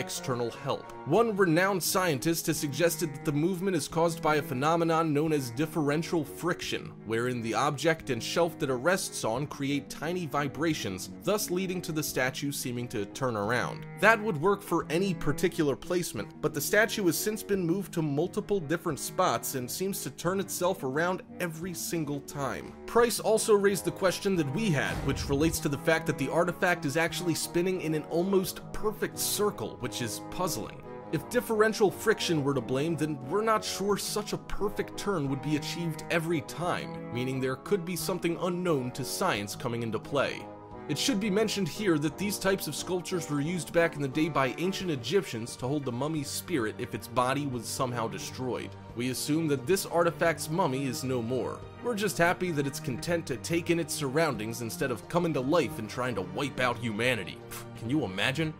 external help. One renowned scientist has suggested that the movement is caused by a phenomenon known as differential friction, wherein the object and shelf that it rests on create tiny vibrations, thus leading to the statue seeming to turn around. That would work for any particular placement, but the statue has since been moved to multiple different spots and seems to turn itself around every single time. Price also raised the question that we had, which relates to the fact that the artifact is actually spinning in an almost perfect circle, which is puzzling. If differential friction were to blame, then we're not sure such a perfect turn would be achieved every time, meaning there could be something unknown to science coming into play. It should be mentioned here that these types of sculptures were used back in the day by ancient Egyptians to hold the mummy's spirit if its body was somehow destroyed. We assume that this artifact's mummy is no more. We're just happy that it's content to take in its surroundings instead of coming to life and trying to wipe out humanity. Can you imagine?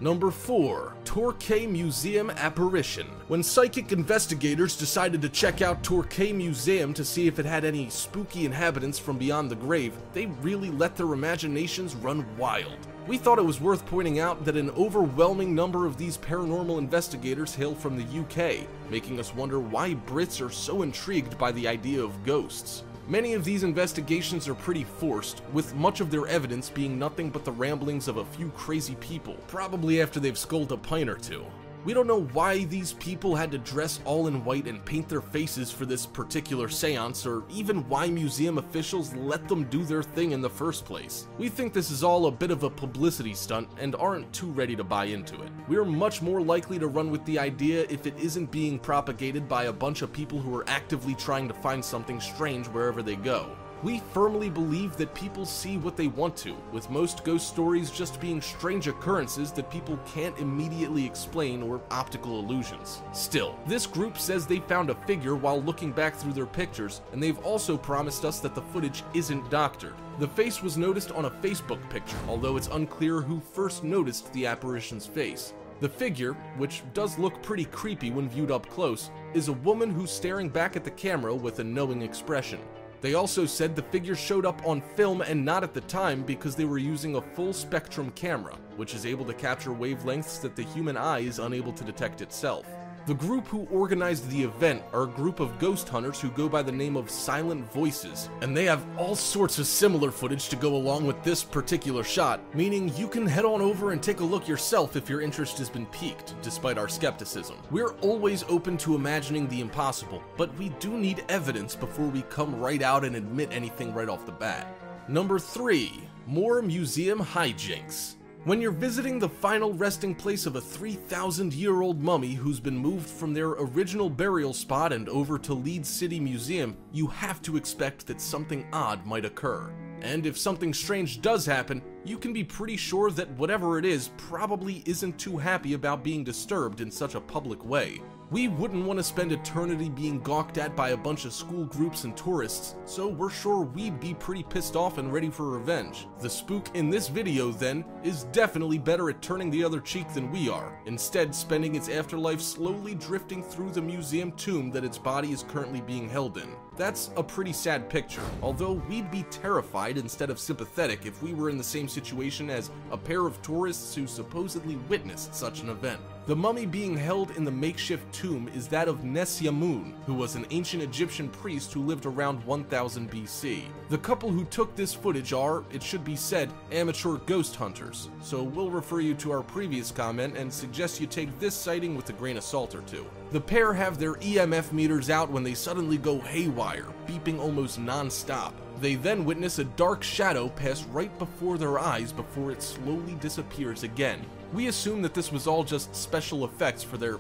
Number 4. Torquay Museum Apparition. When psychic investigators decided to check out Torquay Museum to see if it had any spooky inhabitants from beyond the grave, they really let their imaginations run wild. We thought it was worth pointing out that an overwhelming number of these paranormal investigators hail from the UK, making us wonder why Brits are so intrigued by the idea of ghosts. Many of these investigations are pretty forced, with much of their evidence being nothing but the ramblings of a few crazy people, probably after they've sculled a pint or two. We don't know why these people had to dress all in white and paint their faces for this particular seance, or even why museum officials let them do their thing in the first place. We think this is all a bit of a publicity stunt and aren't too ready to buy into it. We're much more likely to run with the idea if it isn't being propagated by a bunch of people who are actively trying to find something strange wherever they go. We firmly believe that people see what they want to, with most ghost stories just being strange occurrences that people can't immediately explain or optical illusions. Still, this group says they found a figure while looking back through their pictures, and they've also promised us that the footage isn't doctored. The face was noticed on a Facebook picture, although it's unclear who first noticed the apparition's face. The figure, which does look pretty creepy when viewed up close, is a woman who's staring back at the camera with a knowing expression. They also said the figure showed up on film and not at the time because they were using a full spectrum camera, which is able to capture wavelengths that the human eye is unable to detect itself. The group who organized the event are a group of ghost hunters who go by the name of Silent Voices, and they have all sorts of similar footage to go along with this particular shot, meaning you can head on over and take a look yourself if your interest has been piqued, despite our skepticism. We're always open to imagining the impossible, but we do need evidence before we come right out and admit anything right off the bat. Number 3. More museum hijinks. When you're visiting the final resting place of a 3,000-year-old mummy who's been moved from their original burial spot and over to Leeds City Museum, you have to expect that something odd might occur. And if something strange does happen, you can be pretty sure that whatever it is probably isn't too happy about being disturbed in such a public way. We wouldn't want to spend eternity being gawked at by a bunch of school groups and tourists, so we're sure we'd be pretty pissed off and ready for revenge. The spook in this video, then, is definitely better at turning the other cheek than we are, instead spending its afterlife slowly drifting through the museum tomb that its body is currently being held in. That's a pretty sad picture, although we'd be terrified instead of sympathetic if we were in the same situation as a pair of tourists who supposedly witnessed such an event. The mummy being held in the makeshift tomb is that of Nesyamun, who was an ancient Egyptian priest who lived around 1000 BC. The couple who took this footage are, it should be said, amateur ghost hunters, so we'll refer you to our previous comment and suggest you take this sighting with a grain of salt or two. The pair have their EMF meters out when they suddenly go haywire, beeping almost non-stop. They then witness a dark shadow pass right before their eyes before it slowly disappears again. We assume that this was all just special effects for their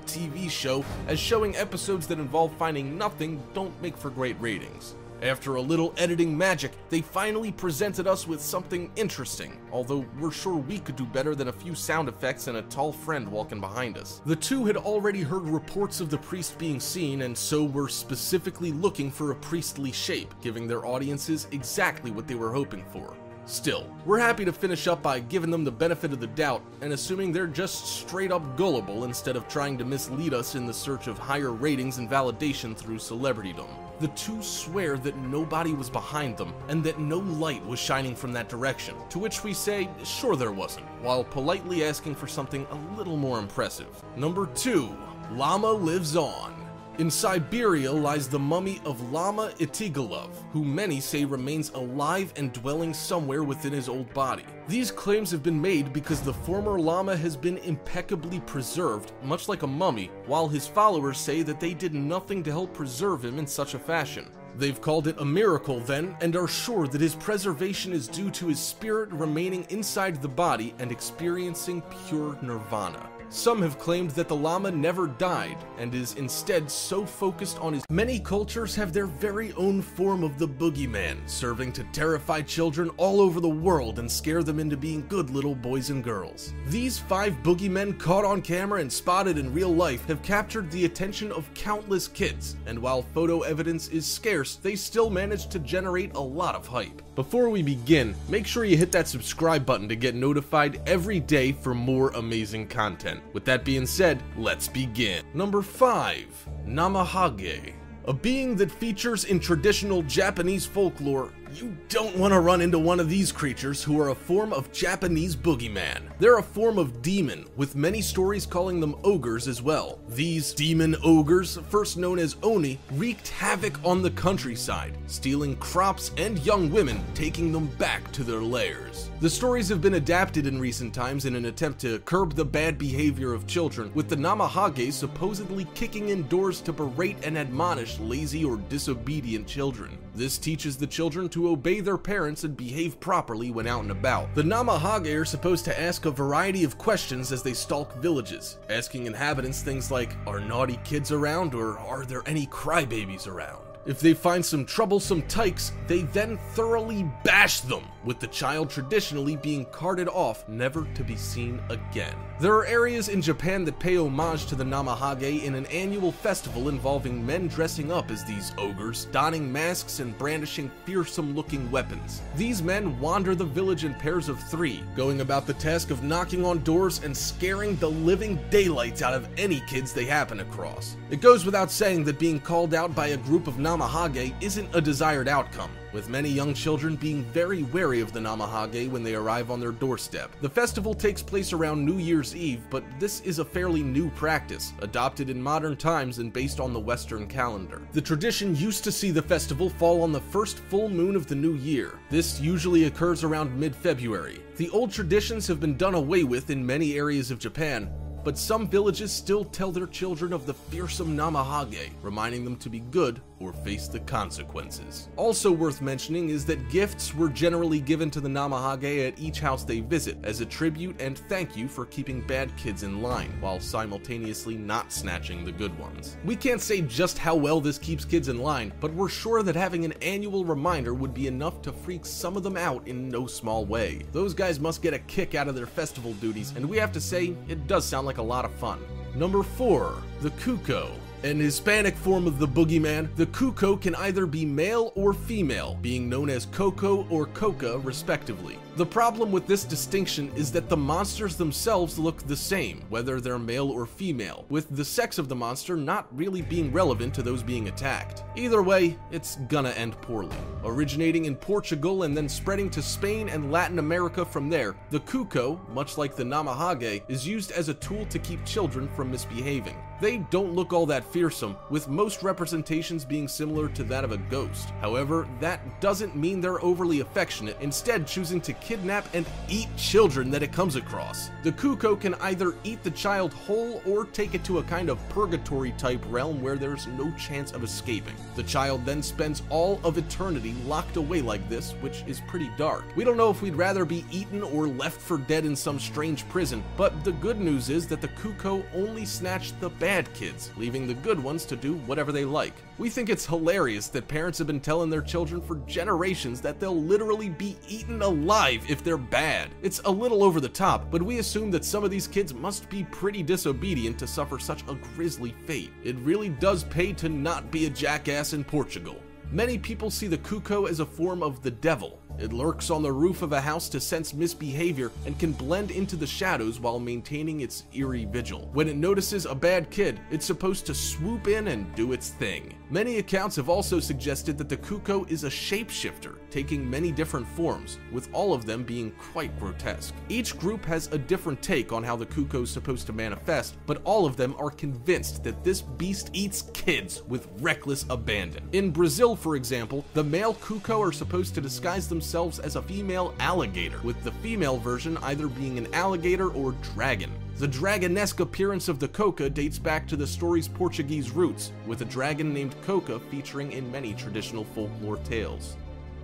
TV show, as showing episodes that involve finding nothing don't make for great ratings. After a little editing magic, they finally presented us with something interesting, although we're sure we could do better than a few sound effects and a tall friend walking behind us. The two had already heard reports of the priest being seen, and so were specifically looking for a priestly shape, giving their audiences exactly what they were hoping for. Still, we're happy to finish up by giving them the benefit of the doubt and assuming they're just straight up gullible instead of trying to mislead us in the search of higher ratings and validation through celebritydom. The two swear that nobody was behind them and that no light was shining from that direction, to which we say, sure there wasn't, while politely asking for something a little more impressive. Number 2. Llama lives on. In Siberia lies the mummy of Lama Itigilov, who many say remains alive and dwelling somewhere within his old body. These claims have been made because the former Lama has been impeccably preserved, much like a mummy, while his followers say that they did nothing to help preserve him in such a fashion. They've called it a miracle then, and are sure that his preservation is due to his spirit remaining inside the body and experiencing pure nirvana. Some have claimed that the Lama never died, and is instead so focused on his— Many cultures have their very own form of the boogeyman, serving to terrify children all over the world and scare them into being good little boys and girls. These 5 boogeymen caught on camera and spotted in real life have captured the attention of countless kids, and while photo evidence is scarce, they still managed to generate a lot of hype. Before we begin, make sure you hit that subscribe button to get notified every day for more amazing content. With that being said, let's begin. Number 5. Namahage. A being that features in traditional Japanese folklore. You don't want to run into one of these creatures, who are a form of Japanese boogeyman. They're a form of demon, with many stories calling them ogres as well. These demon ogres, first known as Oni, wreaked havoc on the countryside, stealing crops and young women, taking them back to their lairs. The stories have been adapted in recent times in an attempt to curb the bad behavior of children, with the Namahage supposedly kicking in doors to berate and admonish lazy or disobedient children. This teaches the children to obey their parents and behave properly when out and about. The Namahage are supposed to ask a variety of questions as they stalk villages, asking inhabitants things like, are naughty kids around, or are there any crybabies around? If they find some troublesome tykes, they then thoroughly bash them, with the child traditionally being carted off, never to be seen again. There are areas in Japan that pay homage to the Namahage in an annual festival involving men dressing up as these ogres, donning masks and brandishing fearsome-looking weapons. These men wander the village in pairs of 3, going about the task of knocking on doors and scaring the living daylights out of any kids they happen across. It goes without saying that being called out by a group of Namahage isn't a desired outcome, with many young children being very wary of the Namahage when they arrive on their doorstep. The festival takes place around New Year's Eve, but this is a fairly new practice, adopted in modern times and based on the Western calendar. The tradition used to see the festival fall on the first full moon of the new year. This usually occurs around mid-February. The old traditions have been done away with in many areas of Japan, but some villages still tell their children of the fearsome Namahage, reminding them to be good or face the consequences. Also worth mentioning is that gifts were generally given to the Namahage at each house they visit, as a tribute and thank you for keeping bad kids in line, while simultaneously not snatching the good ones. We can't say just how well this keeps kids in line, but we're sure that having an annual reminder would be enough to freak some of them out in no small way. Those guys must get a kick out of their festival duties, and we have to say, it does sound like a lot of fun. Number 4. The Cuco. An Hispanic form of the boogeyman, the Cuco can either be male or female, being known as Coco or Coca respectively. The problem with this distinction is that the monsters themselves look the same, whether they're male or female, with the sex of the monster not really being relevant to those being attacked. Either way, it's gonna end poorly. Originating in Portugal and then spreading to Spain and Latin America from there, the Cuco, much like the Namahage, is used as a tool to keep children from misbehaving. They don't look all that fearsome, with most representations being similar to that of a ghost. However, that doesn't mean they're overly affectionate, instead choosing to kidnap and eat children that it comes across. The Cuco can either eat the child whole or take it to a kind of purgatory type realm where there's no chance of escaping. The child then spends all of eternity locked away like this, which is pretty dark. We don't know if we'd rather be eaten or left for dead in some strange prison, but the good news is that the Cuco only snatched the bad kids, leaving the good ones to do whatever they like. We think it's hilarious that parents have been telling their children for generations that they'll literally be eaten alive if they're bad. It's a little over the top, but we assume that some of these kids must be pretty disobedient to suffer such a grisly fate. It really does pay to not be a jackass in Portugal. Many people see the Cuco as a form of the devil, It lurks on the roof of a house to sense misbehavior and can blend into the shadows while maintaining its eerie vigil. When it notices a bad kid, it's supposed to swoop in and do its thing. Many accounts have also suggested that the Kuko is a shapeshifter, taking many different forms, with all of them being quite grotesque. Each group has a different take on how the Kuko is supposed to manifest, but all of them are convinced that this beast eats kids with reckless abandon. In Brazil, for example, the male Kuko are supposed to disguise themselves as a female alligator, with the female version either being an alligator or dragon. The dragonesque appearance of the Coca dates back to the story's Portuguese roots, with a dragon named Coca featuring in many traditional folklore tales.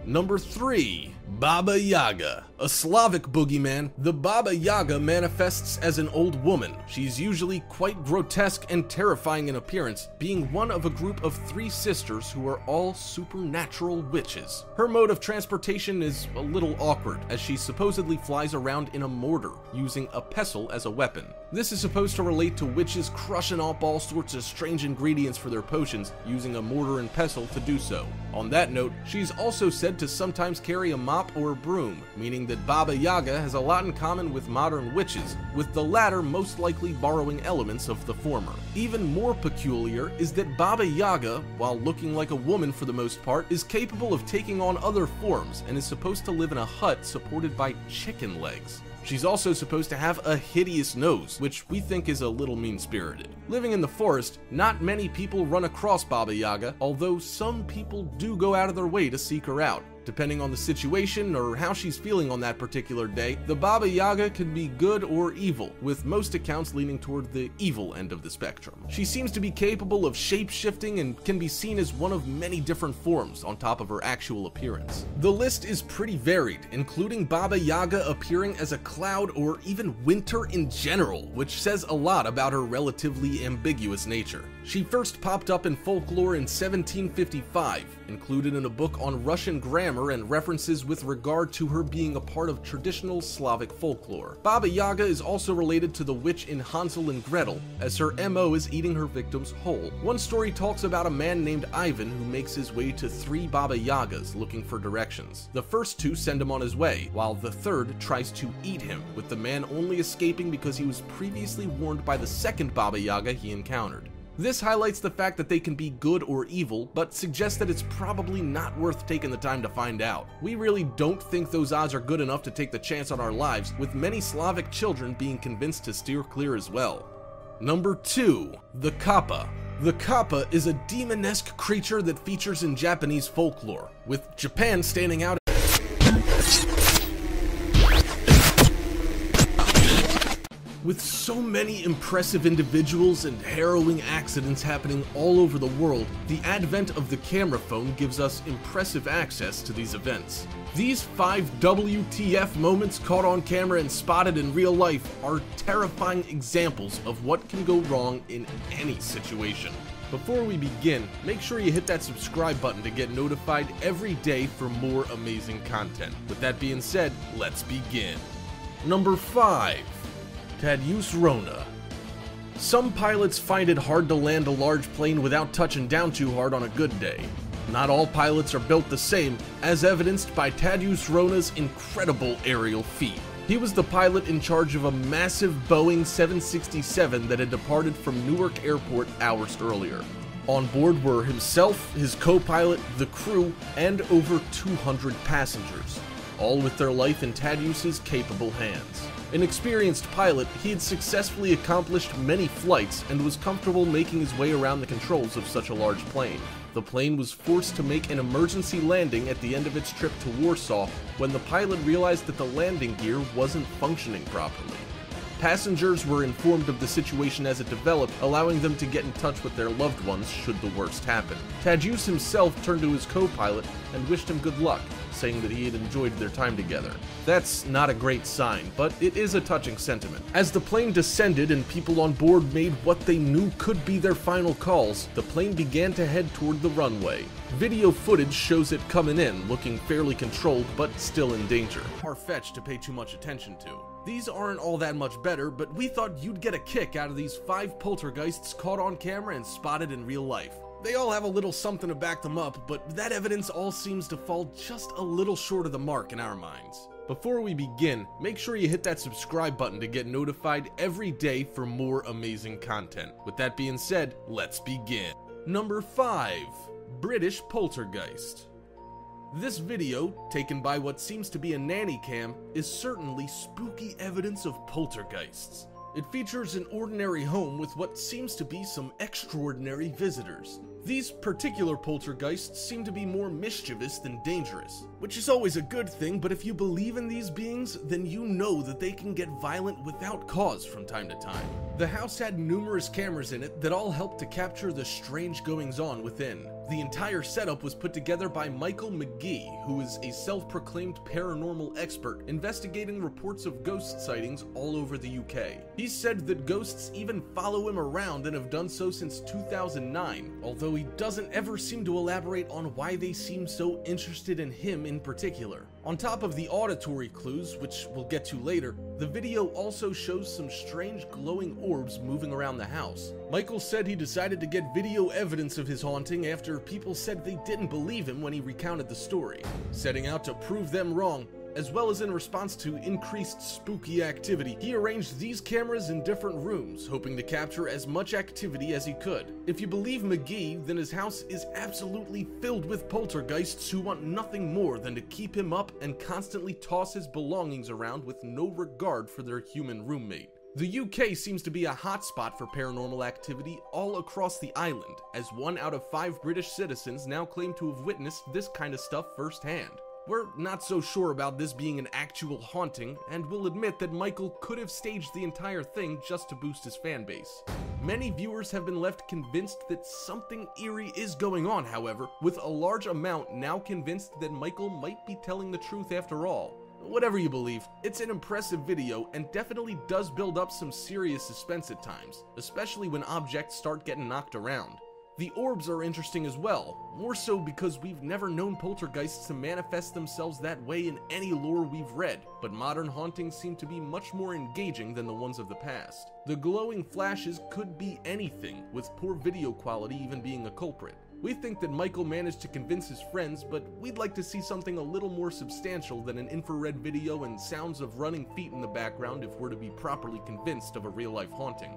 Number 3. Baba Yaga. A Slavic boogeyman, the Baba Yaga manifests as an old woman. She's usually quite grotesque and terrifying in appearance, being one of a group of 3 sisters who are all supernatural witches. Her mode of transportation is a little awkward, as she supposedly flies around in a mortar, using a pestle as a weapon. This is supposed to relate to witches crushing up all sorts of strange ingredients for their potions, using a mortar and pestle to do so. On that note, she's also said to sometimes carry a mop or a broom, meaning that Baba Yaga has a lot in common with modern witches, with the latter most likely borrowing elements of the former. Even more peculiar is that Baba Yaga, while looking like a woman for the most part, is capable of taking on other forms and is supposed to live in a hut supported by chicken legs. She's also supposed to have a hideous nose, which we think is a little mean-spirited. Living in the forest, not many people run across Baba Yaga, although some people do go out of their way to seek her out. Depending on the situation or how she's feeling on that particular day, the Baba Yaga can be good or evil, with most accounts leaning toward the evil end of the spectrum. She seems to be capable of shape-shifting and can be seen as one of many different forms on top of her actual appearance. The list is pretty varied, including Baba Yaga appearing as a cloud or even winter in general, which says a lot about her relatively ambiguous nature. She first popped up in folklore in 1755, included in a book on Russian grammar and references with regard to her being a part of traditional Slavic folklore. Baba Yaga is also related to the witch in Hansel and Gretel, as her MO is eating her victims whole. One story talks about a man named Ivan who makes his way to 3 Baba Yagas looking for directions. The first 2 send him on his way, while the third tries to eat him, with the man only escaping because he was previously warned by the second Baba Yaga he encountered. This highlights the fact that they can be good or evil, but suggests that it's probably not worth taking the time to find out. We really don't think those odds are good enough to take the chance on our lives, with many Slavic children being convinced to steer clear as well. Number 2. The Kappa. The Kappa is a demonesque creature that features in Japanese folklore, with Japan standing out with so many impressive individuals and harrowing accidents happening all over the world. The advent of the camera phone gives us impressive access to these events. These 5 WTF moments caught on camera and spotted in real life are terrifying examples of what can go wrong in any situation. Before we begin, make sure you hit that subscribe button to get notified every day for more amazing content. With that being said, let's begin. Number 5. Tadeusz Rona. Some pilots find it hard to land a large plane without touching down too hard on a good day. Not all pilots are built the same, as evidenced by Tadeusz Rona's incredible aerial feat. He was the pilot in charge of a massive Boeing 767 that had departed from Newark Airport hours earlier. On board were himself, his co-pilot, the crew, and over 200 passengers, all with their life in Tadeusz's capable hands. An experienced pilot, he had successfully accomplished many flights and was comfortable making his way around the controls of such a large plane. The plane was forced to make an emergency landing at the end of its trip to Warsaw when the pilot realized that the landing gear wasn't functioning properly. Passengers were informed of the situation as it developed, allowing them to get in touch with their loved ones should the worst happen. Tadeusz himself turned to his co-pilot and wished him good luck, saying that he had enjoyed their time together. That's not a great sign, but it is a touching sentiment. As the plane descended and people on board made what they knew could be their final calls, the plane began to head toward the runway. Video footage shows it coming in, looking fairly controlled but still in danger. Far-fetched to pay too much attention to. These aren't all that much better, but we thought you'd get a kick out of these 5 poltergeists caught on camera and spotted in real life. They all have a little something to back them up, but that evidence all seems to fall just a little short of the mark in our minds. Before we begin, make sure you hit that subscribe button to get notified every day for more amazing content. With that being said, let's begin. Number 5. British Poltergeist. This video, taken by what seems to be a nanny cam, is certainly spooky evidence of poltergeists. It features an ordinary home with what seems to be some extraordinary visitors. These particular poltergeists seem to be more mischievous than dangerous, which is always a good thing, but if you believe in these beings, then you know that they can get violent without cause from time to time. The house had numerous cameras in it that all helped to capture the strange goings-on within. The entire setup was put together by Michael McGee, who is a self-proclaimed paranormal expert investigating reports of ghost sightings all over the UK. He said that ghosts even follow him around and have done so since 2009, although he doesn't ever seem to elaborate on why they seem so interested in him in particular. On top of the auditory clues, which we'll get to later, the video also shows some strange glowing orbs moving around the house. Michael said he decided to get video evidence of his haunting after people said they didn't believe him when he recounted the story, setting out to prove them wrong. As well as in response to increased spooky activity, he arranged these cameras in different rooms, hoping to capture as much activity as he could. If you believe McGee, then his house is absolutely filled with poltergeists who want nothing more than to keep him up and constantly toss his belongings around with no regard for their human roommate. The UK seems to be a hotspot for paranormal activity all across the island, as 1 out of 5 British citizens now claim to have witnessed this kind of stuff firsthand. We're not so sure about this being an actual haunting, and we'll admit that Michael could have staged the entire thing just to boost his fan base. Many viewers have been left convinced that something eerie is going on, however, with a large amount now convinced that Michael might be telling the truth after all. Whatever you believe, it's an impressive video and definitely does build up some serious suspense at times, especially when objects start getting knocked around. The orbs are interesting as well, more so because we've never known poltergeists to manifest themselves that way in any lore we've read, but modern hauntings seem to be much more engaging than the ones of the past. The glowing flashes could be anything, with poor video quality even being a culprit. We think that Michael managed to convince his friends, but we'd like to see something a little more substantial than an infrared video and sounds of running feet in the background if we're to be properly convinced of a real-life haunting.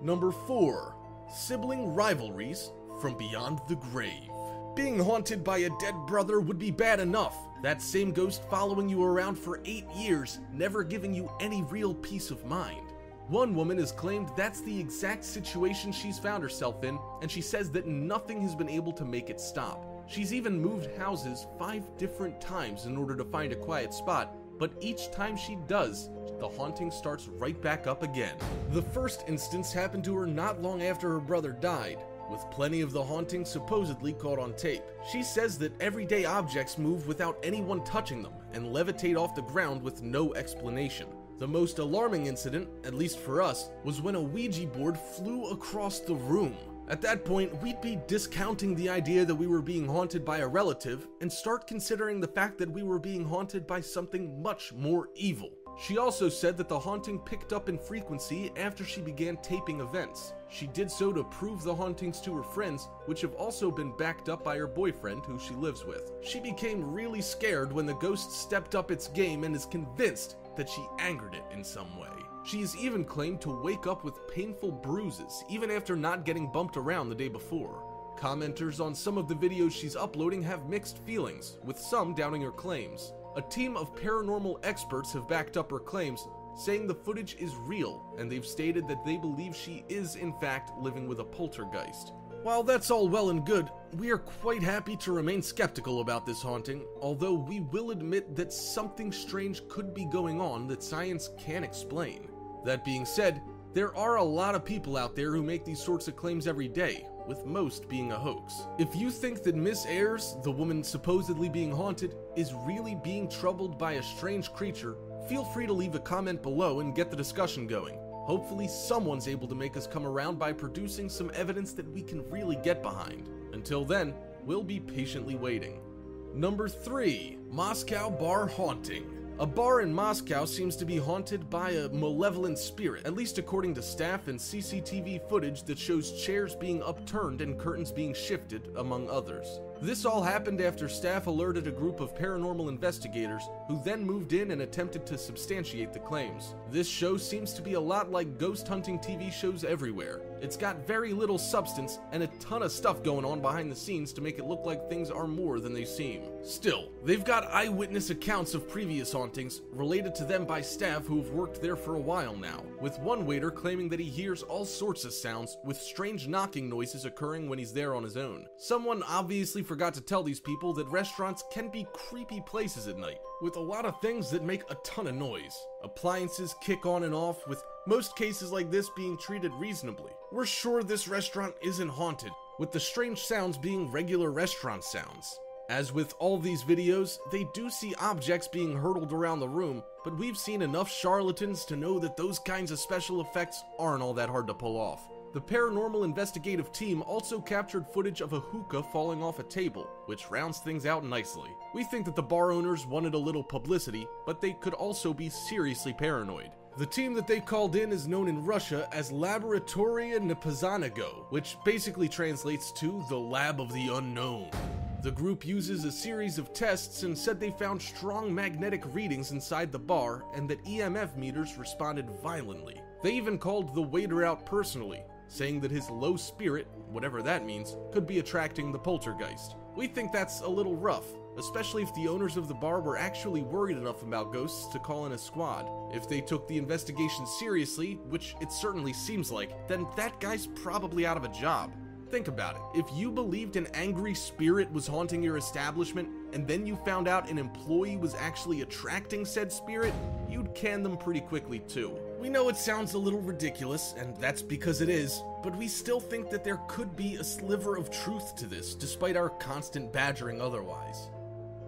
Number 4. Sibling rivalries from beyond the grave. Being haunted by a dead brother would be bad enough. That same ghost following you around for 8 years, never giving you any real peace of mind. One woman has claimed that's the exact situation she's found herself in, and she says that nothing has been able to make it stop. She's even moved houses 5 different times in order to find a quiet spot, but each time she does, the haunting starts right back up again. The first instance happened to her not long after her brother died, with plenty of the haunting supposedly caught on tape. She says that everyday objects move without anyone touching them and levitate off the ground with no explanation. The most alarming incident, at least for us, was when a Ouija board flew across the room. At that point, we'd be discounting the idea that we were being haunted by a relative and start considering the fact that we were being haunted by something much more evil. She also said that the haunting picked up in frequency after she began taping events. She did so to prove the hauntings to her friends, which have also been backed up by her boyfriend, who she lives with. She became really scared when the ghost stepped up its game and is convinced that she angered it in some way. She has even claimed to wake up with painful bruises, even after not getting bumped around the day before. Commenters on some of the videos she's uploading have mixed feelings, with some doubting her claims. A team of paranormal experts have backed up her claims, saying the footage is real, and they've stated that they believe she is in fact living with a poltergeist. While that's all well and good, we are quite happy to remain skeptical about this haunting, although we will admit that something strange could be going on that science can't explain. That being said, there are a lot of people out there who make these sorts of claims every day, with most being a hoax. If you think that Miss Ayres, the woman supposedly being haunted, is really being troubled by a strange creature, feel free to leave a comment below and get the discussion going. Hopefully someone's able to make us come around by producing some evidence that we can really get behind. Until then, we'll be patiently waiting. Number 3. Moscow Bar Haunting. A bar in Moscow seems to be haunted by a malevolent spirit, at least according to staff and CCTV footage that shows chairs being upturned and curtains being shifted, among others. This all happened after staff alerted a group of paranormal investigators, who then moved in and attempted to substantiate the claims. This show seems to be a lot like ghost hunting TV shows everywhere. It's got very little substance and a ton of stuff going on behind the scenes to make it look like things are more than they seem. Still, they've got eyewitness accounts of previous hauntings related to them by staff who have worked there for a while now, with one waiter claiming that he hears all sorts of sounds with strange knocking noises occurring when he's there on his own. Someone obviously forgot to tell these people that restaurants can be creepy places at night, with a lot of things that make a ton of noise. Appliances kick on and off, with most cases like this being treated reasonably. We're sure this restaurant isn't haunted, with the strange sounds being regular restaurant sounds. As with all these videos, they do see objects being hurtled around the room, but we've seen enough charlatans to know that those kinds of special effects aren't all that hard to pull off. The paranormal investigative team also captured footage of a hookah falling off a table, which rounds things out nicely. We think that the bar owners wanted a little publicity, but they could also be seriously paranoid. The team that they called in is known in Russia as Laboratoria Nepozanago, which basically translates to the Lab of the Unknown. The group uses a series of tests and said they found strong magnetic readings inside the bar and that EMF meters responded violently. They even called the waiter out personally, saying that his low spirit, whatever that means, could be attracting the poltergeist. We think that's a little rough, especially if the owners of the bar were actually worried enough about ghosts to call in a squad. If they took the investigation seriously, which it certainly seems like, then that guy's probably out of a job. Think about it. If you believed an angry spirit was haunting your establishment, and then you found out an employee was actually attracting said spirit, you'd can them pretty quickly too. We know it sounds a little ridiculous, and that's because it is, but we still think that there could be a sliver of truth to this, despite our constant badgering otherwise.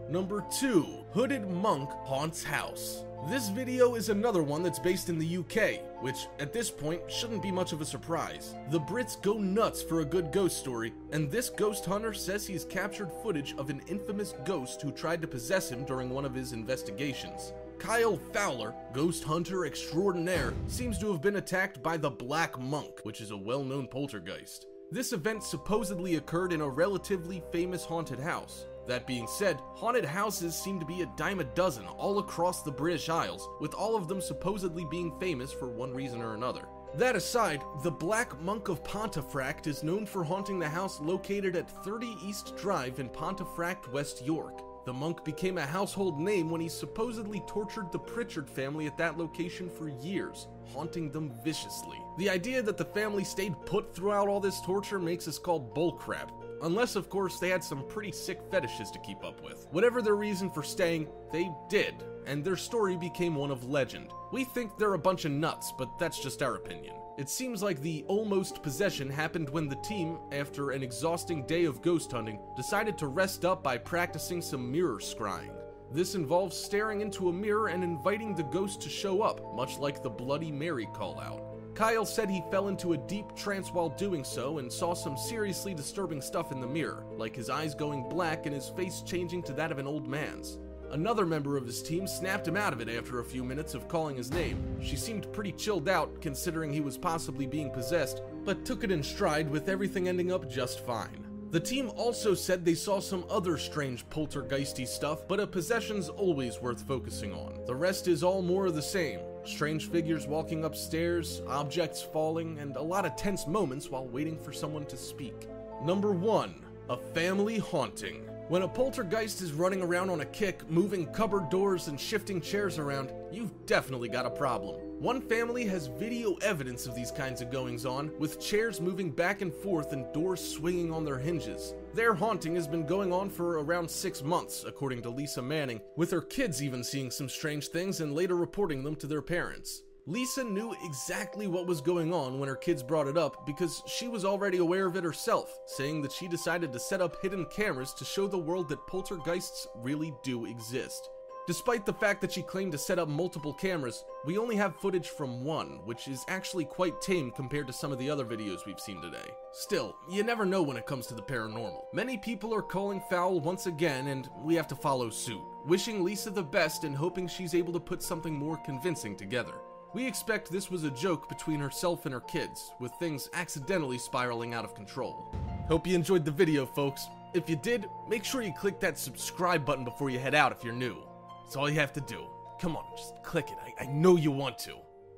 Number 2. Hooded Monk Haunts House. This video is another one that's based in the UK, which at this point shouldn't be much of a surprise. The Brits go nuts for a good ghost story, and this ghost hunter says he's captured footage of an infamous ghost who tried to possess him during one of his investigations. Kyle Fowler, ghost hunter extraordinaire, seems to have been attacked by the Black Monk, which is a well-known poltergeist. This event supposedly occurred in a relatively famous haunted house. That being said, haunted houses seem to be a dime a dozen all across the British Isles, with all of them supposedly being famous for one reason or another. That aside, the Black Monk of Pontefract is known for haunting the house located at 30 East Drive in Pontefract, West York. The monk became a household name when he supposedly tortured the Pritchard family at that location for years, haunting them viciously. The idea that the family stayed put throughout all this torture makes us call bullcrap. Unless, of course, they had some pretty sick fetishes to keep up with. Whatever their reason for staying, they did, and their story became one of legend. We think they're a bunch of nuts, but that's just our opinion. It seems like the almost possession happened when the team, after an exhausting day of ghost hunting, decided to rest up by practicing some mirror scrying. This involves staring into a mirror and inviting the ghost to show up, much like the Bloody Mary call-out. Kyle said he fell into a deep trance while doing so and saw some seriously disturbing stuff in the mirror, like his eyes going black and his face changing to that of an old man's. Another member of his team snapped him out of it after a few minutes of calling his name. She seemed pretty chilled out, considering he was possibly being possessed, but took it in stride, with everything ending up just fine. The team also said they saw some other strange poltergeisty stuff, but a possession's always worth focusing on. The rest is all more of the same. Strange figures walking upstairs, objects falling, and a lot of tense moments while waiting for someone to speak. Number 1. A family haunting. When a poltergeist is running around on a kick, moving cupboard doors and shifting chairs around, you've definitely got a problem. One family has video evidence of these kinds of goings-on, with chairs moving back and forth and doors swinging on their hinges. Their haunting has been going on for around 6 months, according to Lisa Manning, with her kids even seeing some strange things and later reporting them to their parents. Lisa knew exactly what was going on when her kids brought it up because she was already aware of it herself, saying that she decided to set up hidden cameras to show the world that poltergeists really do exist. Despite the fact that she claimed to set up multiple cameras, we only have footage from one, which is actually quite tame compared to some of the other videos we've seen today. Still, you never know when it comes to the paranormal. Many people are calling foul once again, and we have to follow suit, wishing Lisa the best and hoping she's able to put something more convincing together. We expect this was a joke between herself and her kids, with things accidentally spiraling out of control. Hope you enjoyed the video, folks. If you did, make sure you click that subscribe button before you head out if you're new. That's all you have to do. Come on, just click it. I know you want to.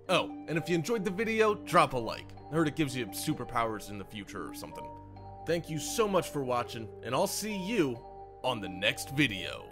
Oh, and if you enjoyed the video, drop a like. I heard it gives you superpowers in the future or something. Thank you so much for watching, and I'll see you on the next video.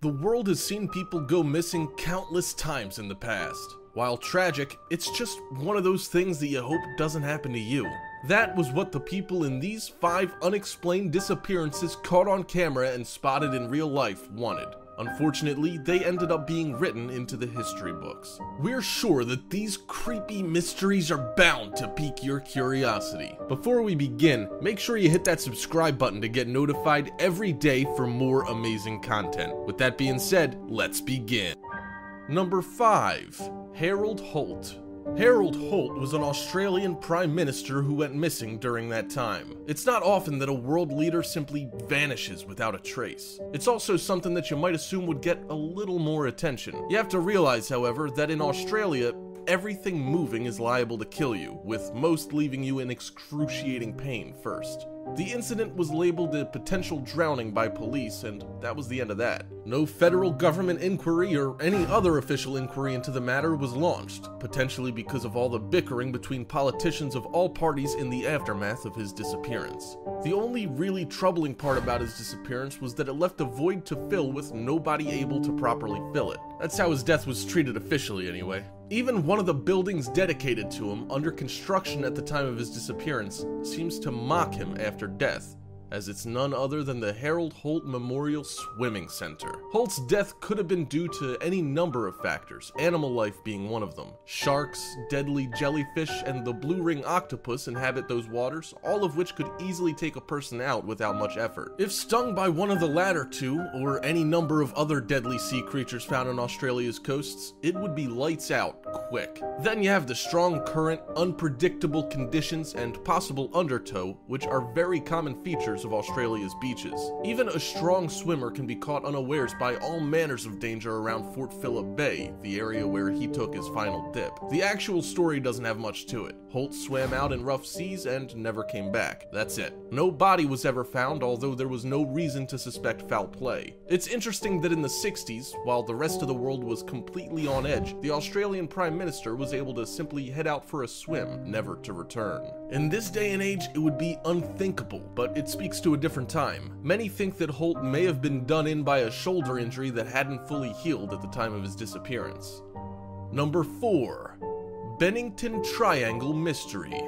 The world has seen people go missing countless times in the past. While tragic, it's just one of those things that you hope doesn't happen to you. That was what the people in these 5 unexplained disappearances caught on camera and spotted in real life wanted. Unfortunately, they ended up being written into the history books. We're sure that these creepy mysteries are bound to pique your curiosity. Before we begin, make sure you hit that subscribe button to get notified every day for more amazing content. With that being said, let's begin. Number 5. Harold Holt. Harold Holt was an Australian Prime Minister who went missing during that time. It's not often that a world leader simply vanishes without a trace. It's also something that you might assume would get a little more attention. You have to realize, however, that in Australia, everything moving is liable to kill you, with most leaving you in excruciating pain first. The incident was labeled a potential drowning by police, and that was the end of that. No federal government inquiry or any other official inquiry into the matter was launched, potentially because of all the bickering between politicians of all parties in the aftermath of his disappearance. The only really troubling part about his disappearance was that it left a void to fill with nobody able to properly fill it. That's how his death was treated officially anyway. Even one of the buildings dedicated to him, under construction at the time of his disappearance, seems to mock him after death, as it's none other than the Harold Holt Memorial Swimming Center. Holt's death could have been due to any number of factors, animal life being one of them. Sharks, deadly jellyfish, and the blue ring octopus inhabit those waters, all of which could easily take a person out without much effort. If stung by one of the latter two, or any number of other deadly sea creatures found on Australia's coasts, it would be lights out quick. Then you have the strong current, unpredictable conditions, and possible undertow, which are very common features of Australia's beaches. Even a strong swimmer can be caught unawares by all manners of danger around Fort Phillip Bay, the area where he took his final dip. The actual story doesn't have much to it. Holt swam out in rough seas and never came back. That's it. No body was ever found, although there was no reason to suspect foul play. It's interesting that in the 60s, while the rest of the world was completely on edge, the Australian Prime Minister was able to simply head out for a swim, never to return. In this day and age, it would be unthinkable, but it speaks to a different time. Many think that Holt may have been done in by a shoulder injury that hadn't fully healed at the time of his disappearance. Number 4. Bennington Triangle Mystery.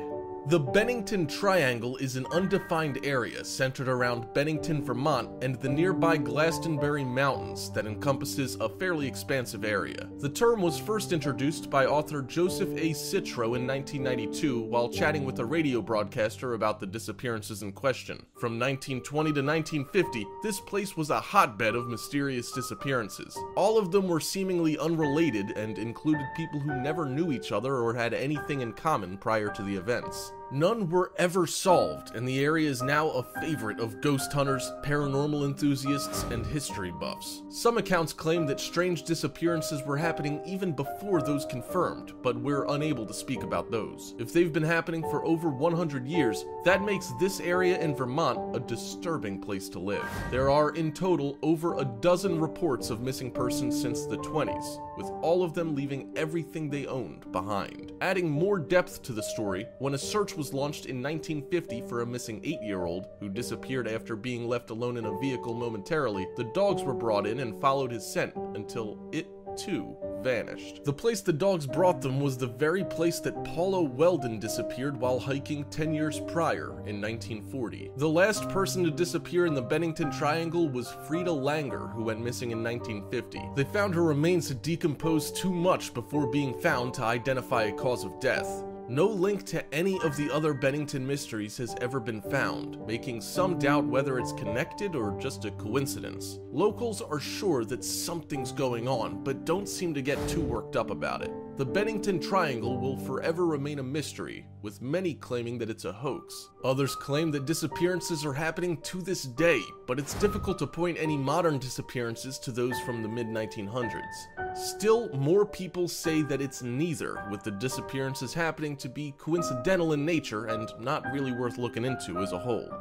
The Bennington Triangle is an undefined area centered around Bennington, Vermont, and the nearby Glastonbury Mountains that encompasses a fairly expansive area. The term was first introduced by author Joseph A. Citro in 1992 while chatting with a radio broadcaster about the disappearances in question. From 1920 to 1950, this place was a hotbed of mysterious disappearances. All of them were seemingly unrelated and included people who never knew each other or had anything in common prior to the events. None were ever solved, and the area is now a favorite of ghost hunters, paranormal enthusiasts, and history buffs. Some accounts claim that strange disappearances were happening even before those confirmed, but we're unable to speak about those. If they've been happening for over 100 years, that makes this area in Vermont a disturbing place to live. There are in total over a dozen reports of missing persons since the 20s, with all of them leaving everything they owned behind. Adding more depth to the story, when a search was launched in 1950 for a missing 8-year-old who disappeared after being left alone in a vehicle momentarily, the dogs were brought in and followed his scent until it too vanished. The place the dogs brought them was the very place that Paula Weldon disappeared while hiking 10 years prior in 1940. The last person to disappear in the Bennington Triangle was Frida Langer, who went missing in 1950. They found her remains had decomposed too much before being found to identify a cause of death. No link to any of the other Bennington mysteries has ever been found, making some doubt whether it's connected or just a coincidence. Locals are sure that something's going on, but don't seem to get too worked up about it. The Bennington Triangle will forever remain a mystery, with many claiming that it's a hoax. Others claim that disappearances are happening to this day, but it's difficult to point any modern disappearances to those from the mid-1900s. Still, more people say that it's neither, with the disappearances happening to be coincidental in nature and not really worth looking into as a whole.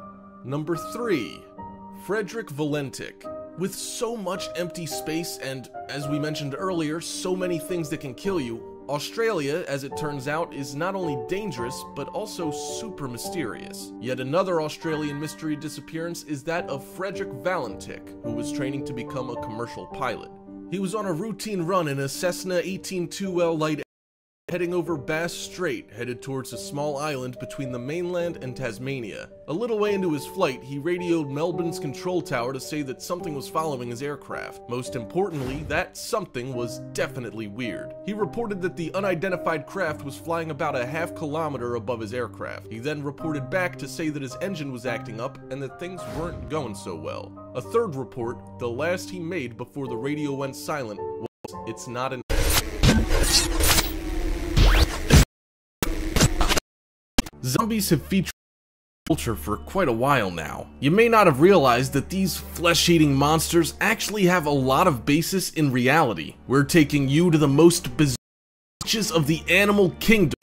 Number 3. Frederick Valentik. With so much empty space and, as we mentioned earlier, so many things that can kill you, Australia, as it turns out, is not only dangerous, but also super mysterious. Yet another Australian mystery disappearance is that of Frederick Valentik, who was training to become a commercial pilot. He was on a routine run in a Cessna 182L light heading over Bass Strait, headed towards a small island between the mainland and Tasmania. A little way into his flight, he radioed Melbourne's control tower to say that something was following his aircraft. Most importantly, that something was definitely weird. He reported that the unidentified craft was flying about a half kilometer above his aircraft. He then reported back to say that his engine was acting up and that things weren't going so well. A third report, the last he made before the radio went silent, was, "It's not an..." Zombies have featured culture for quite a while now. You may not have realized that these flesh-eating monsters actually have a lot of basis in reality. We're taking you to the most bizarre creatures of the animal kingdom.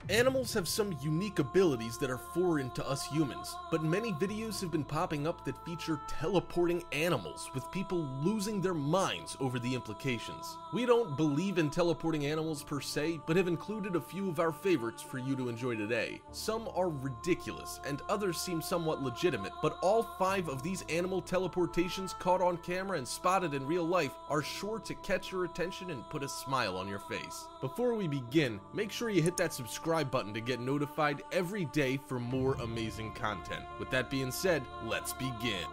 Animals have some unique abilities that are foreign to us humans, but many videos have been popping up that feature teleporting animals, with people losing their minds over the implications. We don't believe in teleporting animals per se, but have included a few of our favorites for you to enjoy today. Some are ridiculous, and others seem somewhat legitimate, but all 5 of these animal teleportations caught on camera and spotted in real life are sure to catch your attention and put a smile on your face. Before we begin, make sure you hit that subscribe button to get notified every day for more amazing content. With that being said, let's begin.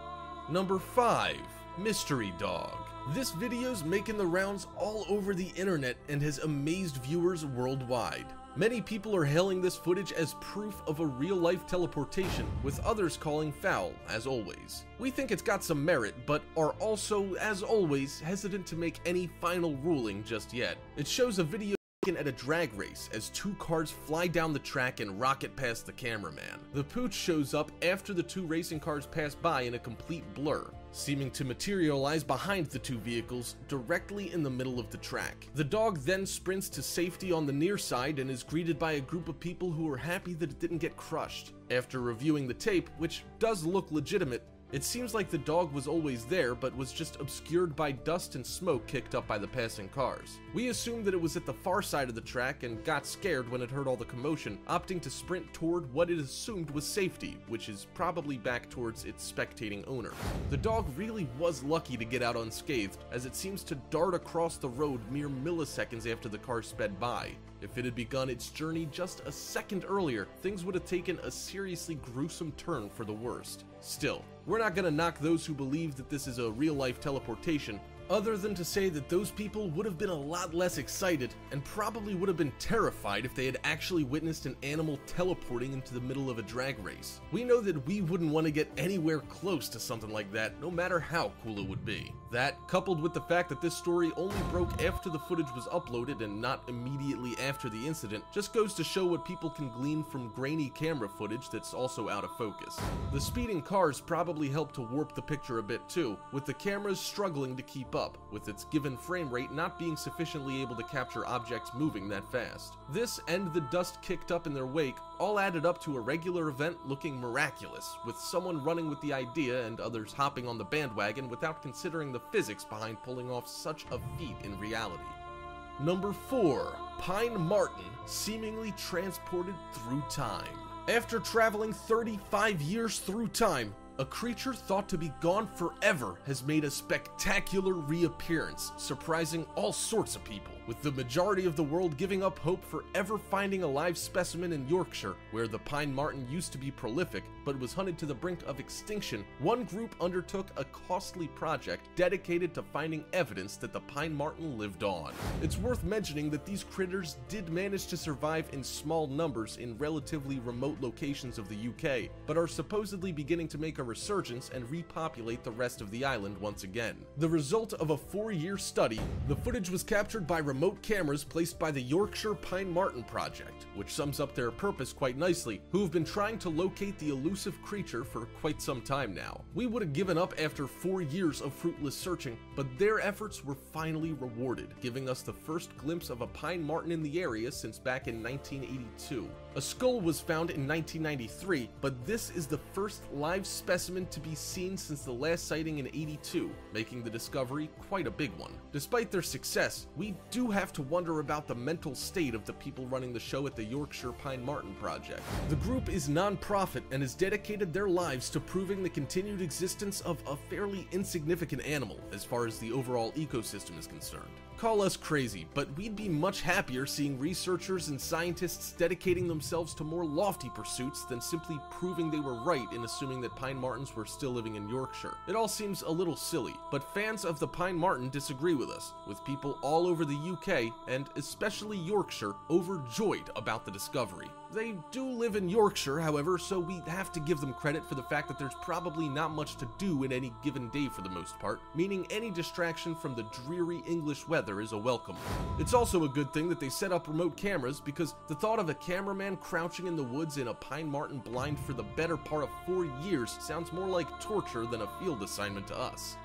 Number 5. Mystery Dog. This video's making the rounds all over the internet and has amazed viewers worldwide. Many people are hailing this footage as proof of a real-life teleportation, with others calling foul, as always. We think it's got some merit, but are also, as always, hesitant to make any final ruling just yet. It shows a video at a drag race as 2 cars fly down the track and rocket past the cameraman. The pooch shows up after the 2 racing cars pass by in a complete blur, seeming to materialize behind the 2 vehicles directly in the middle of the track. The dog then sprints to safety on the near side and is greeted by a group of people who are happy that it didn't get crushed. After reviewing the tape, which does look legitimate, it seems like the dog was always there, but was just obscured by dust and smoke kicked up by the passing cars. We assumed that it was at the far side of the track and got scared when it heard all the commotion, opting to sprint toward what it assumed was safety, which is probably back towards its spectating owner. The dog really was lucky to get out unscathed, as it seems to dart across the road mere milliseconds after the car sped by. If it had begun its journey just a second earlier, things would have taken a seriously gruesome turn for the worst. Still, we're not gonna knock those who believe that this is a real-life teleportation, other than to say that those people would have been a lot less excited and probably would have been terrified if they had actually witnessed an animal teleporting into the middle of a drag race. We know that we wouldn't want to get anywhere close to something like that, no matter how cool it would be. That, coupled with the fact that this story only broke after the footage was uploaded and not immediately after the incident, just goes to show what people can glean from grainy camera footage that's also out of focus. The speeding cars probably helped to warp the picture a bit too, with the cameras struggling to keep up, with its given frame rate not being sufficiently able to capture objects moving that fast. This and the dust kicked up in their wake all added up to a regular event looking miraculous, with someone running with the idea and others hopping on the bandwagon without considering the physics behind pulling off such a feat in reality. Number 4. Pine Marten, seemingly transported through time. After traveling 35 years through time, a creature thought to be gone forever has made a spectacular reappearance, surprising all sorts of people. with the majority of the world giving up hope for ever finding a live specimen in Yorkshire, where the pine marten used to be prolific but was hunted to the brink of extinction. One group undertook a costly project dedicated to finding evidence that the pine marten lived on. It's worth mentioning that these critters did manage to survive in small numbers in relatively remote locations of the UK, but are supposedly beginning to make a resurgence and repopulate the rest of the island once again. The result of a 4-year study, the footage was captured by remote cameras placed by the Yorkshire Pine Marten Project, which sums up their purpose quite nicely, who have been trying to locate the elusive creature for quite some time now. We would have given up after 4 years of fruitless searching, but their efforts were finally rewarded, giving us the first glimpse of a pine marten in the area since back in 1982. A skull was found in 1993, but this is the first live specimen to be seen since the last sighting in '82, making the discovery quite a big one. Despite their success, we do have to wonder about the mental state of the people running the show at the Yorkshire Pine Marten Project. The group is non-profit and has dedicated their lives to proving the continued existence of a fairly insignificant animal as far as the overall ecosystem is concerned. Call us crazy, but we'd be much happier seeing researchers and scientists dedicating themselves to more lofty pursuits than simply proving they were right in assuming that pine martens were still living in Yorkshire. It all seems a little silly, but fans of the pine marten disagree with us, with people all over the UK, and especially Yorkshire, overjoyed about the discovery. They do live in Yorkshire, however, so we have to give them credit for the fact that there's probably not much to do in any given day for the most part, meaning any distraction from the dreary English weather is a welcome. It's also a good thing that they set up remote cameras, because the thought of a cameraman crouching in the woods in a pine marten blind for the better part of 4 years sounds more like torture than a field assignment to us.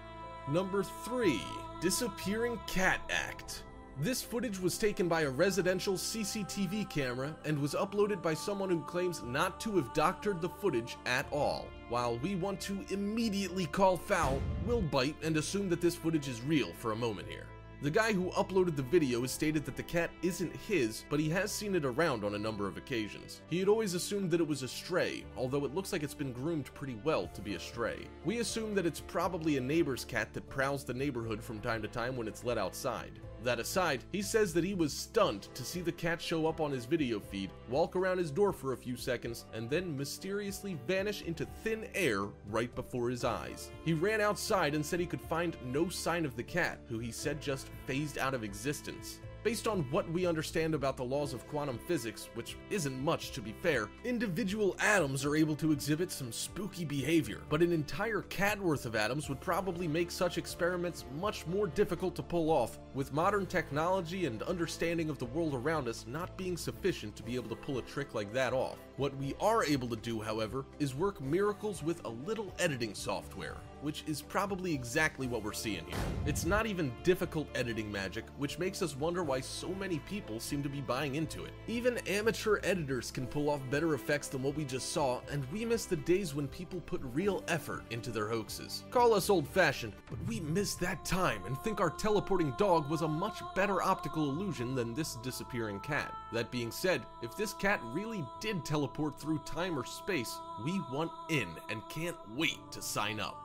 Number 3. Disappearing Cat Act. This footage was taken by a residential CCTV camera and was uploaded by someone who claims not to have doctored the footage at all. While we want to immediately call foul, we'll bite and assume that this footage is real for a moment here. The guy who uploaded the video has stated that the cat isn't his, but he has seen it around on a number of occasions. He had always assumed that it was a stray, although it looks like it's been groomed pretty well to be a stray. We assume that it's probably a neighbor's cat that prowls the neighborhood from time to time when it's let outside. That aside, he says that he was stunned to see the cat show up on his video feed, walk around his door for a few seconds, and then mysteriously vanish into thin air right before his eyes. He ran outside and said he could find no sign of the cat, who he said just phased out of existence. Based on what we understand about the laws of quantum physics, which isn't much to be fair, individual atoms are able to exhibit some spooky behavior, but an entire cat worth of atoms would probably make such experiments much more difficult to pull off, with modern technology and understanding of the world around us not being sufficient to be able to pull a trick like that off. What we are able to do, however, is work miracles with a little editing software, which is probably exactly what we're seeing here. It's not even difficult editing magic, which makes us wonder why so many people seem to be buying into it. Even amateur editors can pull off better effects than what we just saw, and we miss the days when people put real effort into their hoaxes. Call us old-fashioned, but we miss that time and think our teleporting dog was a much better optical illusion than this disappearing cat. That being said, if this cat really did teleport through time or space, we want in and can't wait to sign up.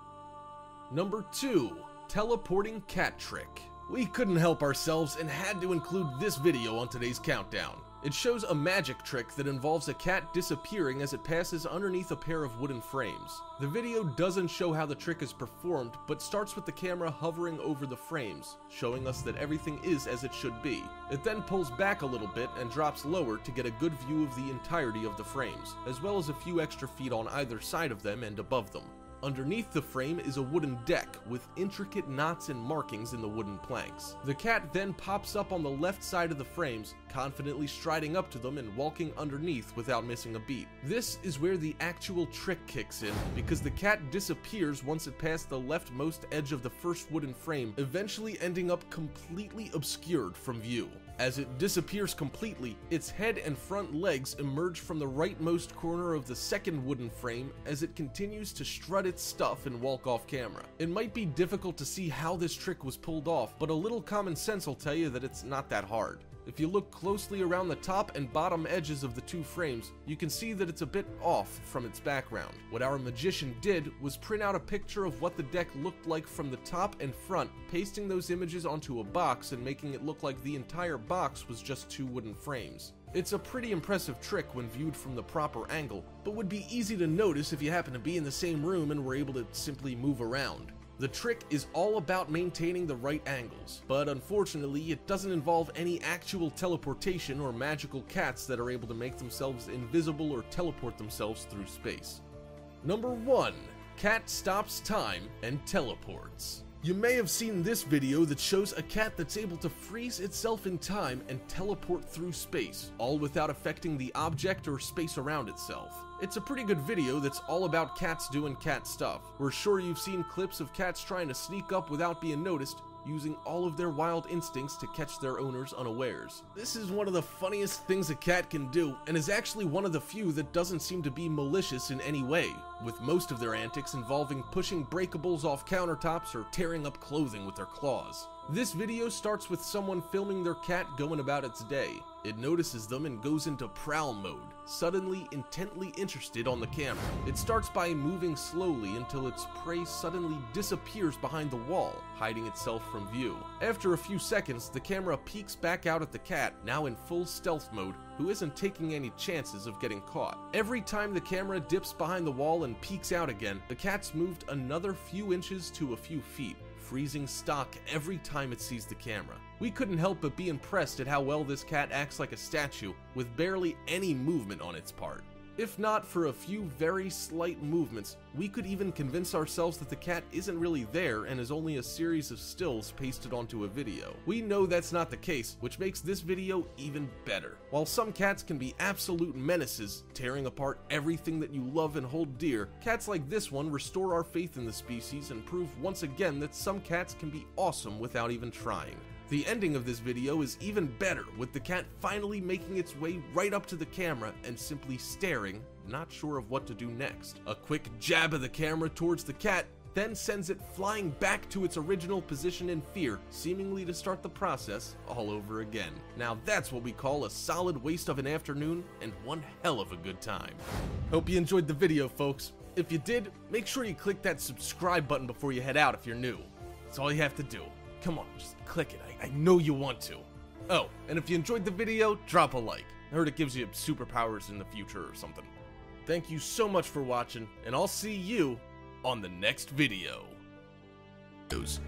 Number 2. Teleporting Cat Trick. We couldn't help ourselves and had to include this video on today's countdown. It shows a magic trick that involves a cat disappearing as it passes underneath a pair of wooden frames. The video doesn't show how the trick is performed, but starts with the camera hovering over the frames, showing us that everything is as it should be. It then pulls back a little bit and drops lower to get a good view of the entirety of the frames, as well as a few extra feet on either side of them and above them. Underneath the frame is a wooden deck with intricate knots and markings in the wooden planks. The cat then pops up on the left side of the frames, confidently striding up to them and walking underneath without missing a beat. This is where the actual trick kicks in, because the cat disappears once it passed the leftmost edge of the first wooden frame, eventually ending up completely obscured from view. As it disappears completely, its head and front legs emerge from the rightmost corner of the second wooden frame as it continues to strut its stuff and walk off camera. It might be difficult to see how this trick was pulled off, but a little common sense will tell you that it's not that hard. If you look closely around the top and bottom edges of the two frames, you can see that it's a bit off from its background. What our magician did was print out a picture of what the deck looked like from the top and front, pasting those images onto a box and making it look like the entire box was just two wooden frames. It's a pretty impressive trick when viewed from the proper angle, but would be easy to notice if you happen to be in the same room and were able to simply move around. The trick is all about maintaining the right angles, but unfortunately it doesn't involve any actual teleportation or magical cats that are able to make themselves invisible or teleport themselves through space. Number 1. Cat stops time and teleports. You may have seen this video that shows a cat that's able to freeze itself in time and teleport through space, all without affecting the object or space around itself. It's a pretty good video that's all about cats doing cat stuff. We're sure you've seen clips of cats trying to sneak up without being noticed, using all of their wild instincts to catch their owners unawares. This is one of the funniest things a cat can do, and is actually one of the few that doesn't seem to be malicious in any way, with most of their antics involving pushing breakables off countertops or tearing up clothing with their claws. This video starts with someone filming their cat going about its day. It notices them and goes into prowl mode, suddenly intently interested on the camera. It starts by moving slowly until its prey suddenly disappears behind the wall, hiding itself from view. After a few seconds, the camera peeks back out at the cat, now in full stealth mode, who isn't taking any chances of getting caught. Every time the camera dips behind the wall and peeks out again, the cat's moved another few inches to a few feet, freezing stock every time it sees the camera. We couldn't help but be impressed at how well this cat acts like a statue, with barely any movement on its part. If not for a few very slight movements, we could even convince ourselves that the cat isn't really there and is only a series of stills pasted onto a video. We know that's not the case, which makes this video even better. While some cats can be absolute menaces, tearing apart everything that you love and hold dear, cats like this one restore our faith in the species and prove once again that some cats can be awesome without even trying. The ending of this video is even better, with the cat finally making its way right up to the camera and simply staring, not sure of what to do next. A quick jab of the camera towards the cat then sends it flying back to its original position in fear, seemingly to start the process all over again. Now that's what we call a solid waste of an afternoon and one hell of a good time. Hope you enjoyed the video, folks. If you did, make sure you click that subscribe button before you head out if you're new. That's all you have to do. Come on, just click it. I know you want to. Oh, and if you enjoyed the video, drop a like. I heard it gives you superpowers in the future or something. Thank you so much for watching, and I'll see you on the next video.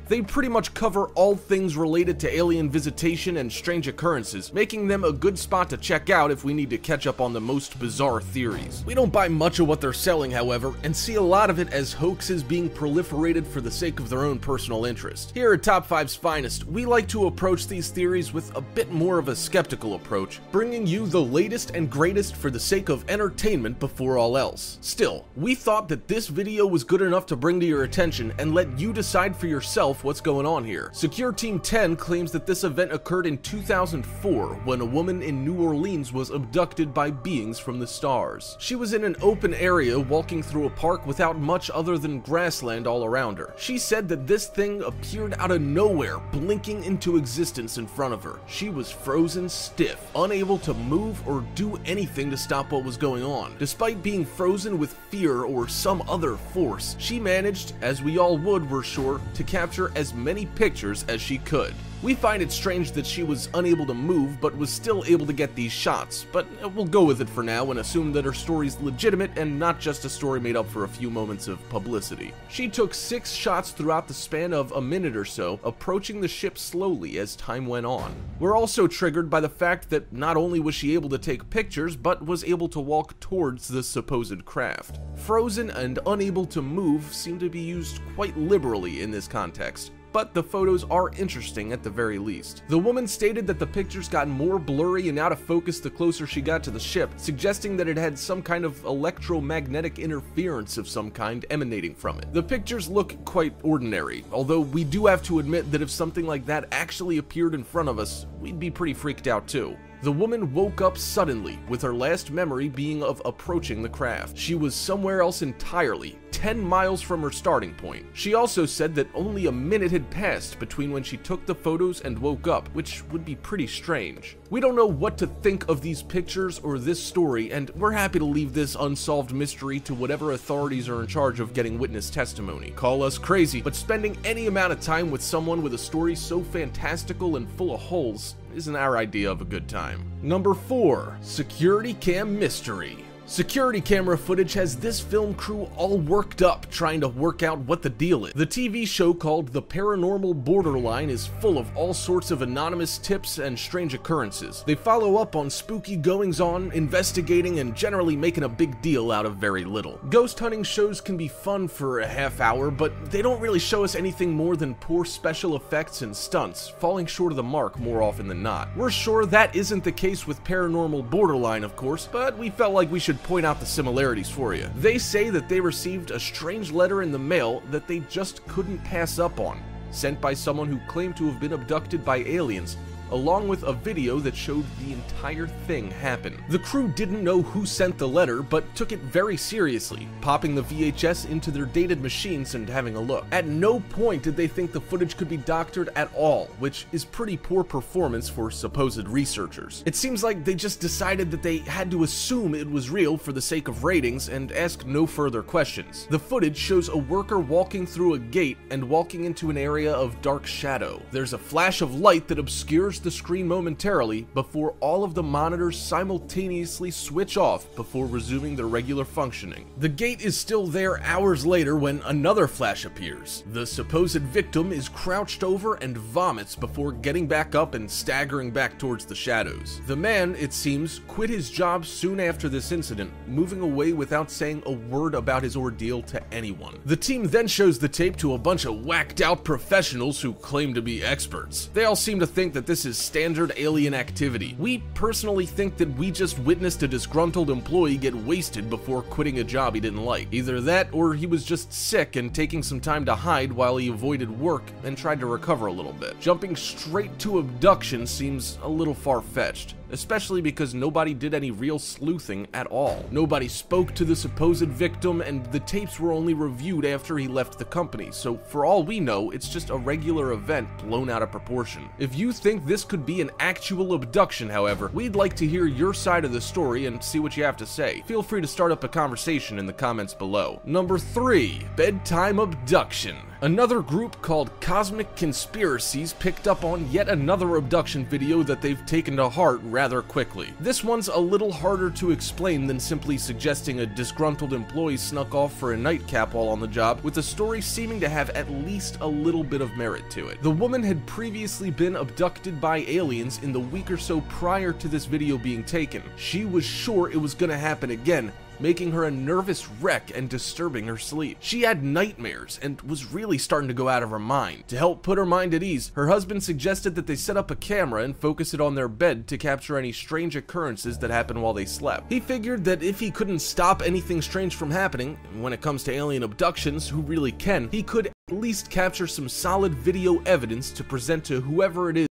They pretty much cover all things related to alien visitation and strange occurrences, making them a good spot to check out if we need to catch up on the most bizarre theories. We don't buy much of what they're selling, however, and see a lot of it as hoaxes being proliferated for the sake of their own personal interest. Here at Top 5's Finest, we like to approach these theories with a bit more of a skeptical approach, bringing you the latest and greatest for the sake of entertainment before all else. Still, we thought that this video was good enough to bring to your attention and let you decide for yourself what's going on here. Secure Team 10 claims that this event occurred in 2004 when a woman in New Orleans was abducted by beings from the stars. She was in an open area walking through a park without much other than grassland all around her. She said that this thing appeared out of nowhere, blinking into existence in front of her. She was frozen stiff, unable to move or do anything to stop what was going on. Despite being frozen with fear or some other force, she managed, as we all would, we're sure, to capture as many pictures as she could. We find it strange that she was unable to move but was still able to get these shots, but we'll go with it for now and assume that her story's legitimate and not just a story made up for a few moments of publicity. She took 6 shots throughout the span of a minute or so, approaching the ship slowly as time went on. We're also triggered by the fact that not only was she able to take pictures, but was able to walk towards the supposed craft. Frozen and unable to move seem to be used quite liberally in this context, but the photos are interesting at the very least. The woman stated that the pictures got more blurry and out of focus the closer she got to the ship, suggesting that it had some kind of electromagnetic interference of some kind emanating from it. The pictures look quite ordinary, although we do have to admit that if something like that actually appeared in front of us, we'd be pretty freaked out too. The woman woke up suddenly, with her last memory being of approaching the craft. She was somewhere else entirely, 10 miles from her starting point. She also said that only a minute had passed between when she took the photos and woke up, which would be pretty strange. We don't know what to think of these pictures or this story, and we're happy to leave this unsolved mystery to whatever authorities are in charge of getting witness testimony. Call us crazy, but spending any amount of time with someone with a story so fantastical and full of holes isn't our idea of a good time. Number 4. Security Cam Mystery. Security camera footage has this film crew all worked up trying to work out what the deal is. The TV show called The Paranormal Borderline is full of all sorts of anonymous tips and strange occurrences. They follow up on spooky goings-on, investigating, and generally making a big deal out of very little. Ghost hunting shows can be fun for a half hour, but they don't really show us anything more than poor special effects and stunts, falling short of the mark more often than not. We're sure that isn't the case with Paranormal Borderline, of course, but we felt like we should point out the similarities for you. They say that they received a strange letter in the mail that they just couldn't pass up on, sent by someone who claimed to have been abducted by aliens, along with a video that showed the entire thing happen. The crew didn't know who sent the letter, but took it very seriously, popping the VHS into their dated machines and having a look. At no point did they think the footage could be doctored at all, which is pretty poor performance for supposed researchers. It seems like they just decided that they had to assume it was real for the sake of ratings and ask no further questions. The footage shows a worker walking through a gate and walking into an area of dark shadow. There's a flash of light that obscures the screen momentarily before all of the monitors simultaneously switch off before resuming their regular functioning. The gate is still there hours later when another flash appears. The supposed victim is crouched over and vomits before getting back up and staggering back towards the shadows. The man, it seems, quit his job soon after this incident, moving away without saying a word about his ordeal to anyone. The team then shows the tape to a bunch of whacked out professionals who claim to be experts. They all seem to think that this is standard alien activity. We personally think that we just witnessed a disgruntled employee get wasted before quitting a job he didn't like. Either that, or he was just sick and taking some time to hide while he avoided work and tried to recover a little bit. Jumping straight to abduction seems a little far-fetched, especially because nobody did any real sleuthing at all. Nobody spoke to the supposed victim, and the tapes were only reviewed after he left the company, so for all we know, it's just a regular event blown out of proportion. If you think this could be an actual abduction, however, we'd like to hear your side of the story and see what you have to say. Feel free to start up a conversation in the comments below. Number 3. Bedtime Abduction. Another group called Cosmic Conspiracies picked up on yet another abduction video that they've taken to heart rather quickly. This one's a little harder to explain than simply suggesting a disgruntled employee snuck off for a nightcap while on the job, with the story seeming to have at least a little bit of merit to it. The woman had previously been abducted by aliens in the week or so prior to this video being taken. She was sure it was gonna happen again, making her a nervous wreck and disturbing her sleep. She had nightmares and was really starting to go out of her mind. To help put her mind at ease, her husband suggested that they set up a camera and focus it on their bed to capture any strange occurrences that happened while they slept. He figured that if he couldn't stop anything strange from happening, when it comes to alien abductions, who really can, he could at least capture some solid video evidence to present to whoever it is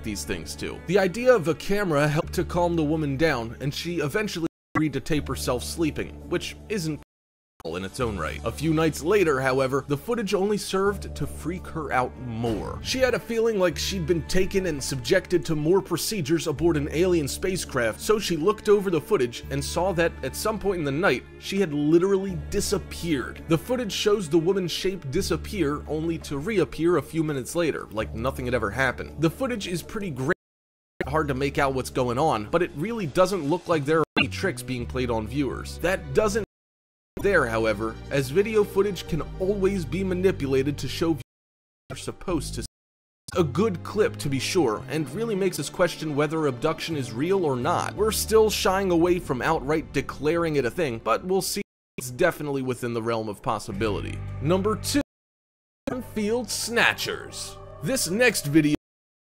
these things to. The idea of a camera helped to calm the woman down, and she eventually agreed to tape herself sleeping, which isn't in its own right. A few nights later, however, the footage only served to freak her out more. She had a feeling like she'd been taken and subjected to more procedures aboard an alien spacecraft, so she looked over the footage and saw that at some point in the night, she had literally disappeared. The footage shows the woman's shape disappear only to reappear a few minutes later, like nothing had ever happened. The footage is pretty great. Hard to make out what's going on, but it really doesn't look like there are any tricks being played on viewers. That doesn't there, however, as video footage can always be manipulated to show viewers are supposed to see. A good clip to be sure, and really makes us question whether abduction is real or not. We're still shying away from outright declaring it a thing, but we'll see. It's definitely within the realm of possibility. Number 2. Field Snatchers. This next video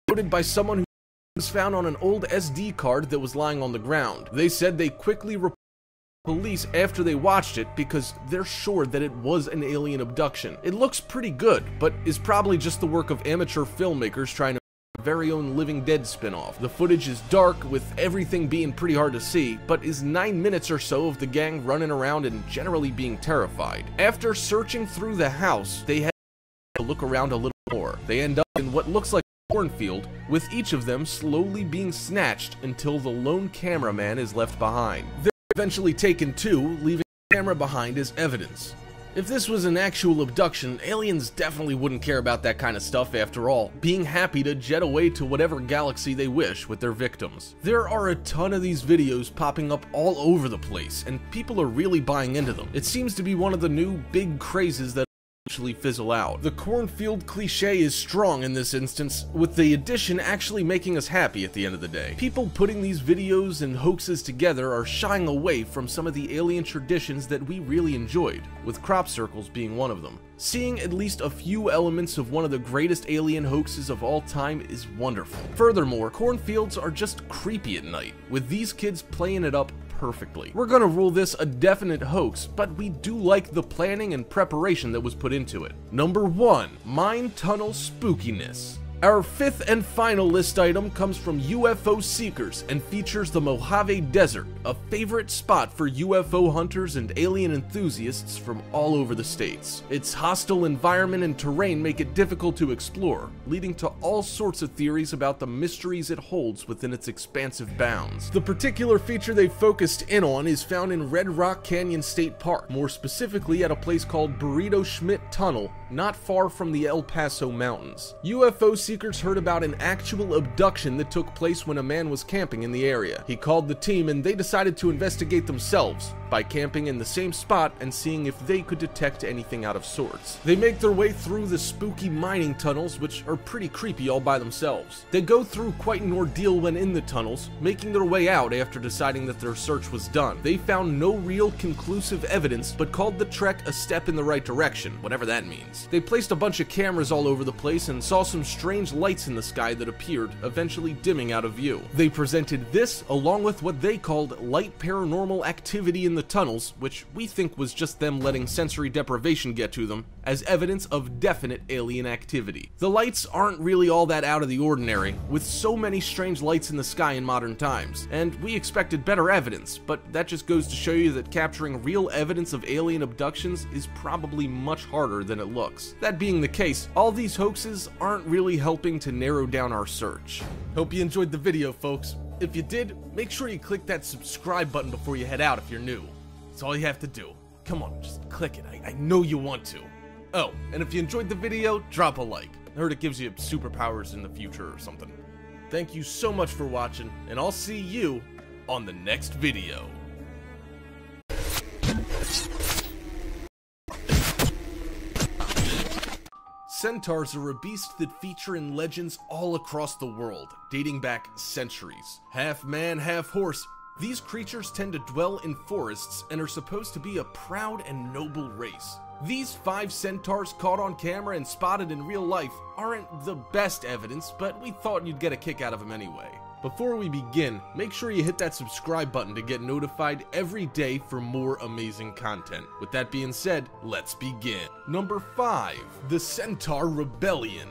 was noted by someone who was found on an old SD card that was lying on the ground. They said they quickly reported police after they watched it because they're sure that it was an alien abduction. It looks pretty good, but is probably just the work of amateur filmmakers trying to very own Living Dead spin-off. The footage is dark, with everything being pretty hard to see, but is 9 minutes or so of the gang running around and generally being terrified. After searching through the house, they head to look around a little more. They end up in what looks like a cornfield, with each of them slowly being snatched until the lone cameraman is left behind. They're eventually taken too, leaving the camera behind as evidence. If this was an actual abduction, aliens definitely wouldn't care about that kind of stuff after all, being happy to jet away to whatever galaxy they wish with their victims. There are a ton of these videos popping up all over the place, and people are really buying into them. It seems to be one of the new big crazes that eventually fizzle out. The cornfield cliche is strong in this instance, with the addition actually making us happy at the end of the day. People putting these videos and hoaxes together are shying away from some of the alien traditions that we really enjoyed, with crop circles being one of them. Seeing at least a few elements of one of the greatest alien hoaxes of all time is wonderful. Furthermore, cornfields are just creepy at night, with these kids playing it up perfectly. We're gonna rule this a definite hoax, but we do like the planning and preparation that was put into it. Number 1. Mine Tunnel Spookiness. Our fifth and final list item comes from UFO seekers and features the Mojave Desert, a favorite spot for UFO hunters and alien enthusiasts from all over the states. Its hostile environment and terrain make it difficult to explore, leading to all sorts of theories about the mysteries it holds within its expansive bounds. The particular feature they focused in on is found in Red Rock Canyon State Park, more specifically at a place called Burrito Schmidt Tunnel, not far from the El Paso Mountains. UFO seekers heard about an actual abduction that took place when a man was camping in the area. He called the team and they decided to investigate themselves by camping in the same spot and seeing if they could detect anything out of sorts. They make their way through the spooky mining tunnels, which are pretty creepy all by themselves. They go through quite an ordeal when in the tunnels, making their way out after deciding that their search was done. They found no real conclusive evidence, but called the trek a step in the right direction, whatever that means. They placed a bunch of cameras all over the place and saw some strange lights in the sky that appeared, eventually dimming out of view. They presented this along with what they called light paranormal activity in the tunnels, which we think was just them letting sensory deprivation get to them, as evidence of definite alien activity. The lights aren't really all that out of the ordinary, with so many strange lights in the sky in modern times, and we expected better evidence, but that just goes to show you that capturing real evidence of alien abductions is probably much harder than it looks. That being the case, all these hoaxes aren't really helping to narrow down our search. Hope you enjoyed the video, folks. If you did, make sure you click that subscribe button before you head out if you're new. That's all you have to do. Come on, just click it. I know you want to. Oh, and if you enjoyed the video, drop a like. I heard it gives you superpowers in the future or something. Thank you so much for watching, and I'll see you on the next video. Centaurs are a beast that feature in legends all across the world, dating back centuries. Half man, half horse, these creatures tend to dwell in forests and are supposed to be a proud and noble race. These 5 centaurs caught on camera and spotted in real life aren't the best evidence, but we thought you'd get a kick out of them anyway. Before we begin, make sure you hit that subscribe button to get notified every day for more amazing content. With that being said, let's begin. Number 5. The Centaur Rebellion.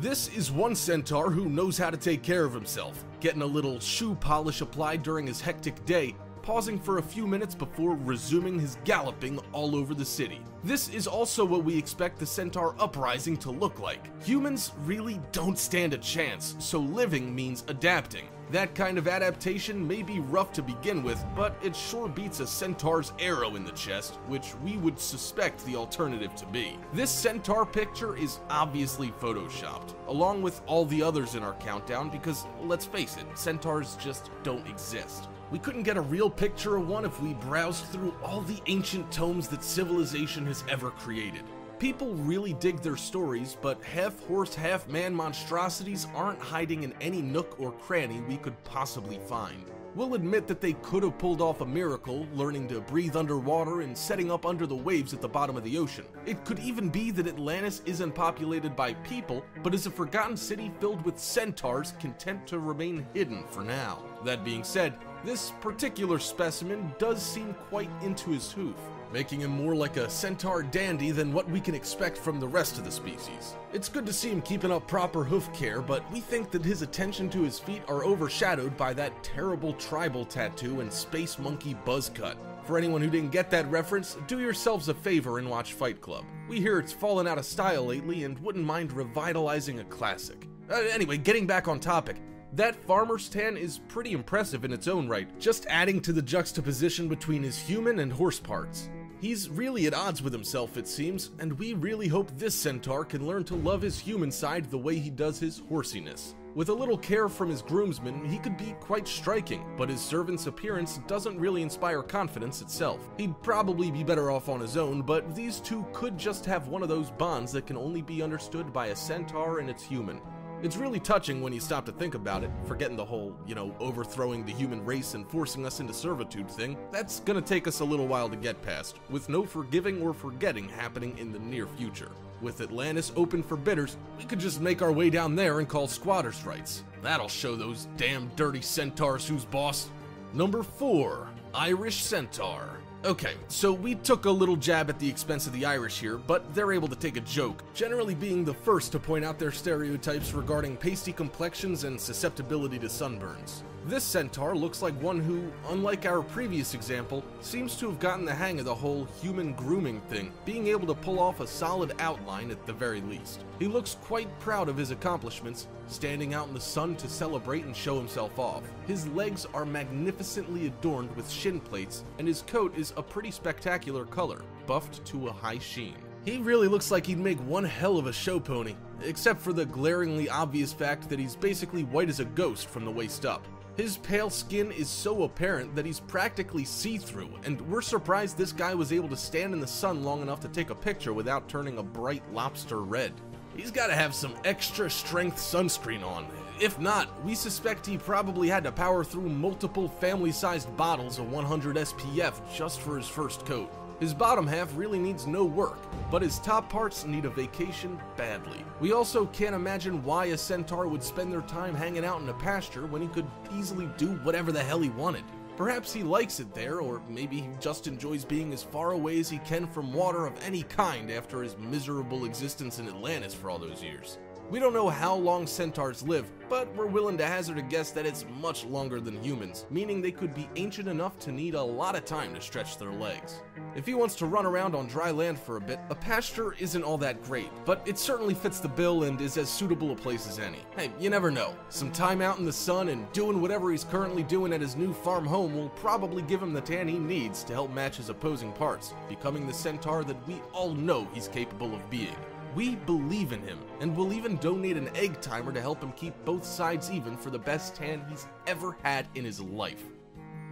This is one centaur who knows how to take care of himself, getting a little shoe polish applied during his hectic day, pausing for a few minutes before resuming his galloping all over the city. This is also what we expect the Centaur Uprising to look like. Humans really don't stand a chance, so living means adapting. That kind of adaptation may be rough to begin with, but it sure beats a centaur's arrow in the chest, which we would suspect the alternative to be. This centaur picture is obviously photoshopped, along with all the others in our countdown because, let's face it, centaurs just don't exist. We couldn't get a real picture of one if we browsed through all the ancient tomes that civilization has ever created. People really dig their stories, but half-horse, half-man monstrosities aren't hiding in any nook or cranny we could possibly find. We'll admit that they could have pulled off a miracle, learning to breathe underwater and setting up under the waves at the bottom of the ocean. It could even be that Atlantis isn't populated by people, but is a forgotten city filled with centaurs content to remain hidden for now. That being said, this particular specimen does seem quite into his hoof. making him more like a centaur dandy than what we can expect from the rest of the species. It's good to see him keeping up proper hoof care, but we think that his attention to his feet are overshadowed by that terrible tribal tattoo and space monkey buzz cut. For anyone who didn't get that reference, do yourselves a favor and watch Fight Club. We hear it's fallen out of style lately and wouldn't mind revitalizing a classic. Anyway, getting back on topic. That farmer's tan is pretty impressive in its own right, just adding to the juxtaposition between his human and horse parts. He's really at odds with himself, it seems, and we really hope this centaur can learn to love his human side the way he does his horsiness. With a little care from his groomsmen, he could be quite striking, but his servant's appearance doesn't really inspire confidence itself. He'd probably be better off on his own, but these two could just have one of those bonds that can only be understood by a centaur and its human. It's really touching when you stop to think about it, forgetting the whole, overthrowing the human race and forcing us into servitude thing. That's gonna take us a little while to get past, with no forgiving or forgetting happening in the near future. With Atlantis open for bidders, we could just make our way down there and call squatters' rights. That'll show those damn dirty centaurs who's boss. Number 4, Irish Centaur. Okay, so we took a little jab at the expense of the Irish here, but they're able to take a joke, generally being the first to point out their stereotypes regarding pasty complexions and susceptibility to sunburns. This centaur looks like one who, unlike our previous example, seems to have gotten the hang of the whole human grooming thing, being able to pull off a solid outline at the very least. He looks quite proud of his accomplishments, standing out in the sun to celebrate and show himself off. His legs are magnificently adorned with shin plates, and his coat is a pretty spectacular color, buffed to a high sheen. He really looks like he'd make one hell of a show pony, except for the glaringly obvious fact that he's basically white as a ghost from the waist up. His pale skin is so apparent that he's practically see-through, and we're surprised this guy was able to stand in the sun long enough to take a picture without turning a bright lobster red. He's gotta have some extra strength sunscreen on. If not, we suspect he probably had to power through multiple family-sized bottles of 100 SPF just for his first coat. His bottom half really needs no work, but his top parts need a vacation badly. We also can't imagine why a centaur would spend their time hanging out in a pasture when he could easily do whatever the hell he wanted. Perhaps he likes it there, or maybe he just enjoys being as far away as he can from water of any kind after his miserable existence in Atlantis for all those years. We don't know how long centaurs live, but we're willing to hazard a guess that it's much longer than humans, meaning they could be ancient enough to need a lot of time to stretch their legs. If he wants to run around on dry land for a bit, a pasture isn't all that great, but it certainly fits the bill and is as suitable a place as any. Hey, you never know. Some time out in the sun and doing whatever he's currently doing at his new farm home will probably give him the tan he needs to help match his opposing parts, becoming the centaur that we all know he's capable of being. We believe in him, and will even donate an egg timer to help him keep both sides even for the best tan he's ever had in his life.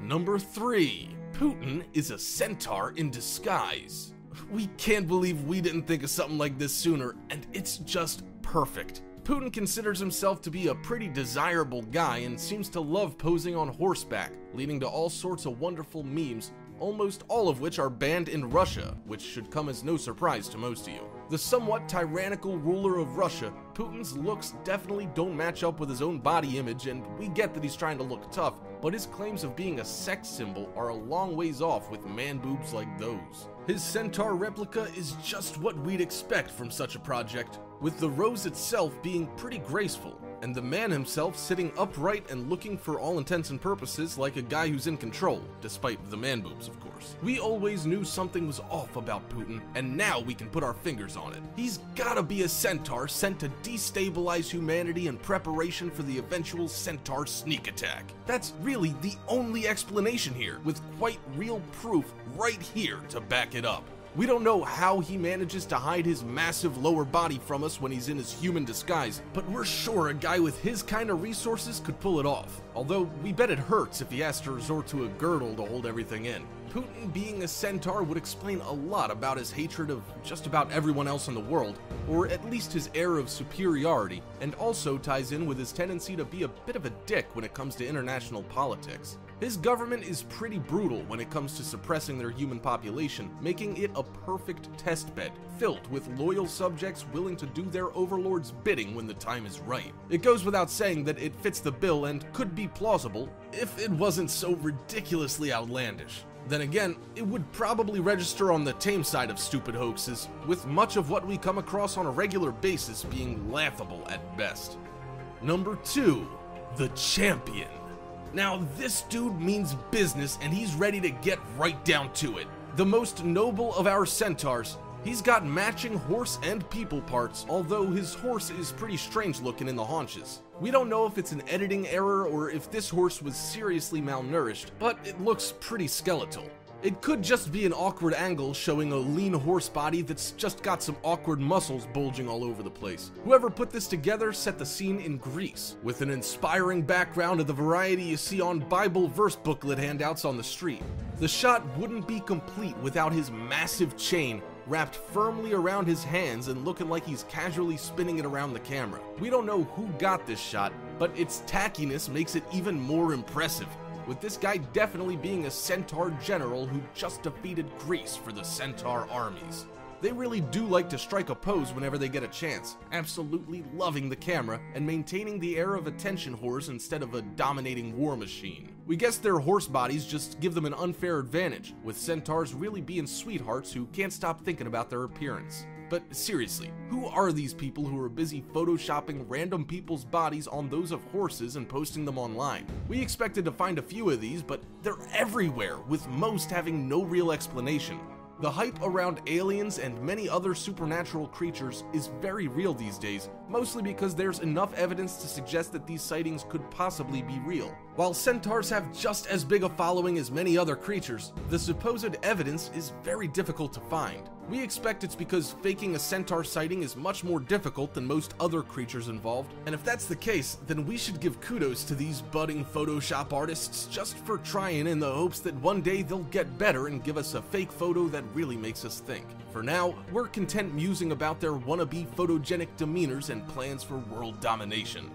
Number 3. Putin is a centaur in disguise. We can't believe we didn't think of something like this sooner, and it's just perfect. Putin considers himself to be a pretty desirable guy and seems to love posing on horseback, leading to all sorts of wonderful memes, almost all of which are banned in Russia, which should come as no surprise to most of you. The somewhat tyrannical ruler of Russia, Putin's looks definitely don't match up with his own body image, and we get that he's trying to look tough, but his claims of being a sex symbol are a long ways off with man boobs like those. His centaur replica is just what we'd expect from such a project, with the rose itself being pretty graceful, and the man himself sitting upright and looking for all intents and purposes like a guy who's in control, despite the man boobs, of course. We always knew something was off about Putin, and now we can put our fingers on it. He's gotta be a centaur sent to destabilize humanity in preparation for the eventual centaur sneak attack. That's really the only explanation here, with quite real proof right here to back it up. We don't know how he manages to hide his massive lower body from us when he's in his human disguise, but we're sure a guy with his kind of resources could pull it off. Although, we bet it hurts if he has to resort to a girdle to hold everything in. Putin being a centaur would explain a lot about his hatred of just about everyone else in the world, or at least his air of superiority, and also ties in with his tendency to be a bit of a dick when it comes to international politics. His government is pretty brutal when it comes to suppressing their human population, making it a perfect testbed, filled with loyal subjects willing to do their overlord's bidding when the time is right. It goes without saying that it fits the bill and could be plausible if it wasn't so ridiculously outlandish. Then again, it would probably register on the tame side of stupid hoaxes, with much of what we come across on a regular basis being laughable at best. Number 2. The Champion. Now this dude means business and he's ready to get right down to it. The most noble of our centaurs, he's got matching horse and people parts, although his horse is pretty strange looking in the haunches. We don't know if it's an editing error or if this horse was seriously malnourished, but it looks pretty skeletal. It could just be an awkward angle showing a lean horse body that's just got some awkward muscles bulging all over the place. Whoever put this together set the scene in Greece, with an inspiring background of the variety you see on Bible verse booklet handouts on the street. The shot wouldn't be complete without his massive chain wrapped firmly around his hands and looking like he's casually spinning it around the camera. We don't know who got this shot, but its tackiness makes it even more impressive, with this guy definitely being a centaur general who just defeated Greece for the centaur armies. They really do like to strike a pose whenever they get a chance, absolutely loving the camera and maintaining the air of attention whores instead of a dominating war machine. We guess their horse bodies just give them an unfair advantage, with centaurs really being sweethearts who can't stop thinking about their appearance. But seriously, who are these people who are busy photoshopping random people's bodies on those of horses and posting them online? We expected to find a few of these, but they're everywhere, with most having no real explanation. The hype around aliens and many other supernatural creatures is very real these days, mostly because there's enough evidence to suggest that these sightings could possibly be real. While centaurs have just as big a following as many other creatures, the supposed evidence is very difficult to find. We expect it's because faking a centaur sighting is much more difficult than most other creatures involved, and if that's the case, then we should give kudos to these budding Photoshop artists just for trying, in the hopes that one day they'll get better and give us a fake photo that really makes us think. For now, we're content musing about their wannabe photogenic demeanors and plans for world domination.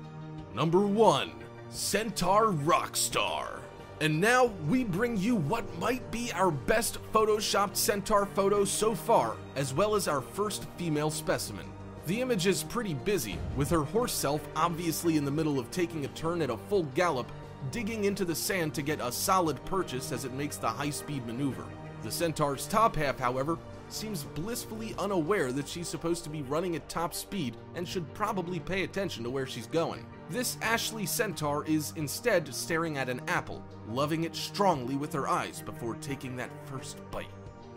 Number 1. Centaur Rockstar. And now we bring you what might be our best photoshopped centaur photo so far, as well as our first female specimen. The image is pretty busy, with her horse self obviously in the middle of taking a turn at a full gallop, digging into the sand to get a solid purchase as it makes the high-speed maneuver. The centaur's top half, however, seems blissfully unaware that she's supposed to be running at top speed and should probably pay attention to where she's going. This Ashley centaur is instead staring at an apple, loving it strongly with her eyes before taking that first bite.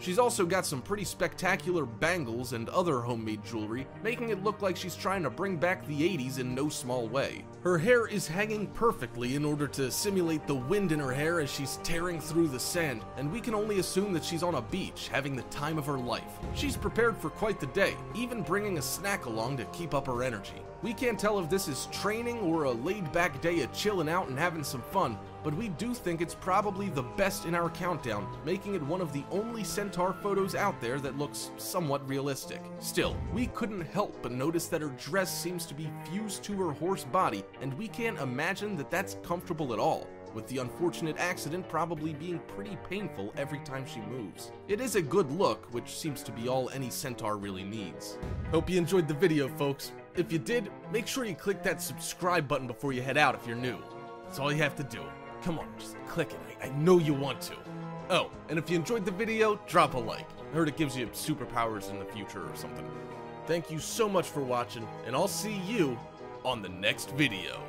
She's also got some pretty spectacular bangles and other homemade jewelry, making it look like she's trying to bring back the 80s in no small way. Her hair is hanging perfectly in order to simulate the wind in her hair as she's tearing through the sand, and we can only assume that she's on a beach having the time of her life. She's prepared for quite the day, even bringing a snack along to keep up her energy. We can't tell if this is training or a laid-back day of chilling out and having some fun, but we do think it's probably the best in our countdown, making it one of the only centaur photos out there that looks somewhat realistic. Still, we couldn't help but notice that her dress seems to be fused to her horse body, and we can't imagine that that's comfortable at all, with the unfortunate accident probably being pretty painful every time she moves. It is a good look, which seems to be all any centaur really needs. Hope you enjoyed the video, folks. If you did, make sure you click that subscribe button before you head out if you're new. That's all you have to do. Come on, just click it. I know you want to. Oh, and if you enjoyed the video, drop a like. I heard it gives you superpowers in the future or something. Thank you so much for watching, and I'll see you on the next video.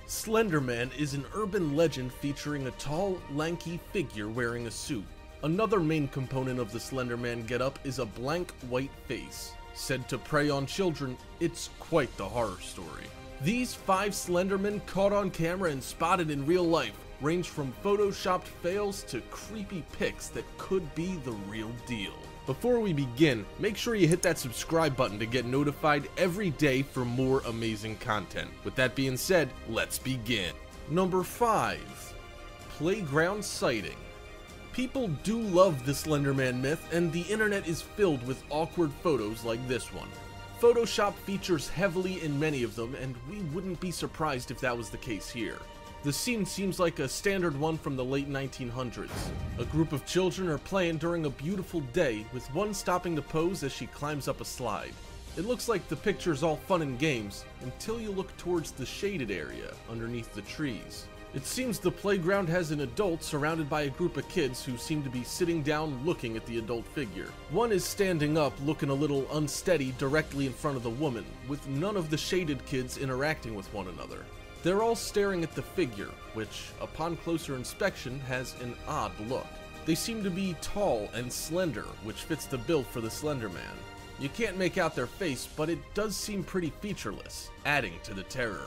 Slender Man is an urban legend featuring a tall, lanky figure wearing a suit. Another main component of the Slender Man getup is a blank white face. Said to prey on children, it's quite the horror story. These 5 Slendermen caught on camera and spotted in real life range from photoshopped fails to creepy pics that could be the real deal. Before we begin, make sure you hit that subscribe button to get notified every day for more amazing content. With that being said, let's begin. Number 5. Playground Sighting. People do love the Slender Man myth, and the internet is filled with awkward photos like this one. Photoshop features heavily in many of them, and we wouldn't be surprised if that was the case here. The scene seems like a standard one from the late 1900s. A group of children are playing during a beautiful day, with one stopping to pose as she climbs up a slide. It looks like the picture's all fun and games until you look towards the shaded area underneath the trees. It seems the playground has an adult surrounded by a group of kids who seem to be sitting down looking at the adult figure. One is standing up looking a little unsteady directly in front of the woman, with none of the shaded kids interacting with one another. They're all staring at the figure, which, upon closer inspection, has an odd look. They seem to be tall and slender, which fits the bill for the Slender Man. You can't make out their face, but it does seem pretty featureless, adding to the terror.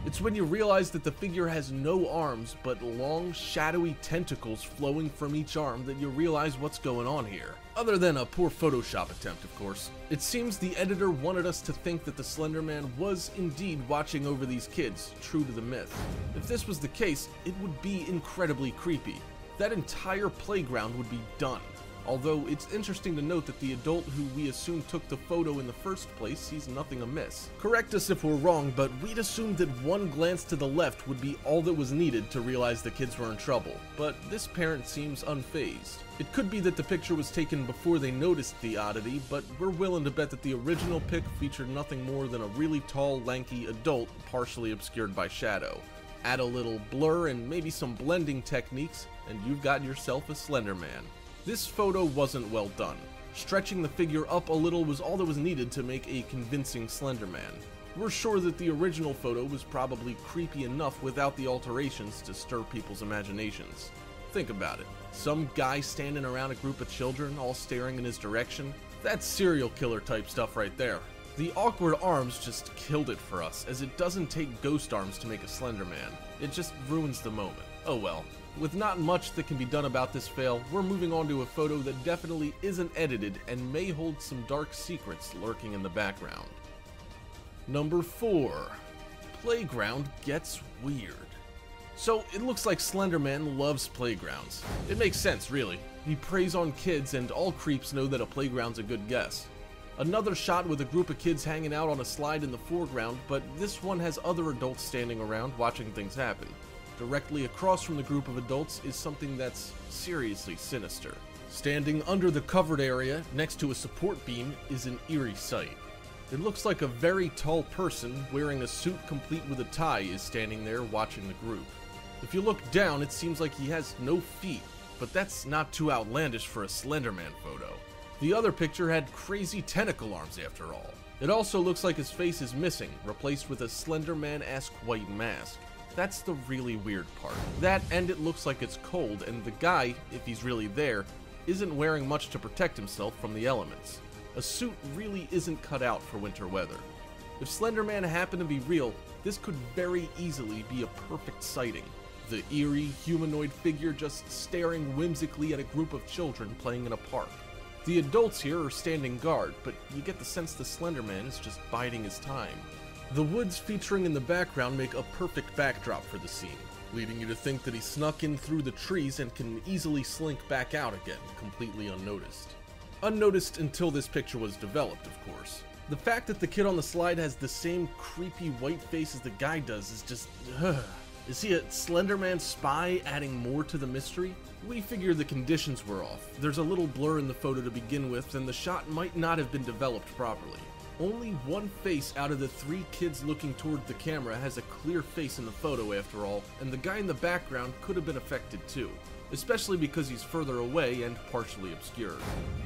It's when you realize that the figure has no arms, but long, shadowy tentacles flowing from each arm that you realize what's going on here. Other than a poor Photoshop attempt, of course. It seems the editor wanted us to think that the Slender Man was indeed watching over these kids, true to the myth. If this was the case, it would be incredibly creepy. That entire playground would be done. Although it's interesting to note that the adult who we assume took the photo in the first place sees nothing amiss. Correct us if we're wrong, but we'd assumed that one glance to the left would be all that was needed to realize the kids were in trouble, but this parent seems unfazed. It could be that the picture was taken before they noticed the oddity, but we're willing to bet that the original pic featured nothing more than a really tall, lanky adult partially obscured by shadow. Add a little blur and maybe some blending techniques, and you've got yourself a Slender Man. This photo wasn't well done. Stretching the figure up a little was all that was needed to make a convincing Slender Man. We're sure that the original photo was probably creepy enough without the alterations to stir people's imaginations. Think about it. Some guy standing around a group of children all staring in his direction? That's serial killer type stuff right there. The awkward arms just killed it for us, as it doesn't take ghost arms to make a Slender Man. It just ruins the moment. Oh well. With not much that can be done about this fail, we're moving on to a photo that definitely isn't edited and may hold some dark secrets lurking in the background. Number 4. Playground gets weird. So it looks like Slender Man loves playgrounds. It makes sense, really. He preys on kids and all creeps know that a playground's a good guess. Another shot with a group of kids hanging out on a slide in the foreground, but this one has other adults standing around watching things happen. Directly across from the group of adults is something that's seriously sinister. Standing under the covered area, next to a support beam, is an eerie sight. It looks like a very tall person wearing a suit complete with a tie is standing there watching the group. If you look down, it seems like he has no feet, but that's not too outlandish for a Slender Man photo. The other picture had crazy tentacle arms after all. It also looks like his face is missing, replaced with a Slender Man-esque white mask. That's the really weird part. That, and it looks like it's cold, and the guy, if he's really there, isn't wearing much to protect himself from the elements. A suit really isn't cut out for winter weather. If Slender Man happened to be real, this could very easily be a perfect sighting. The eerie, humanoid figure just staring whimsically at a group of children playing in a park. The adults here are standing guard, but you get the sense the Slender Man is just biding his time. The woods featuring in the background make a perfect backdrop for the scene, leading you to think that he snuck in through the trees and can easily slink back out again, completely unnoticed. Unnoticed until this picture was developed, of course. The fact that the kid on the slide has the same creepy white face as the guy does is just, Is he a Slender Man spy, adding more to the mystery? We figure the conditions were off. There's a little blur in the photo to begin with, and the shot might not have been developed properly. Only one face out of the 3 kids looking toward the camera has a clear face in the photo after all, and the guy in the background could have been affected too, especially because he's further away and partially obscured.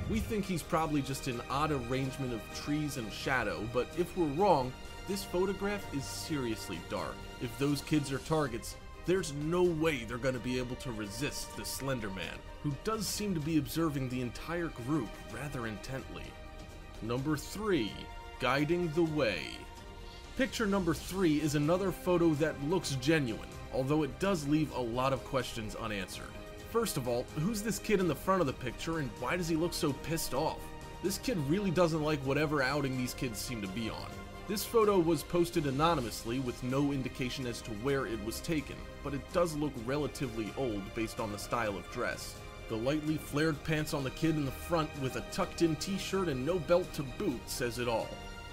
We think he's probably just an odd arrangement of trees and shadow, but if we're wrong, this photograph is seriously dark. If those kids are targets, there's no way they're going to be able to resist the Slender Man, who does seem to be observing the entire group rather intently. Number 3. Guiding the Way. Picture number 3 is another photo that looks genuine, although it does leave a lot of questions unanswered. First of all, who's this kid in the front of the picture and why does he look so pissed off? This kid really doesn't like whatever outing these kids seem to be on. This photo was posted anonymously with no indication as to where it was taken, but it does look relatively old based on the style of dress. The lightly flared pants on the kid in the front with a tucked-in t-shirt and no belt to boot says it all.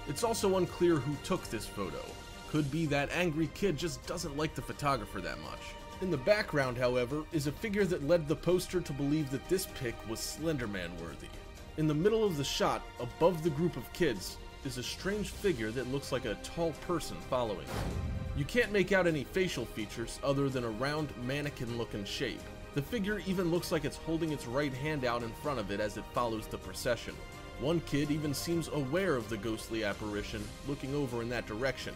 It's also unclear who took this photo. Could be that angry kid just doesn't like the photographer that much. In the background, however, is a figure that led the poster to believe that this pic was Slender Man worthy. In the middle of the shot, above the group of kids, is a strange figure that looks like a tall person following it. You can't make out any facial features other than a round mannequin-looking shape. The figure even looks like it's holding its right hand out in front of it as it follows the procession. One kid even seems aware of the ghostly apparition, looking over in that direction,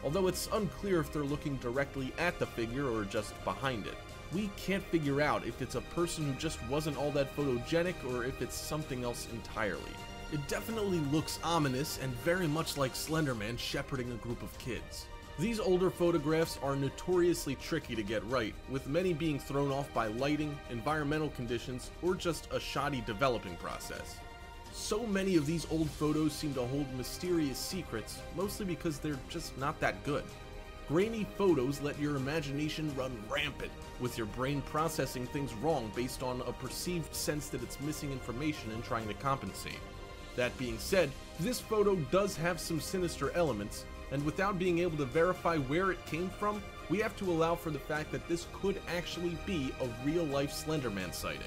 although it's unclear if they're looking directly at the figure or just behind it. We can't figure out if it's a person who just wasn't all that photogenic or if it's something else entirely. It definitely looks ominous and very much like Slender Man shepherding a group of kids. These older photographs are notoriously tricky to get right, with many being thrown off by lighting, environmental conditions, or just a shoddy developing process. So many of these old photos seem to hold mysterious secrets, mostly because they're just not that good. Grainy photos let your imagination run rampant, with your brain processing things wrong based on a perceived sense that it's missing information and trying to compensate. That being said, this photo does have some sinister elements, and without being able to verify where it came from, we have to allow for the fact that this could actually be a real-life Slender Man sighting.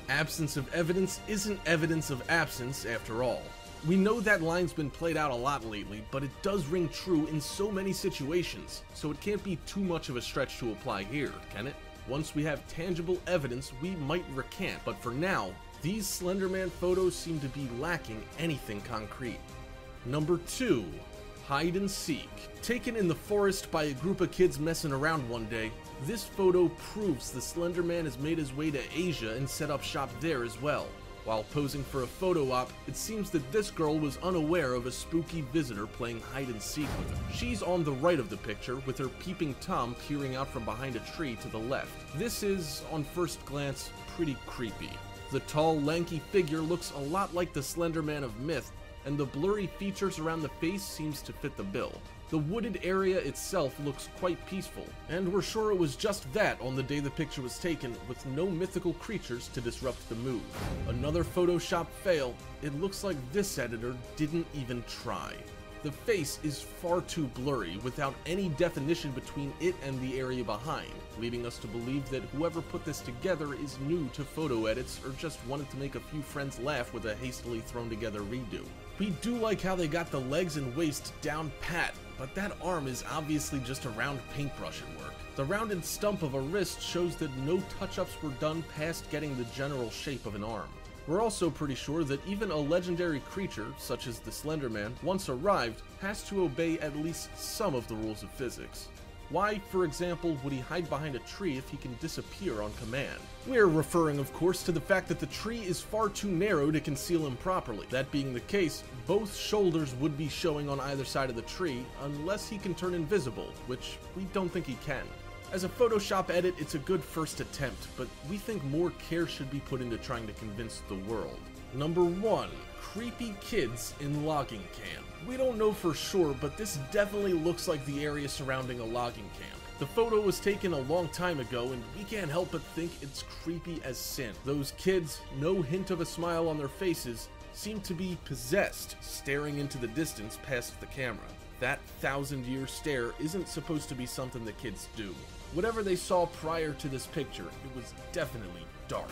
Absence of evidence isn't evidence of absence, after all. We know that line's been played out a lot lately, but it does ring true in so many situations, so it can't be too much of a stretch to apply here, can it? Once we have tangible evidence, we might recant, but for now, these Slender Man photos seem to be lacking anything concrete. Number 2. Hide and Seek. Taken in the forest by a group of kids messing around one day, this photo proves the Slender Man has made his way to Asia and set up shop there as well. While posing for a photo op, it seems that this girl was unaware of a spooky visitor playing hide and seek with her. She's on the right of the picture, with her peeping Tom peering out from behind a tree to the left. This is, on first glance, pretty creepy. The tall, lanky figure looks a lot like the Slender Man of myth, and the blurry features around the face seems to fit the bill. The wooded area itself looks quite peaceful, and we're sure it was just that on the day the picture was taken, with no mythical creatures to disrupt the mood. Another Photoshop fail. It looks like this editor didn't even try. The face is far too blurry, without any definition between it and the area behind, leading us to believe that whoever put this together is new to photo edits or just wanted to make a few friends laugh with a hastily thrown together redo. We do like how they got the legs and waist down pat, but that arm is obviously just a round paintbrush at work. The rounded stump of a wrist shows that no touch-ups were done past getting the general shape of an arm. We're also pretty sure that even a legendary creature, such as the Slender Man, once arrived, has to obey at least some of the rules of physics. Why, for example, would he hide behind a tree if he can disappear on command? We're referring, of course, to the fact that the tree is far too narrow to conceal him properly. That being the case, both shoulders would be showing on either side of the tree, unless he can turn invisible, which we don't think he can. As a Photoshop edit, it's a good first attempt, but we think more care should be put into trying to convince the world. Number 1. Creepy kids in logging camp. We don't know for sure, but this definitely looks like the area surrounding a logging camp. The photo was taken a long time ago, and we can't help but think it's creepy as sin. Those kids, no hint of a smile on their faces, seem to be possessed, staring into the distance past the camera. That 1,000-year stare isn't supposed to be something the kids do. Whatever they saw prior to this picture, it was definitely dark.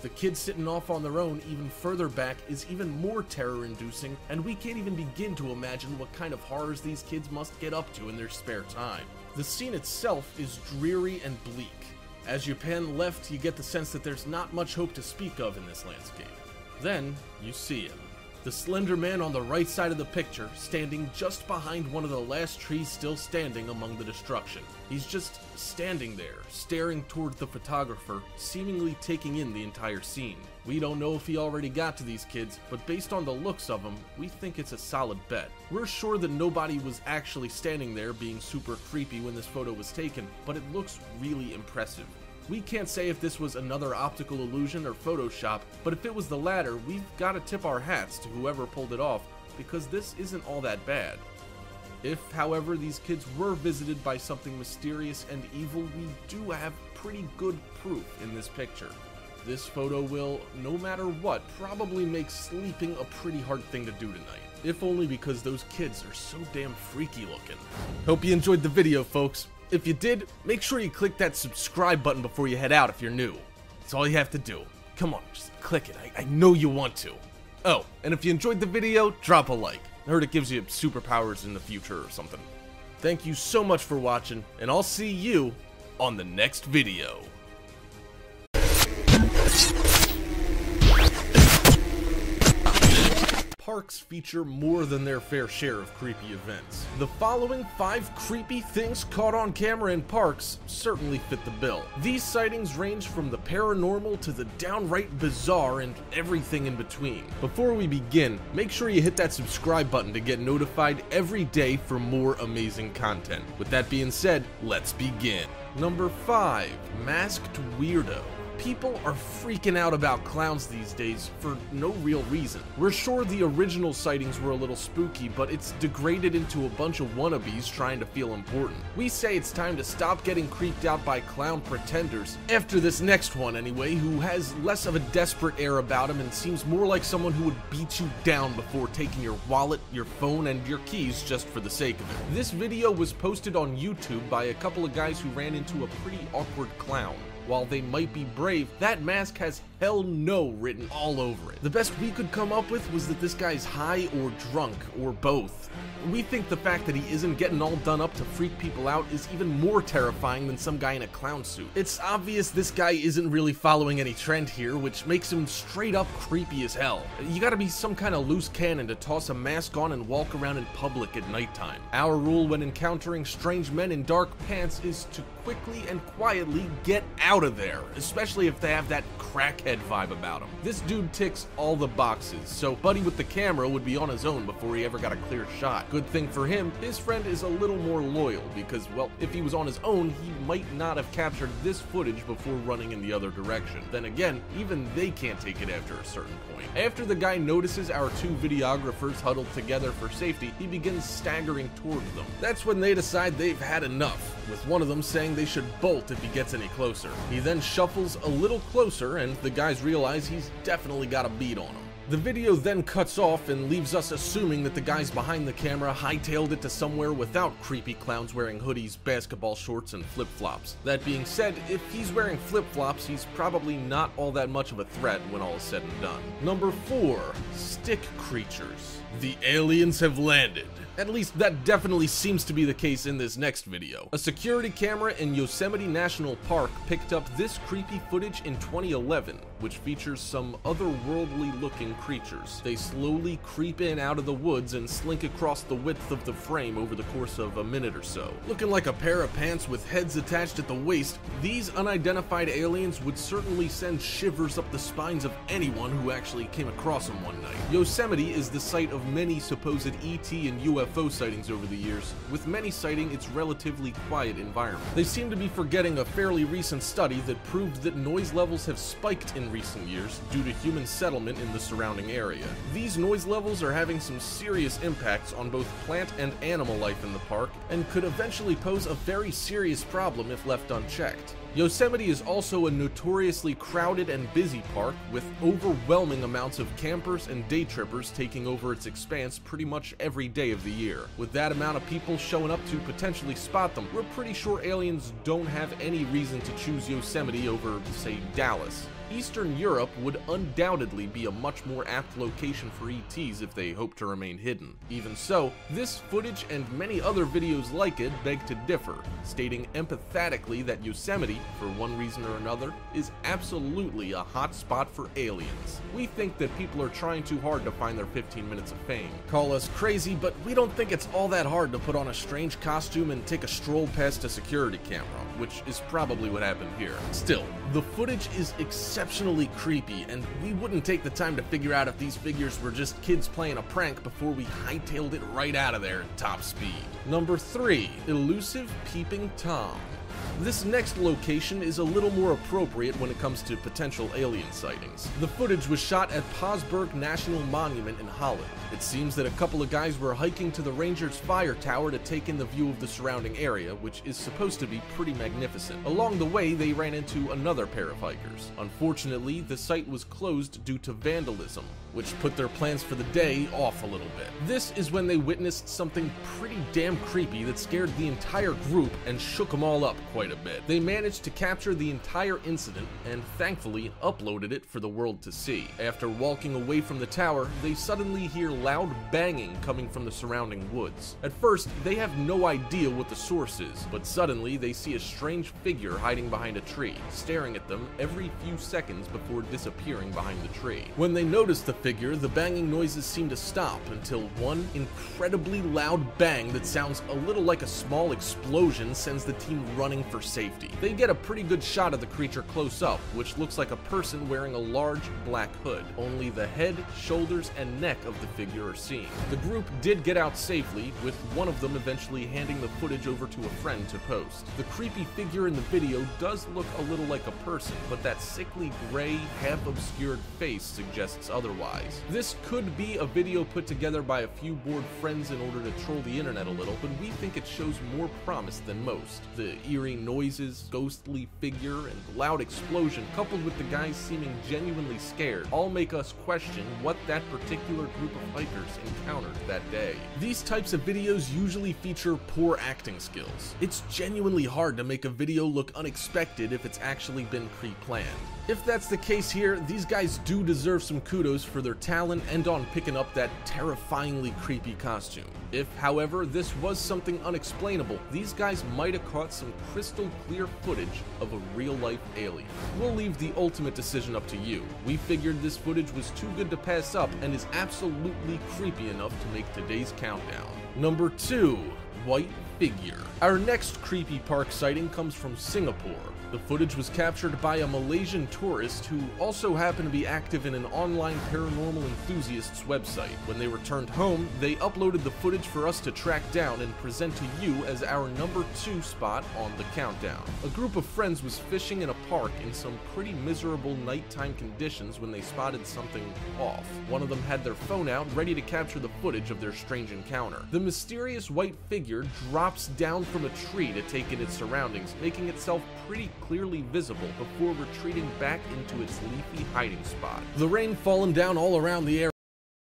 The kids sitting off on their own even further back is even more terror-inducing, and we can't even begin to imagine what kind of horrors these kids must get up to in their spare time. The scene itself is dreary and bleak. As you pan left, you get the sense that there's not much hope to speak of in this landscape. Then, you see him. The Slender Man on the right side of the picture, standing just behind one of the last trees still standing among the destruction. He's just standing there, staring toward the photographer, seemingly taking in the entire scene. We don't know if he already got to these kids, but based on the looks of them, we think it's a solid bet. We're sure that nobody was actually standing there being super creepy when this photo was taken, but it looks really impressive. We can't say if this was another optical illusion or Photoshop, but if it was the latter, we've got to tip our hats to whoever pulled it off, because this isn't all that bad. If, however, these kids were visited by something mysterious and evil, we do have pretty good proof in this picture. This photo will, no matter what, probably make sleeping a pretty hard thing to do tonight. If only because those kids are so damn freaky looking. Hope you enjoyed the video, folks. If you did, make sure you click that subscribe button before you head out if you're new. That's all you have to do. Come on, just click it. I know you want to. Oh, and if you enjoyed the video, drop a like. I heard it gives you superpowers in the future or something. Thank you so much for watching, and I'll see you on the next video. Parks feature more than their fair share of creepy events. The following 5 creepy things caught on camera in parks certainly fit the bill. These sightings range from the paranormal to the downright bizarre and everything in between. Before we begin, make sure you hit that subscribe button to get notified every day for more amazing content. With that being said, let's begin. Number 5. Masked Weirdo. People are freaking out about clowns these days for no real reason. We're sure the original sightings were a little spooky, but it's degraded into a bunch of wannabes trying to feel important. We say it's time to stop getting creeped out by clown pretenders, after this next one anyway, who has less of a desperate air about him and seems more like someone who would beat you down before taking your wallet, your phone, and your keys just for the sake of it. This video was posted on YouTube by a couple of guys who ran into a pretty awkward clown. While they might be brave, that mask has hell no written all over it. The best we could come up with was that this guy's high or drunk, or both. We think the fact that he isn't getting all done up to freak people out is even more terrifying than some guy in a clown suit. It's obvious this guy isn't really following any trend here, which makes him straight up creepy as hell. You gotta be some kind of loose cannon to toss a mask on and walk around in public at nighttime. Our rule when encountering strange men in dark pants is to quickly and quietly get out of there, especially if they have that crackhead vibe about him. This dude ticks all the boxes, so Buddy with the camera would be on his own before he ever got a clear shot. Good thing for him, his friend is a little more loyal because, well, if he was on his own, he might not have captured this footage before running in the other direction. Then again, even they can't take it after a certain point. After the guy notices our 2 videographers huddled together for safety, he begins staggering towards them. That's when they decide they've had enough, with one of them saying they should bolt if he gets any closer. He then shuffles a little closer, and the guys realize he's definitely got a bead on him. The video then cuts off and leaves us assuming that the guys behind the camera hightailed it to somewhere without creepy clowns wearing hoodies, basketball shorts, and flip-flops. That being said, if he's wearing flip-flops, he's probably not all that much of a threat when all is said and done. Number 4. Stick creatures. The aliens have landed. At least that definitely seems to be the case in this next video. A security camera in Yosemite National Park picked up this creepy footage in 2011, which features some otherworldly looking creatures. They slowly creep in out of the woods and slink across the width of the frame over the course of a minute or so. Looking like a pair of pants with heads attached at the waist, these unidentified aliens would certainly send shivers up the spines of anyone who actually came across them one night. Yosemite is the site of many supposed ET and UFO sightings over the years, with many citing its relatively quiet environment. They seem to be forgetting a fairly recent study that proved that noise levels have spiked in recent years due to human settlement in the surrounding area. These noise levels are having some serious impacts on both plant and animal life in the park, and could eventually pose a very serious problem if left unchecked. Yosemite is also a notoriously crowded and busy park, with overwhelming amounts of campers and day trippers taking over its expanse pretty much every day of the year. With that amount of people showing up to potentially spot them, we're pretty sure aliens don't have any reason to choose Yosemite over, say, Dallas. Eastern Europe would undoubtedly be a much more apt location for ETs if they hope to remain hidden. Even so, this footage and many other videos like it beg to differ, stating empathetically that Yosemite, for one reason or another, is absolutely a hot spot for aliens. We think that people are trying too hard to find their 15 minutes of fame. Call us crazy, but we don't think it's all that hard to put on a strange costume and take a stroll past a security camera, which is probably what happened here. Still, the footage is exceptionally creepy, and we wouldn't take the time to figure out if these figures were just kids playing a prank before we hightailed it right out of there at top speed. Number 3. Elusive Peeping Tom. This next location is a little more appropriate when it comes to potential alien sightings. The footage was shot at Pausberg National Monument in Holland. It seems that a couple of guys were hiking to the Rangers Fire Tower to take in the view of the surrounding area, which is supposed to be pretty magnificent. Along the way, they ran into another pair of hikers. Unfortunately, the site was closed due to vandalism, which put their plans for the day off a little bit. This is when they witnessed something pretty damn creepy that scared the entire group and shook them all up quite quite a bit. They managed to capture the entire incident and thankfully uploaded it for the world to see. After walking away from the tower, they suddenly hear loud banging coming from the surrounding woods. At first, they have no idea what the source is, but suddenly they see a strange figure hiding behind a tree, staring at them every few seconds before disappearing behind the tree. When they notice the figure, the banging noises seem to stop until one incredibly loud bang that sounds a little like a small explosion sends the team running for safety. They get a pretty good shot of the creature close up, which looks like a person wearing a large black hood. Only the head, shoulders, and neck of the figure are seen. The group did get out safely, with one of them eventually handing the footage over to a friend to post. The creepy figure in the video does look a little like a person, but that sickly gray, half-obscured face suggests otherwise. This could be a video put together by a few bored friends in order to troll the internet a little, but we think it shows more promise than most. The eerie noises, ghostly figure, and loud explosion, coupled with the guys seeming genuinely scared, all make us question what that particular group of hikers encountered that day. These types of videos usually feature poor acting skills. It's genuinely hard to make a video look unexpected if it's actually been pre-planned. If that's the case here, these guys do deserve some kudos for their talent and on picking up that terrifyingly creepy costume. If, however, this was something unexplainable, these guys might have caught some crystal clear footage of a real-life alien. We'll leave the ultimate decision up to you. We figured this footage was too good to pass up and is absolutely creepy enough to make today's countdown. Number 2. White figure. Our next creepy park sighting comes from Singapore. The footage was captured by a Malaysian tourist who also happened to be active in an online paranormal enthusiasts website. When they returned home, they uploaded the footage for us to track down and present to you as our number 2 spot on the countdown. A group of friends was fishing in a park in some pretty miserable nighttime conditions when they spotted something off. One of them had their phone out ready to capture the footage of their strange encounter. The mysterious white figure drops down from a tree to take in its surroundings, making itself pretty clearly visible before retreating back into its leafy hiding spot. The rain falling down all around the area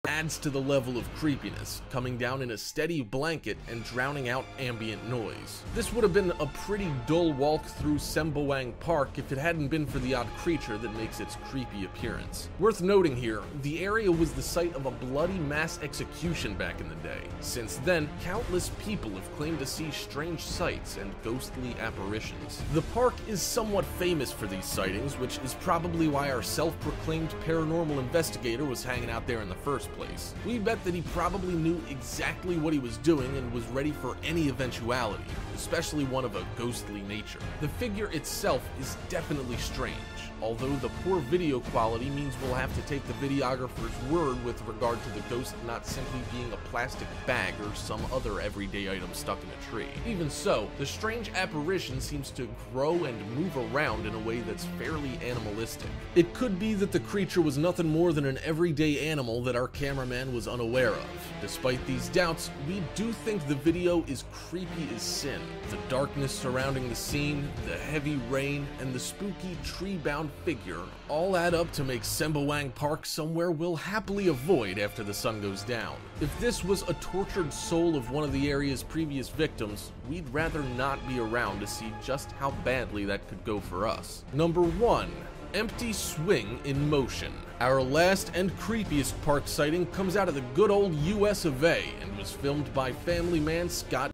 adds to the level of creepiness, coming down in a steady blanket and drowning out ambient noise. This would have been a pretty dull walk through Sembawang Park if it hadn't been for the odd creature that makes its creepy appearance. Worth noting here, the area was the site of a bloody mass execution back in the day. Since then, countless people have claimed to see strange sights and ghostly apparitions. The park is somewhat famous for these sightings, which is probably why our self-proclaimed paranormal investigator was hanging out there in the first place. We bet that he probably knew exactly what he was doing and was ready for any eventuality, especially one of a ghostly nature. The figure itself is definitely strange, although the poor video quality means we'll have to take the videographer's word with regard to the ghost not simply being a plastic bag or some other everyday item stuck in a tree. Even so, the strange apparition seems to grow and move around in a way that's fairly animalistic. It could be that the creature was nothing more than an everyday animal that our cameraman was unaware of. Despite these doubts, we do think the video is creepy as sin. The darkness surrounding the scene, the heavy rain, and the spooky tree-bound figure all add up to make Sembawang Park somewhere we'll happily avoid after the sun goes down. If this was a tortured soul of one of the area's previous victims, we'd rather not be around to see just how badly that could go for us. Number 1. Empty swing in motion. Our last and creepiest park sighting comes out of the good old US of A and was filmed by family man Scott.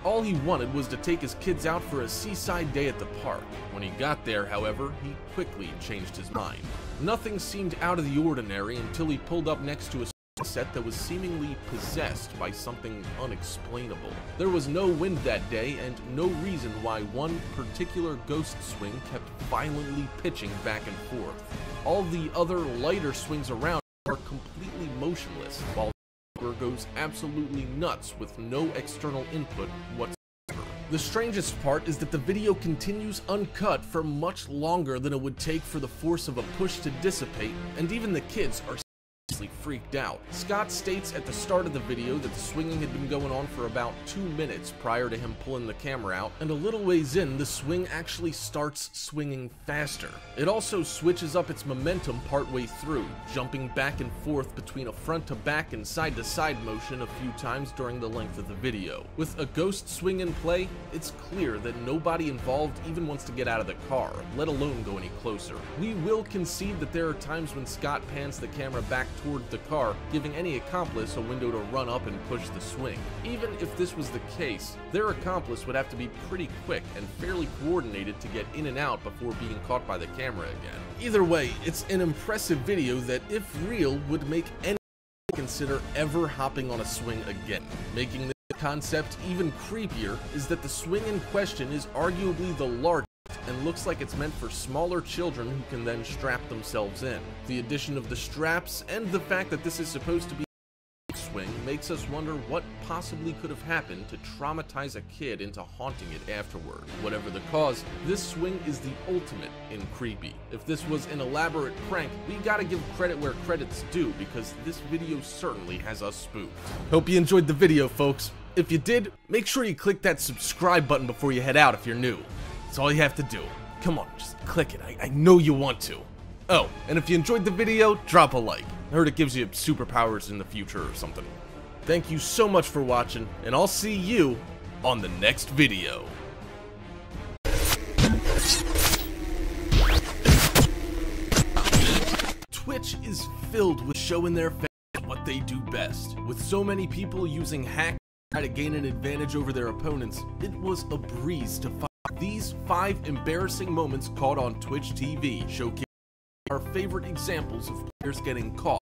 All he wanted was to take his kids out for a seaside day at the park. When he got there, however, he quickly changed his mind. Nothing seemed out of the ordinary until he pulled up next to a set that was seemingly possessed by something unexplainable. There was no wind that day and no reason why one particular ghost swing kept violently pitching back and forth. All the other lighter swings around are completely motionless, while the goes absolutely nuts with no external input whatsoever. The strangest part is that the video continues uncut for much longer than it would take for the force of a push to dissipate, and even the kids are obviously freaked out. Scott states at the start of the video that the swinging had been going on for about 2 minutes prior to him pulling the camera out, and a little ways in, the swing actually starts swinging faster. It also switches up its momentum partway through, jumping back and forth between a front to back and side to side motion a few times during the length of the video. With a ghost swing in play, it's clear that nobody involved even wants to get out of the car, let alone go any closer. We will concede that there are times when Scott pans the camera back toward the car, giving any accomplice a window to run up and push the swing. Even if this was the case, their accomplice would have to be pretty quick and fairly coordinated to get in and out before being caught by the camera again. Either way, it's an impressive video that, if real, would make any consider ever hopping on a swing again. Making this concept even creepier is that the swing in question is arguably the largest and looks like it's meant for smaller children who can then strap themselves in. The addition of the straps and the fact that this is supposed to be a swing makes us wonder what possibly could have happened to traumatize a kid into haunting it afterward. Whatever the cause, this swing is the ultimate in creepy. If this was an elaborate prank, we gotta give credit where credit's due, because this video certainly has us spooked. Hope you enjoyed the video, folks. If you did, make sure you click that subscribe button before you head out if you're new. That's all you have to do. Come on, just click it. I know you want to. Oh, and if you enjoyed the video, drop a like. I heard it gives you superpowers in the future or something. Thank you so much for watching, and I'll see you on the next video. Twitch is filled with showing their fans what they do best. With so many people using hacks to try to gain an advantage over their opponents, it was a breeze to find these 5 embarrassing moments caught on Twitch TV, showcasing our favorite examples of players getting caught.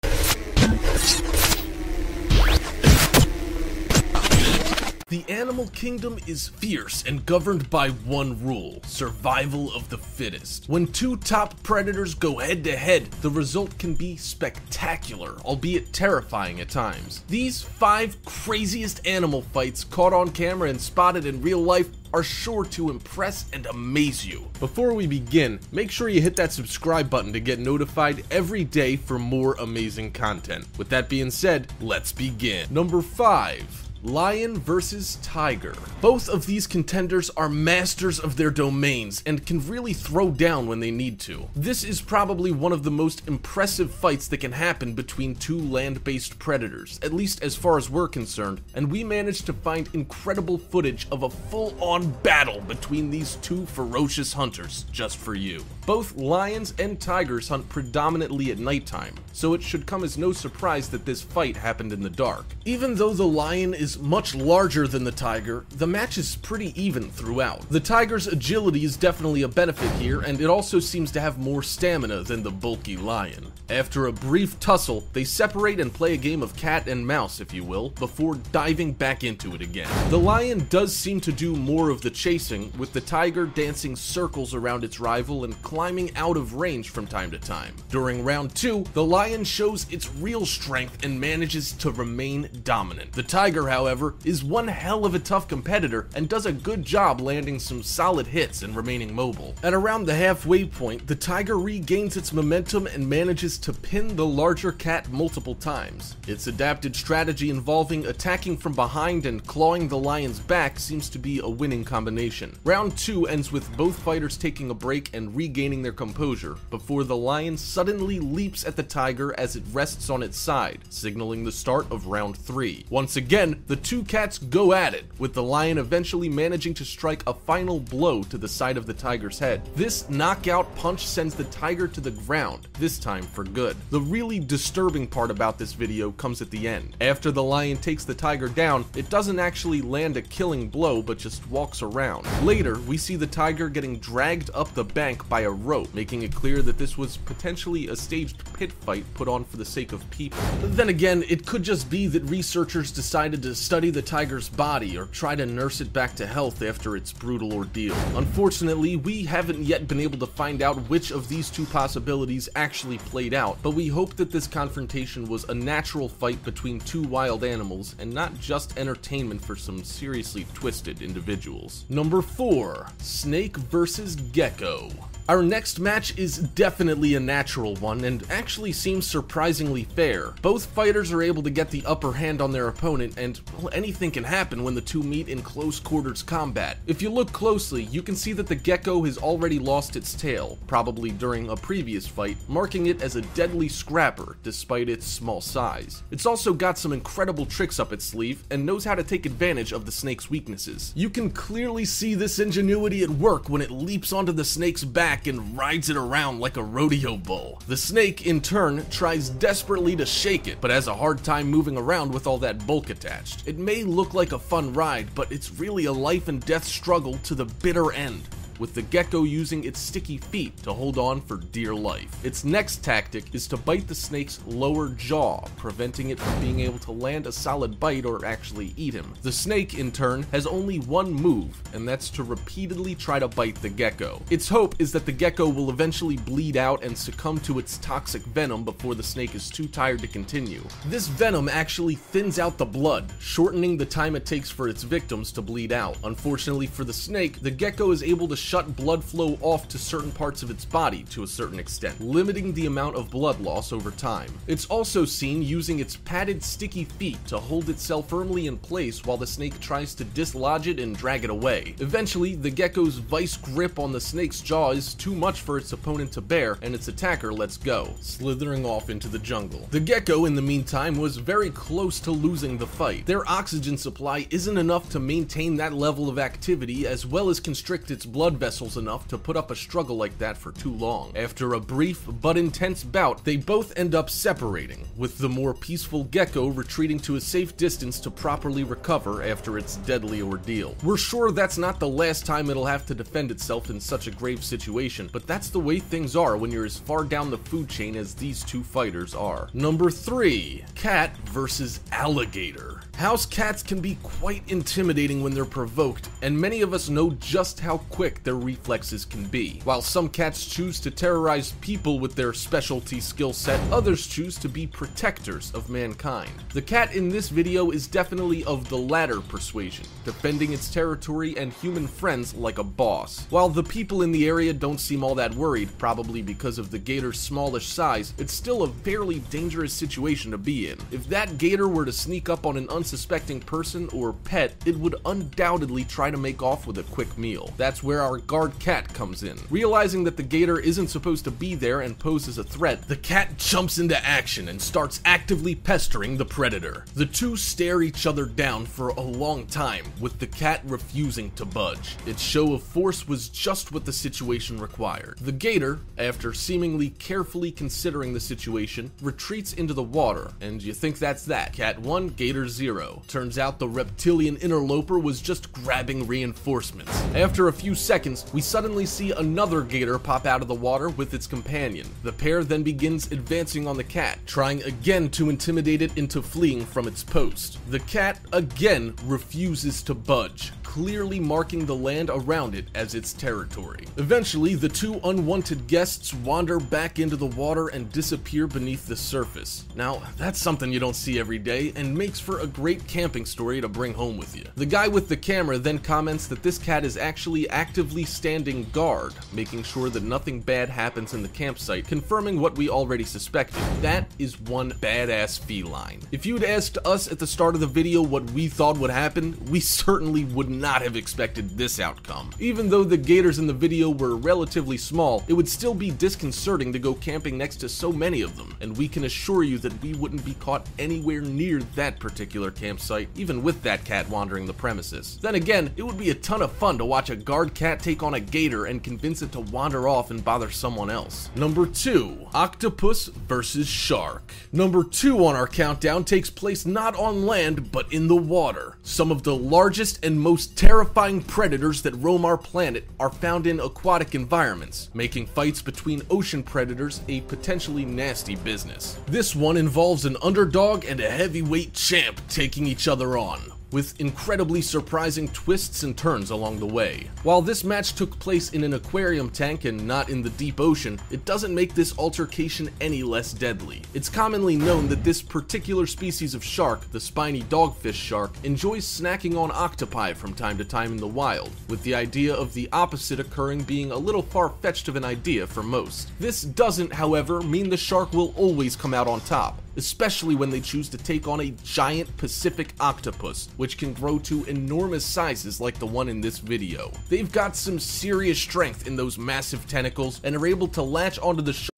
The animal kingdom is fierce and governed by one rule: survival of the fittest. When 2 top predators go head to head, the result can be spectacular, albeit terrifying at times. These 5 craziest animal fights caught on camera and spotted in real life are sure to impress and amaze you. Before we begin, make sure you hit that subscribe button to get notified every day for more amazing content. With that being said, let's begin. Number 5. Lion versus Tiger. Both of these contenders are masters of their domains and can really throw down when they need to. This is probably one of the most impressive fights that can happen between 2 land-based predators, at least as far as we're concerned, and we managed to find incredible footage of a full-on battle between these 2 ferocious hunters just for you. Both lions and tigers hunt predominantly at nighttime, so it should come as no surprise that this fight happened in the dark. Even though the lion is much larger than the tiger, the match is pretty even throughout. The tiger's agility is definitely a benefit here, and it also seems to have more stamina than the bulky lion. After a brief tussle, they separate and play a game of cat and mouse, if you will, before diving back into it again. The lion does seem to do more of the chasing, with the tiger dancing circles around its rival and climbing out of range from time to time. During round 2, the lion shows its real strength and manages to remain dominant. The tiger, however, is one hell of a tough competitor and does a good job landing some solid hits and remaining mobile. At around the halfway point, the tiger regains its momentum and manages to pin the larger cat multiple times. Its adapted strategy involving attacking from behind and clawing the lion's back seems to be a winning combination. Round 2 ends with both fighters taking a break and regaining their composure, before the lion suddenly leaps at the tiger as it rests on its side, signaling the start of round 3. Once again, the 2 cats go at it, with the lion eventually managing to strike a final blow to the side of the tiger's head. This knockout punch sends the tiger to the ground, this time for good. The really disturbing part about this video comes at the end. After the lion takes the tiger down, it doesn't actually land a killing blow, but just walks around. Later, we see the tiger getting dragged up the bank by a rope, making it clear that this was potentially a staged pit fight put on for the sake of people. Then again, it could just be that researchers decided to to study the tiger's body or try to nurse it back to health after its brutal ordeal. Unfortunately, we haven't yet been able to find out which of these two possibilities actually played out, but we hope that this confrontation was a natural fight between two wild animals and not just entertainment for some seriously twisted individuals. Number 4. Snake versus Gecko. Our next match is definitely a natural one and actually seems surprisingly fair. Both fighters are able to get the upper hand on their opponent, and well, anything can happen when the two meet in close quarters combat. If you look closely, you can see that the gecko has already lost its tail, probably during a previous fight, marking it as a deadly scrapper despite its small size. It's also got some incredible tricks up its sleeve and knows how to take advantage of the snake's weaknesses. You can clearly see this ingenuity at work when it leaps onto the snake's back and rides it around like a rodeo bull. The snake, in turn, tries desperately to shake it, but has a hard time moving around with all that bulk attached. It may look like a fun ride, but it's really a life and death struggle to the bitter end, with the gecko using its sticky feet to hold on for dear life. Its next tactic is to bite the snake's lower jaw, preventing it from being able to land a solid bite or actually eat him. The snake, in turn, has only one move, and that's to repeatedly try to bite the gecko. Its hope is that the gecko will eventually bleed out and succumb to its toxic venom before the snake is too tired to continue. This venom actually thins out the blood, shortening the time it takes for its victims to bleed out. Unfortunately for the snake, the gecko is able to shut blood flow off to certain parts of its body to a certain extent, limiting the amount of blood loss over time. It's also seen using its padded sticky feet to hold itself firmly in place while the snake tries to dislodge it and drag it away. Eventually, the gecko's vice grip on the snake's jaw is too much for its opponent to bear, and its attacker lets go, slithering off into the jungle. The gecko, in the meantime, was very close to losing the fight. Their oxygen supply isn't enough to maintain that level of activity, as well as constrict its blood vessels enough to put up a struggle like that for too long. After a brief but intense bout, they both end up separating, with the more peaceful gecko retreating to a safe distance to properly recover after its deadly ordeal. We're sure that's not the last time it'll have to defend itself in such a grave situation, but that's the way things are when you're as far down the food chain as these two fighters are. Number 3. Cat versus Alligator. House cats can be quite intimidating when they're provoked, and many of us know just how quick their reflexes can be. While some cats choose to terrorize people with their specialty skill set, others choose to be protectors of mankind. The cat in this video is definitely of the latter persuasion, defending its territory and human friends like a boss. While the people in the area don't seem all that worried, probably because of the gator's smallish size, it's still a fairly dangerous situation to be in. If that gator were to sneak up on an unsuspecting person or pet, it would undoubtedly try to make off with a quick meal. That's where our guard cat comes in. Realizing that the gator isn't supposed to be there and poses a threat, the cat jumps into action and starts actively pestering the predator. The two stare each other down for a long time, with the cat refusing to budge. Its show of force was just what the situation required. The gator, after seemingly carefully considering the situation, retreats into the water, and you think that's that. Cat 1, gator 0. Turns out the reptilian interloper was just grabbing reinforcements. After a few seconds, we suddenly see another gator pop out of the water with its companion. The pair then begins advancing on the cat, trying again to intimidate it into fleeing from its post. The cat again refuses to budge, clearly marking the land around it as its territory. Eventually, the two unwanted guests wander back into the water and disappear beneath the surface. Now, that's something you don't see every day and makes for a great camping story to bring home with you. The guy with the camera then comments that this cat is actually actively standing guard, making sure that nothing bad happens in the campsite, confirming what we already suspected. That is one badass feline. If you'd asked us at the start of the video what we thought would happen, we certainly would not have expected this outcome. Even though the gators in the video were relatively small, it would still be disconcerting to go camping next to so many of them, and we can assure you that we wouldn't be caught anywhere near that particular campsite, even with that cat wandering the premises. Then again, it would be a ton of fun to watch a guard cat take on a gator and convince it to wander off and bother someone else. Number 2. Octopus versus Shark. Number 2 on our countdown takes place not on land, but in the water. Some of the largest and most most terrifying predators that roam our planet are found in aquatic environments, making fights between ocean predators a potentially nasty business. This one involves an underdog and a heavyweight champ taking each other on, with incredibly surprising twists and turns along the way. While this match took place in an aquarium tank and not in the deep ocean, it doesn't make this altercation any less deadly. It's commonly known that this particular species of shark, the spiny dogfish shark, enjoys snacking on octopi from time to time in the wild, with the idea of the opposite occurring being a little far-fetched of an idea for most. This doesn't, however, mean the shark will always come out on top, especially when they choose to take on a giant Pacific octopus, which can grow to enormous sizes like the one in this video. They've got some serious strength in those massive tentacles and are able to latch onto the shark.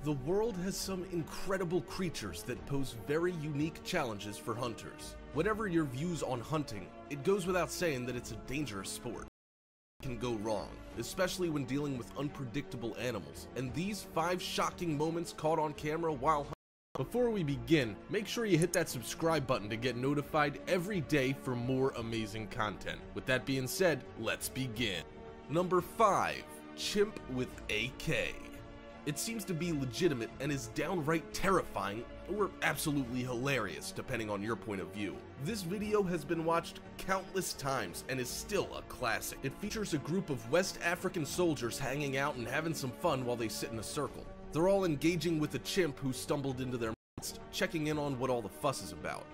The world has some incredible creatures that pose very unique challenges for hunters. Whatever your views on hunting, it goes without saying that it's a dangerous sport. Can go wrong, especially when dealing with unpredictable animals, and these 5 shocking moments caught on camera while hunting. Before we begin, make sure you hit that subscribe button to get notified every day for more amazing content. With that being said, let's begin. Number 5. Chimp with AK. It seems to be legitimate and is downright terrifying or absolutely hilarious depending on your point of view. This video has been watched countless times and is still a classic. It features a group of West African soldiers hanging out and having some fun while they sit in a circle. They're all engaging with a chimp who stumbled into their midst, checking in on what all the fuss is about.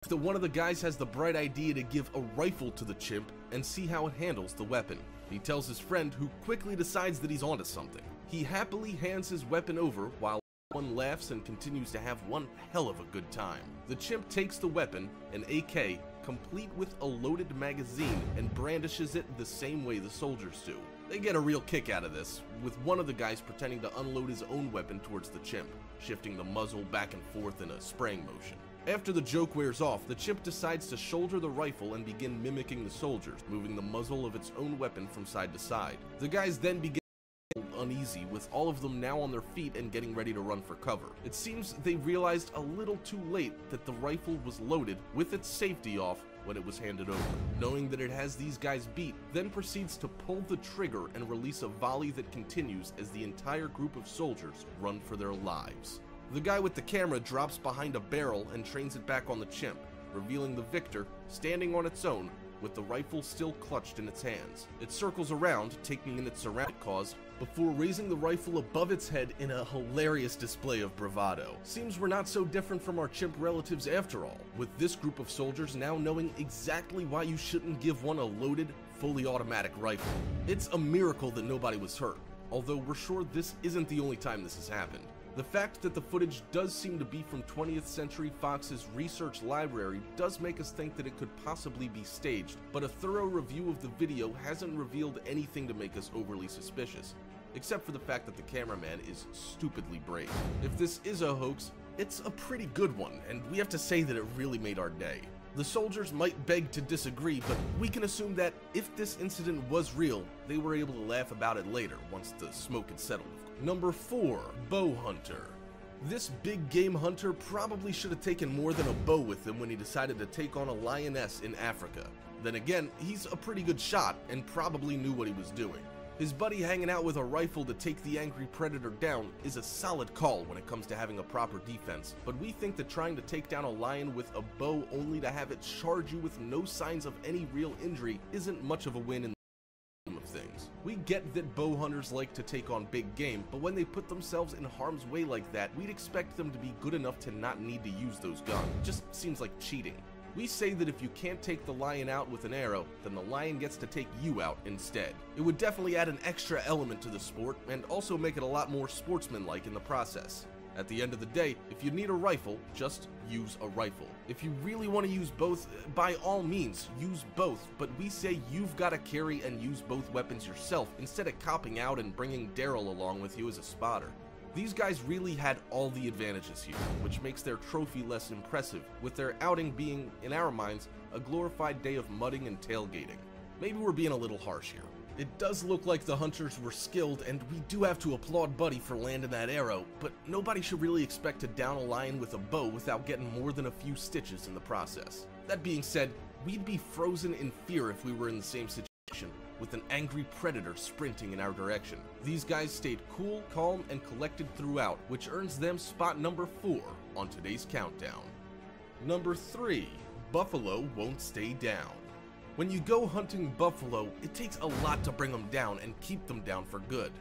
One of the guys has the bright idea to give a rifle to the chimp and see how it handles the weapon. He tells his friend, who quickly decides that he's onto something. He happily hands his weapon over while one laughs and continues to have one hell of a good time. The chimp takes the weapon, an AK, complete with a loaded magazine, and brandishes it the same way the soldiers do. They get a real kick out of this, with one of the guys pretending to unload his own weapon towards the chimp, shifting the muzzle back and forth in a spraying motion. After the joke wears off, the chimp decides to shoulder the rifle and begin mimicking the soldiers, moving the muzzle of its own weapon from side to side. The guys then begin uneasy, with all of them now on their feet and getting ready to run for cover. It seems they realized a little too late that the rifle was loaded with its safety off when it was handed over. Knowing that it has these guys beat, then proceeds to pull the trigger and release a volley that continues as the entire group of soldiers run for their lives. The guy with the camera drops behind a barrel and trains it back on the chimp, revealing the victor standing on its own with the rifle still clutched in its hands. It circles around, taking in its surrounding cause, before raising the rifle above its head in a hilarious display of bravado. Seems we're not so different from our chimp relatives after all, with this group of soldiers now knowing exactly why you shouldn't give one a loaded, fully automatic rifle. It's a miracle that nobody was hurt, although we're sure this isn't the only time this has happened. The fact that the footage does seem to be from 20th Century Fox's research library does make us think that it could possibly be staged, but a thorough review of the video hasn't revealed anything to make us overly suspicious, except for the fact that the cameraman is stupidly brave. If this is a hoax, it's a pretty good one, and we have to say that it really made our day. The soldiers might beg to disagree, but we can assume that if this incident was real, they were able to laugh about it later once the smoke had settled. Number 4. Bow hunter. This big game hunter probably should have taken more than a bow with him when he decided to take on a lioness in Africa. Then again, he's a pretty good shot and probably knew what he was doing. His buddy hanging out with a rifle to take the angry predator down is a solid call when it comes to having a proper defense, but we think that trying to take down a lion with a bow only to have it charge you with no signs of any real injury isn't much of a win in of things. We get that bow hunters like to take on big game, but when they put themselves in harm's way like that, we'd expect them to be good enough to not need to use those guns. It just seems like cheating. We say that if you can't take the lion out with an arrow, then the lion gets to take you out instead. It would definitely add an extra element to the sport and also make it a lot more sportsmanlike in the process. At the end of the day, if you need a rifle, just use a rifle. If you really want to use both, by all means, use both, but we say you've got to carry and use both weapons yourself instead of copping out and bringing Daryl along with you as a spotter. These guys really had all the advantages here, which makes their trophy less impressive, with their outing being, in our minds, a glorified day of mudding and tailgating. Maybe we're being a little harsh here. It does look like the hunters were skilled, and we do have to applaud Buddy for landing that arrow, but nobody should really expect to down a lion with a bow without getting more than a few stitches in the process. That being said, we'd be frozen in fear if we were in the same situation, with an angry predator sprinting in our direction. These guys stayed cool, calm, and collected throughout, which earns them spot number 4 on today's countdown. Number 3. Buffalo won't stay down. When you go hunting buffalo, it takes a lot to bring them down and keep them down for good.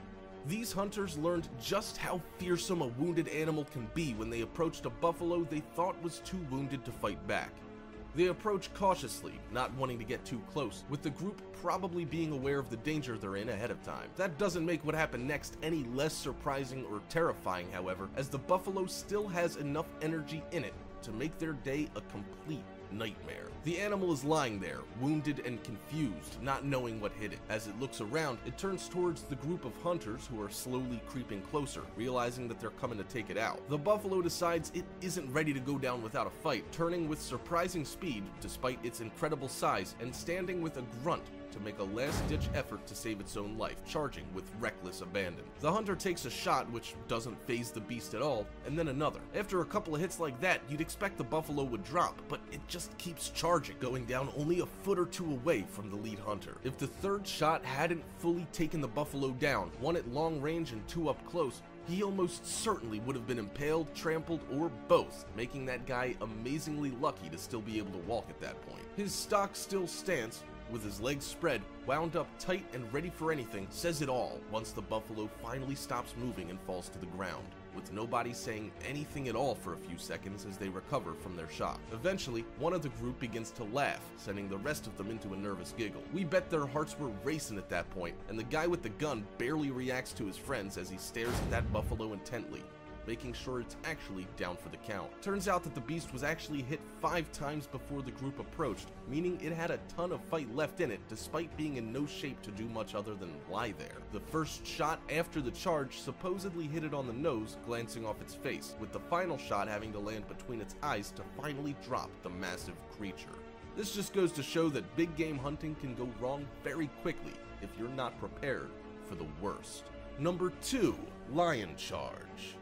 These hunters learned just how fearsome a wounded animal can be when they approached a buffalo they thought was too wounded to fight back. They approach cautiously, not wanting to get too close, with the group probably being aware of the danger they're in ahead of time. That doesn't make what happened next any less surprising or terrifying, however, as the buffalo still has enough energy in it to make their day a complete nightmare. The animal is lying there, wounded and confused, not knowing what hit it. As it looks around, it turns towards the group of hunters who are slowly creeping closer, realizing that they're coming to take it out. The buffalo decides it isn't ready to go down without a fight, turning with surprising speed despite its incredible size and standing with a grunt to make a last-ditch effort to save its own life, charging with reckless abandon. The hunter takes a shot, which doesn't faze the beast at all, and then another. After a couple of hits like that, you'd expect the buffalo would drop, but it just keeps charging, going down only a foot or two away from the lead hunter. If the third shot hadn't fully taken the buffalo down, one at long range and two up close, he almost certainly would have been impaled, trampled, or both, making that guy amazingly lucky to still be able to walk at that point. His stock still stance, with his legs spread, wound up tight and ready for anything, says it all once the buffalo finally stops moving and falls to the ground, with nobody saying anything at all for a few seconds as they recover from their shock. Eventually, one of the group begins to laugh, sending the rest of them into a nervous giggle. We bet their hearts were racing at that point, and the guy with the gun barely reacts to his friends as he stares at that buffalo intently, making sure it's actually down for the count. Turns out that the beast was actually hit 5 times before the group approached, meaning it had a ton of fight left in it despite being in no shape to do much other than lie there. The first shot after the charge supposedly hit it on the nose, glancing off its face, with the final shot having to land between its eyes to finally drop the massive creature. This just goes to show that big game hunting can go wrong very quickly if you're not prepared for the worst. Number 2. Lion charge.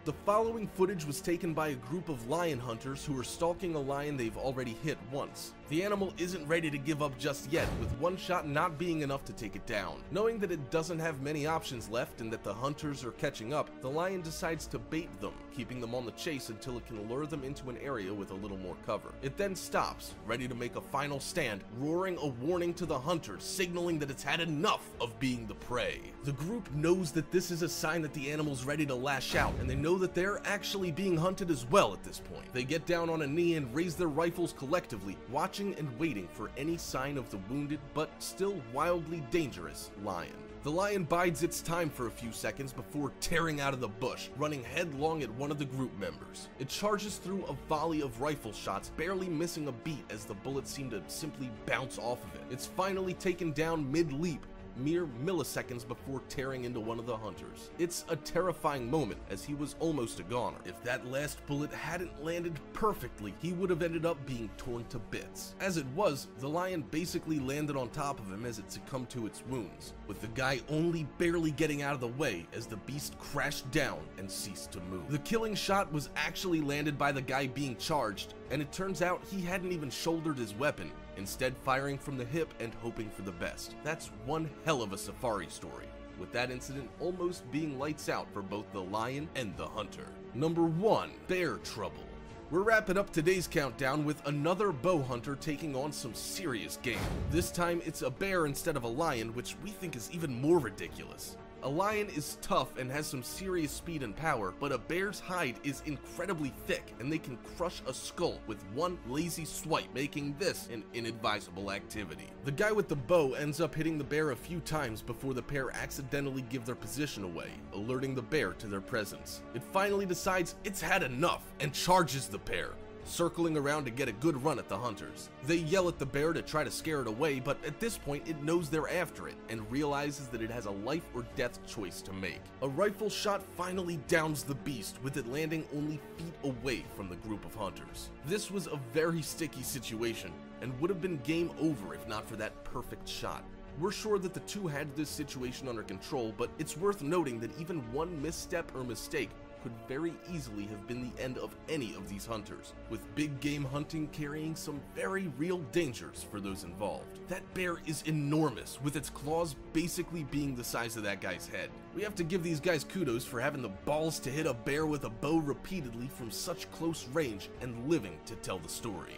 The following footage was taken by a group of lion hunters who are stalking a lion they've already hit once. The animal isn't ready to give up just yet, with one shot not being enough to take it down. Knowing that it doesn't have many options left and that the hunters are catching up, the lion decides to bait them, keeping them on the chase until it can lure them into an area with a little more cover. It then stops, ready to make a final stand, roaring a warning to the hunters, signaling that it's had enough of being the prey. The group knows that this is a sign that the animal's ready to lash out, and they know that they're actually being hunted as well at this point. They get down on a knee and raise their rifles collectively, watching and waiting for any sign of the wounded but still wildly dangerous lion. The lion bides its time for a few seconds before tearing out of the bush, running headlong at one of the group members. It charges through a volley of rifle shots, barely missing a beat as the bullets seem to simply bounce off of it. It's finally taken down mid-leap, mere milliseconds before tearing into one of the hunters. It's a terrifying moment as he was almost a goner. If that last bullet hadn't landed perfectly, he would have ended up being torn to bits. As it was, the lion basically landed on top of him as it succumbed to its wounds, with the guy only barely getting out of the way as the beast crashed down and ceased to move. The killing shot was actually landed by the guy being charged, and it turns out he hadn't even shouldered his weapon, instead firing from the hip and hoping for the best. That's one hell of a safari story, with that incident almost being lights out for both the lion and the hunter. Number 1. Bear trouble. We're wrapping up today's countdown with another bow hunter taking on some serious game. This time it's a bear instead of a lion, which we think is even more ridiculous. A lion is tough and has some serious speed and power, but a bear's hide is incredibly thick and they can crush a skull with one lazy swipe, making this an inadvisable activity. The guy with the bow ends up hitting the bear a few times before the pair accidentally give their position away, alerting the bear to their presence. It finally decides it's had enough and charges the pair, circling around to get a good run at the hunters. They yell at the bear to try to scare it away, but at this point it knows they're after it and realizes that it has a life or death choice to make. A rifle shot finally downs the beast, with it landing only feet away from the group of hunters. This was a very sticky situation and would have been game over if not for that perfect shot. We're sure that the two had this situation under control, but it's worth noting that even one misstep or mistake could very easily have been the end of any of these hunters, with big game hunting carrying some very real dangers for those involved. That bear is enormous, with its claws basically being the size of that guy's head. We have to give these guys kudos for having the balls to hit a bear with a bow repeatedly from such close range and living to tell the story.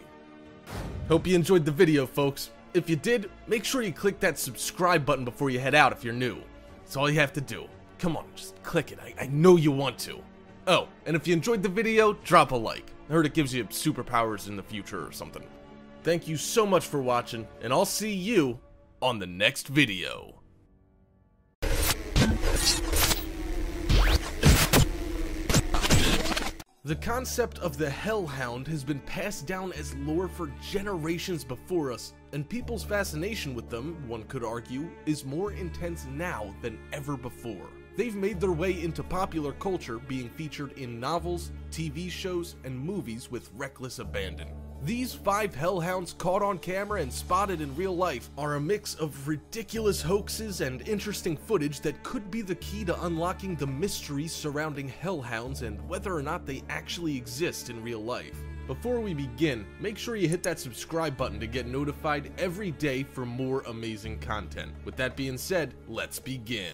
Hope you enjoyed the video, folks. If you did, make sure you click that subscribe button before you head out if you're new. That's all you have to do. Come on, just click it. I know you want to. Oh, and if you enjoyed the video, drop a like. I heard it gives you superpowers in the future or something. Thank you so much for watching, and I'll see you on the next video. The concept of the hellhound has been passed down as lore for generations before us, and people's fascination with them, one could argue, is more intense now than ever before. They've made their way into popular culture, being featured in novels, TV shows, and movies with reckless abandon. These 5 hellhounds caught on camera and spotted in real life are a mix of ridiculous hoaxes and interesting footage that could be the key to unlocking the mysteries surrounding hellhounds and whether or not they actually exist in real life. Before we begin, make sure you hit that subscribe button to get notified every day for more amazing content. With that being said, let's begin.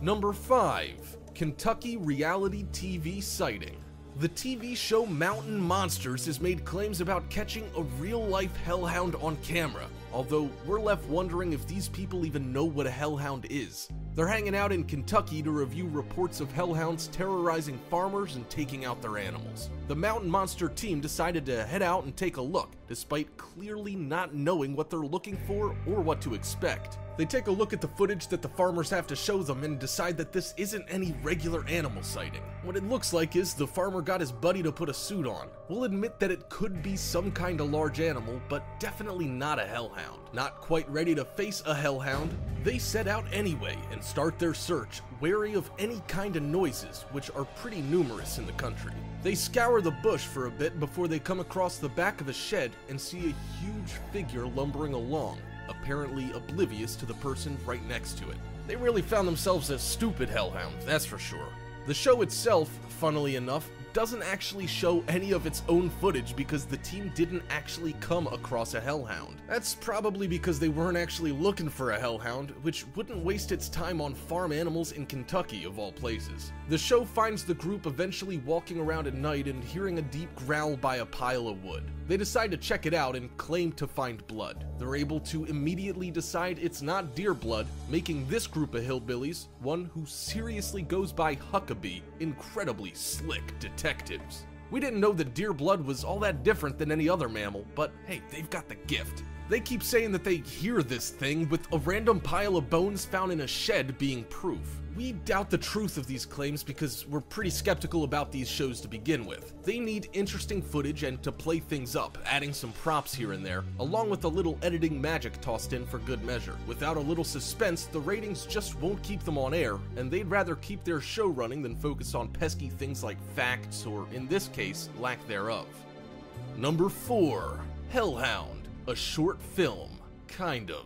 Number 5. Kentucky reality TV sighting. The TV show Mountain Monsters has made claims about catching a real-life hellhound on camera, although we're left wondering if these people even know what a hellhound is. They're hanging out in Kentucky to review reports of hellhounds terrorizing farmers and taking out their animals. The Mountain Monster team decided to head out and take a look, despite clearly not knowing what they're looking for or what to expect. They take a look at the footage that the farmers have to show them and decide that this isn't any regular animal sighting. What it looks like is the farmer got his buddy to put a suit on. We'll admit that it could be some kind of large animal, but definitely not a hellhound. Not quite ready to face a hellhound, they set out anyway and start their search, wary of any kind of noises, which are pretty numerous in the country. They scour the bush for a bit before they come across the back of a shed and see a huge figure lumbering along, apparently oblivious to the person right next to it. They really found themselves a stupid hellhound, that's for sure. The show itself, funnily enough, doesn't actually show any of its own footage because the team didn't actually come across a hellhound. That's probably because they weren't actually looking for a hellhound, which wouldn't waste its time on farm animals in Kentucky of all places. The show finds the group eventually walking around at night and hearing a deep growl by a pile of wood. They decide to check it out and claim to find blood. They're able to immediately decide it's not deer blood, making this group of hillbillies, one who seriously goes by Huckabee, incredibly slick detectives. We didn't know that deer blood was all that different than any other mammal, but hey, they've got the gift. They keep saying that they hear this thing, with a random pile of bones found in a shed being proof. We doubt the truth of these claims because we're pretty skeptical about these shows to begin with. They need interesting footage and to play things up, adding some props here and there, along with a little editing magic tossed in for good measure. Without a little suspense, the ratings just won't keep them on air, and they'd rather keep their show running than focus on pesky things like facts or, in this case, lack thereof. Number 4. Hellhound, a short film. Kind of.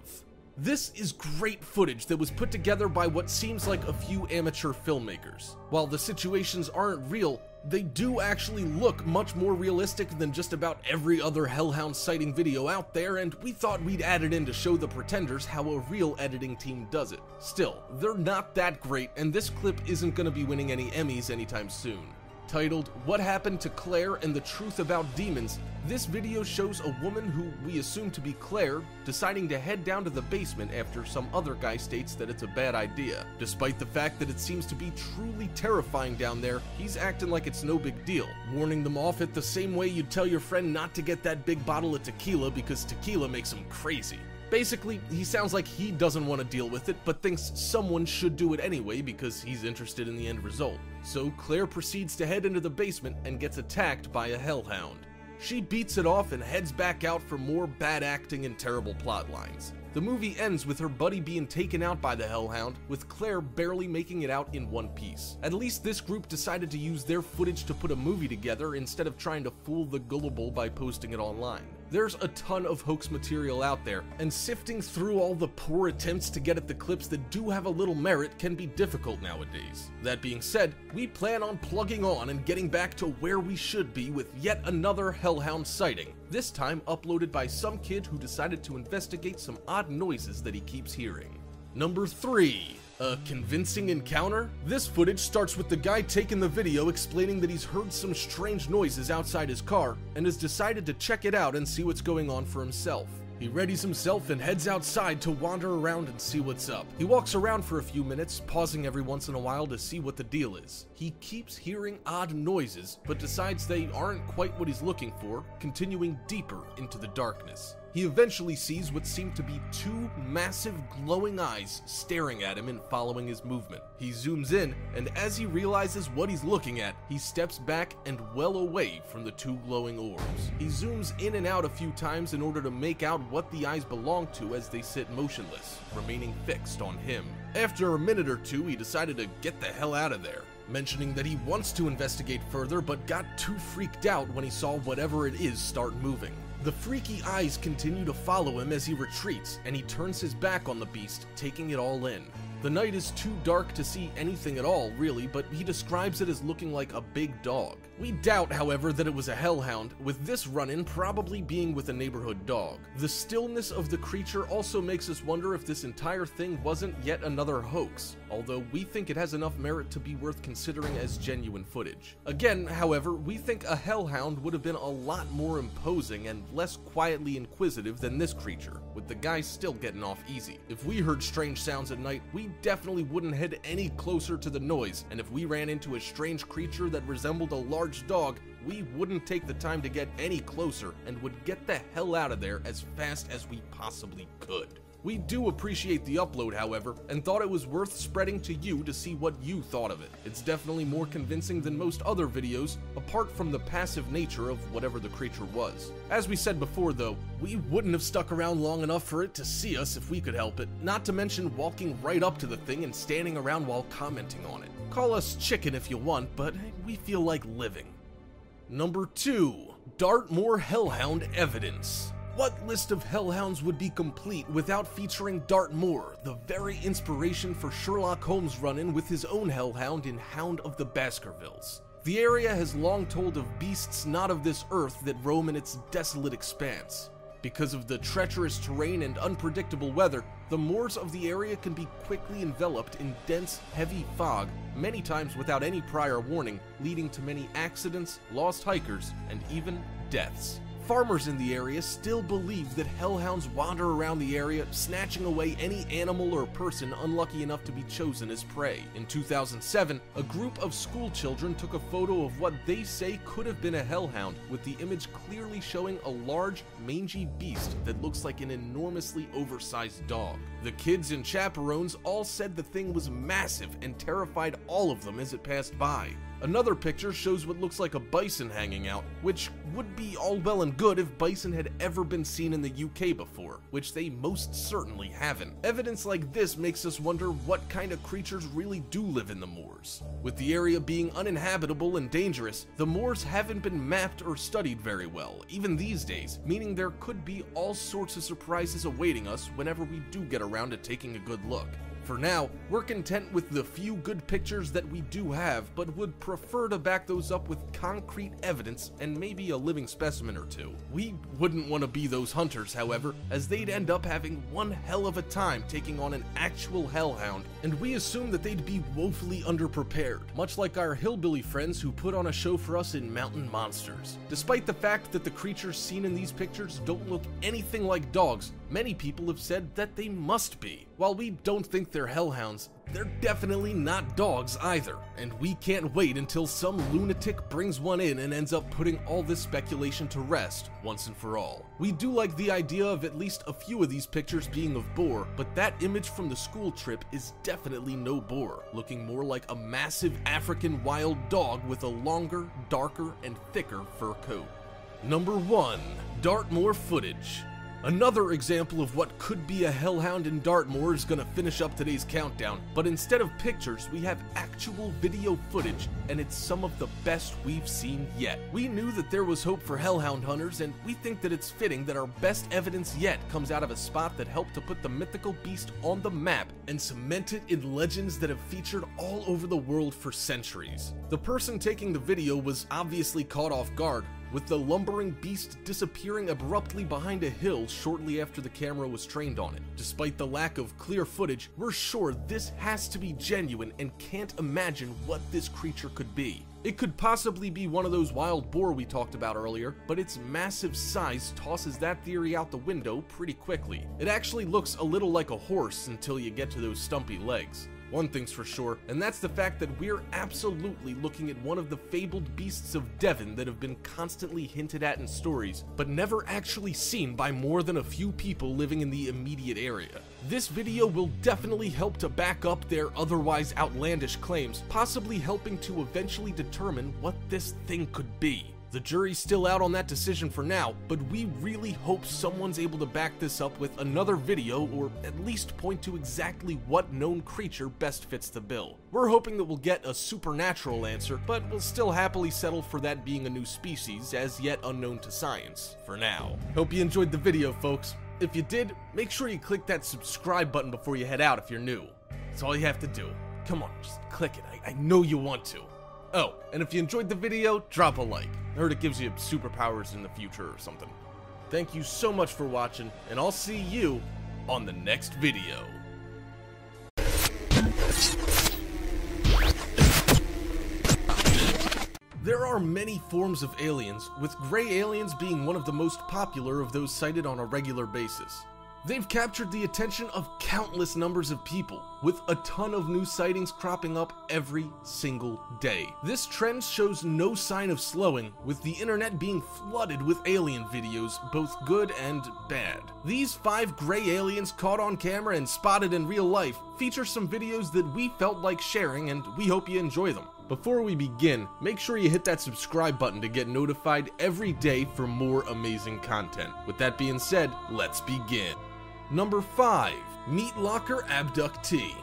This is great footage that was put together by what seems like a few amateur filmmakers. While the situations aren't real, they do actually look much more realistic than just about every other hellhound sighting video out there, and we thought we'd add it in to show the pretenders how a real editing team does it. Still, they're not that great, and this clip isn't going to be winning any Emmys anytime soon. Titled, "What Happened to Claire and the Truth About Demons," this video shows a woman who we assume to be Claire deciding to head down to the basement after some other guy states that it's a bad idea. Despite the fact that it seems to be truly terrifying down there, he's acting like it's no big deal, warning them off it the same way you'd tell your friend not to get that big bottle of tequila because tequila makes him crazy. Basically, he sounds like he doesn't want to deal with it, but thinks someone should do it anyway because he's interested in the end result. So Claire proceeds to head into the basement and gets attacked by a hellhound. She beats it off and heads back out for more bad acting and terrible plot lines. The movie ends with her buddy being taken out by the hellhound, with Claire barely making it out in one piece. At least this group decided to use their footage to put a movie together instead of trying to fool the gullible by posting it online. There's a ton of hoax material out there, and sifting through all the poor attempts to get at the clips that do have a little merit can be difficult nowadays. That being said, we plan on plugging on and getting back to where we should be with yet another hellhound sighting, this time uploaded by some kid who decided to investigate some odd noises that he keeps hearing. Number 3. A convincing encounter? This footage starts with the guy taking the video explaining that he's heard some strange noises outside his car and has decided to check it out and see what's going on for himself. He readies himself and heads outside to wander around and see what's up. He walks around for a few minutes, pausing every once in a while to see what the deal is. He keeps hearing odd noises, but decides they aren't quite what he's looking for, continuing deeper into the darkness. He eventually sees what seem to be 2 massive glowing eyes staring at him and following his movement. He zooms in, and as he realizes what he's looking at, he steps back and well away from the 2 glowing orbs. He zooms in and out a few times in order to make out what the eyes belong to as they sit motionless, remaining fixed on him. After a minute or 2, he decided to get the hell out of there, mentioning that he wants to investigate further but got too freaked out when he saw whatever it is start moving. The freaky eyes continue to follow him as he retreats, and he turns his back on the beast, taking it all in. The night is too dark to see anything at all, really, but he describes it as looking like a big dog. We doubt, however, that it was a hellhound, with this run-in probably being with a neighborhood dog. The stillness of the creature also makes us wonder if this entire thing wasn't yet another hoax, although we think it has enough merit to be worth considering as genuine footage. Again, however, we think a hellhound would have been a lot more imposing and less quietly inquisitive than this creature, with the guy still getting off easy. If we heard strange sounds at night, we definitely wouldn't head any closer to the noise, and if we ran into a strange creature that resembled a large dog, we wouldn't take the time to get any closer and would get the hell out of there as fast as we possibly could. We do appreciate the upload, however, and thought it was worth spreading to you to see what you thought of it. It's definitely more convincing than most other videos, apart from the passive nature of whatever the creature was. As we said before though, we wouldn't have stuck around long enough for it to see us if we could help it, not to mention walking right up to the thing and standing around while commenting on it. Call us chicken if you want, but we feel like living. Number 2. Dartmoor Hellhound Evidence. What list of hellhounds would be complete without featuring Dartmoor, the very inspiration for Sherlock Holmes' run-in with his own hellhound in Hound of the Baskervilles? The area has long told of beasts not of this earth that roam in its desolate expanse. Because of the treacherous terrain and unpredictable weather, the moors of the area can be quickly enveloped in dense, heavy fog, many times without any prior warning, leading to many accidents, lost hikers, and even deaths. Farmers in the area still believe that hellhounds wander around the area, snatching away any animal or person unlucky enough to be chosen as prey. In 2007, a group of school children took a photo of what they say could have been a hellhound, with the image clearly showing a large, mangy beast that looks like an enormously oversized dog. The kids and chaperones all said the thing was massive and terrified all of them as it passed by. Another picture shows what looks like a bison hanging out, which would be all well and good if bison had ever been seen in the UK before, which they most certainly haven't. Evidence like this makes us wonder what kind of creatures really do live in the moors. With the area being uninhabitable and dangerous, the moors haven't been mapped or studied very well, even these days, meaning there could be all sorts of surprises awaiting us whenever we do get around to taking a good look. For now, we're content with the few good pictures that we do have, but would prefer to back those up with concrete evidence and maybe a living specimen or two. We wouldn't want to be those hunters, however, as they'd end up having one hell of a time taking on an actual hellhound, and we assume that they'd be woefully underprepared, much like our hillbilly friends who put on a show for us in Mountain Monsters. Despite the fact that the creatures seen in these pictures don't look anything like dogs, many people have said that they must be. While we don't think they're hellhounds, they're definitely not dogs either, and we can't wait until some lunatic brings one in and ends up putting all this speculation to rest once and for all. We do like the idea of at least a few of these pictures being of boar, but that image from the school trip is definitely no boar, looking more like a massive African wild dog with a longer, darker, and thicker fur coat. Number 1. Dartmoor footage. Another example of what could be a hellhound in Dartmoor is gonna finish up today's countdown, but instead of pictures, we have actual video footage, and it's some of the best we've seen yet. We knew that there was hope for hellhound hunters, and we think that it's fitting that our best evidence yet comes out of a spot that helped to put the mythical beast on the map and cement it in legends that have featured all over the world for centuries. The person taking the video was obviously caught off guard, with the lumbering beast disappearing abruptly behind a hill shortly after the camera was trained on it. Despite the lack of clear footage, we're sure this has to be genuine and can't imagine what this creature could be. It could possibly be one of those wild boar we talked about earlier, but its massive size tosses that theory out the window pretty quickly. It actually looks a little like a horse until you get to those stumpy legs. One thing's for sure, and that's the fact that we're absolutely looking at one of the fabled beasts of Devon that have been constantly hinted at in stories, but never actually seen by more than a few people living in the immediate area. This video will definitely help to back up their otherwise outlandish claims, possibly helping to eventually determine what this thing could be. The jury's still out on that decision for now, but we really hope someone's able to back this up with another video or at least point to exactly what known creature best fits the bill. We're hoping that we'll get a supernatural answer, but we'll still happily settle for that being a new species as yet unknown to science, for now. Hope you enjoyed the video, folks. If you did, make sure you click that subscribe button before you head out if you're new. That's all you have to do. Come on, just click it. I know you want to. Oh, and if you enjoyed the video, drop a like. I heard it gives you superpowers in the future or something. Thank you so much for watching, and I'll see you on the next video. There are many forms of aliens, with gray aliens being one of the most popular of those cited on a regular basis. They've captured the attention of countless numbers of people, with a ton of new sightings cropping up every single day. This trend shows no sign of slowing, with the internet being flooded with alien videos, both good and bad. These 5 gray aliens caught on camera and spotted in real life feature some videos that we felt like sharing, and we hope you enjoy them. Before we begin, make sure you hit that subscribe button to get notified every day for more amazing content. With that being said, let's begin. Number 5. Meat Locker Abductee.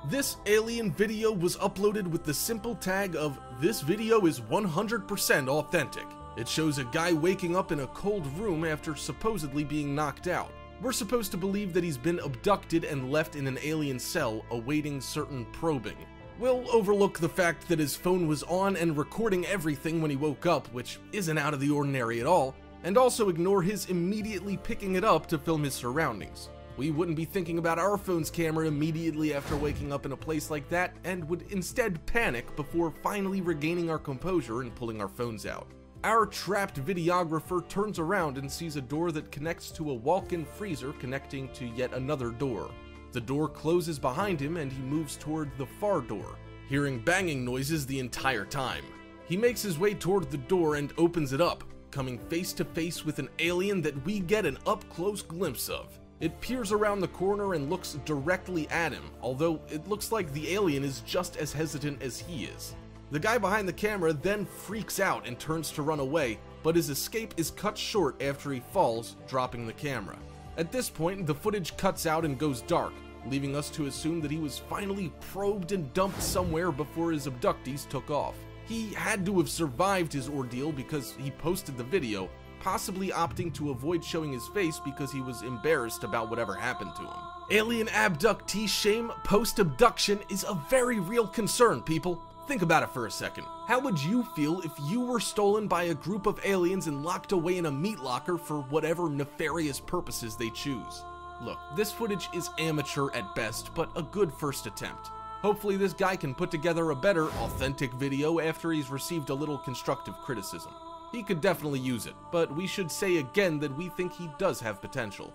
This alien video was uploaded with the simple tag of "This video is 100% authentic." It shows a guy waking up in a cold room after supposedly being knocked out. We're supposed to believe that he's been abducted and left in an alien cell awaiting certain probing. We'll overlook the fact that his phone was on and recording everything when he woke up, which isn't out of the ordinary at all, and also ignore his immediately picking it up to film his surroundings. We wouldn't be thinking about our phone's camera immediately after waking up in a place like that, and would instead panic before finally regaining our composure and pulling our phones out. Our trapped videographer turns around and sees a door that connects to a walk-in freezer connecting to yet another door. The door closes behind him and he moves toward the far door, hearing banging noises the entire time. He makes his way toward the door and opens it up, coming face to face with an alien that we get an up-close glimpse of. It peers around the corner and looks directly at him, although it looks like the alien is just as hesitant as he is. The guy behind the camera then freaks out and turns to run away, but his escape is cut short after he falls, dropping the camera. At this point, the footage cuts out and goes dark, leaving us to assume that he was finally probed and dumped somewhere before his abductees took off. He had to have survived his ordeal because he posted the video, possibly opting to avoid showing his face because he was embarrassed about whatever happened to him. Alien abductee shame post-abduction is a very real concern, people. Think about it for a second. How would you feel if you were stolen by a group of aliens and locked away in a meat locker for whatever nefarious purposes they choose? Look, this footage is amateur at best, but a good first attempt. Hopefully this guy can put together a better, authentic video after he's received a little constructive criticism. He could definitely use it, but we should say again that we think he does have potential.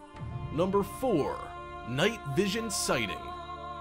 Number 4. Night Vision Sighting.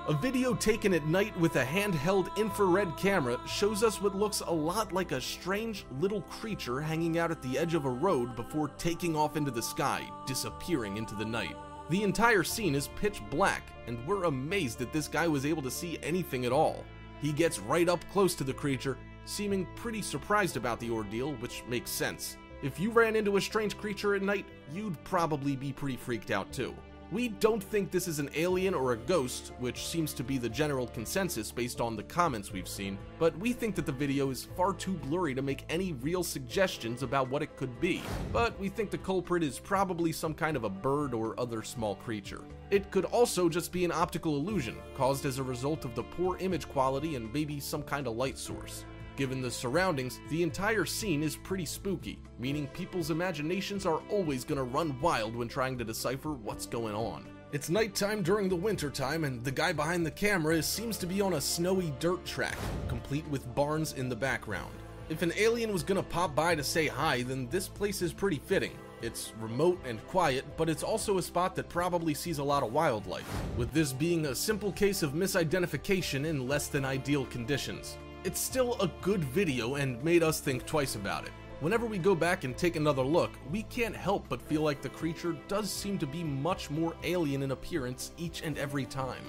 A video taken at night with a handheld infrared camera shows us what looks a lot like a strange little creature hanging out at the edge of a road before taking off into the sky, disappearing into the night. The entire scene is pitch black, and we're amazed that this guy was able to see anything at all. He gets right up close to the creature, seeming pretty surprised about the ordeal, which makes sense. If you ran into a strange creature at night, you'd probably be pretty freaked out too. We don't think this is an alien or a ghost, which seems to be the general consensus based on the comments we've seen, but we think that the video is far too blurry to make any real suggestions about what it could be. But we think the culprit is probably some kind of a bird or other small creature. It could also just be an optical illusion, caused as a result of the poor image quality and maybe some kind of light source. Given the surroundings, the entire scene is pretty spooky, meaning people's imaginations are always gonna run wild when trying to decipher what's going on. It's nighttime during the winter time, and the guy behind the camera seems to be on a snowy dirt track, complete with barns in the background. If an alien was gonna pop by to say hi, then this place is pretty fitting. It's remote and quiet, but it's also a spot that probably sees a lot of wildlife, with this being a simple case of misidentification in less than ideal conditions. It's still a good video and made us think twice about it. Whenever we go back and take another look, we can't help but feel like the creature does seem to be much more alien in appearance each and every time.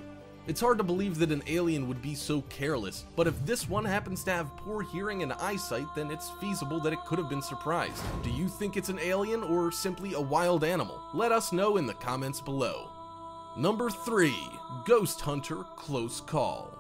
It's hard to believe that an alien would be so careless, but if this one happens to have poor hearing and eyesight, then it's feasible that it could have been surprised. Do you think it's an alien or simply a wild animal? Let us know in the comments below. Number 3. Ghost Hunter Close Call.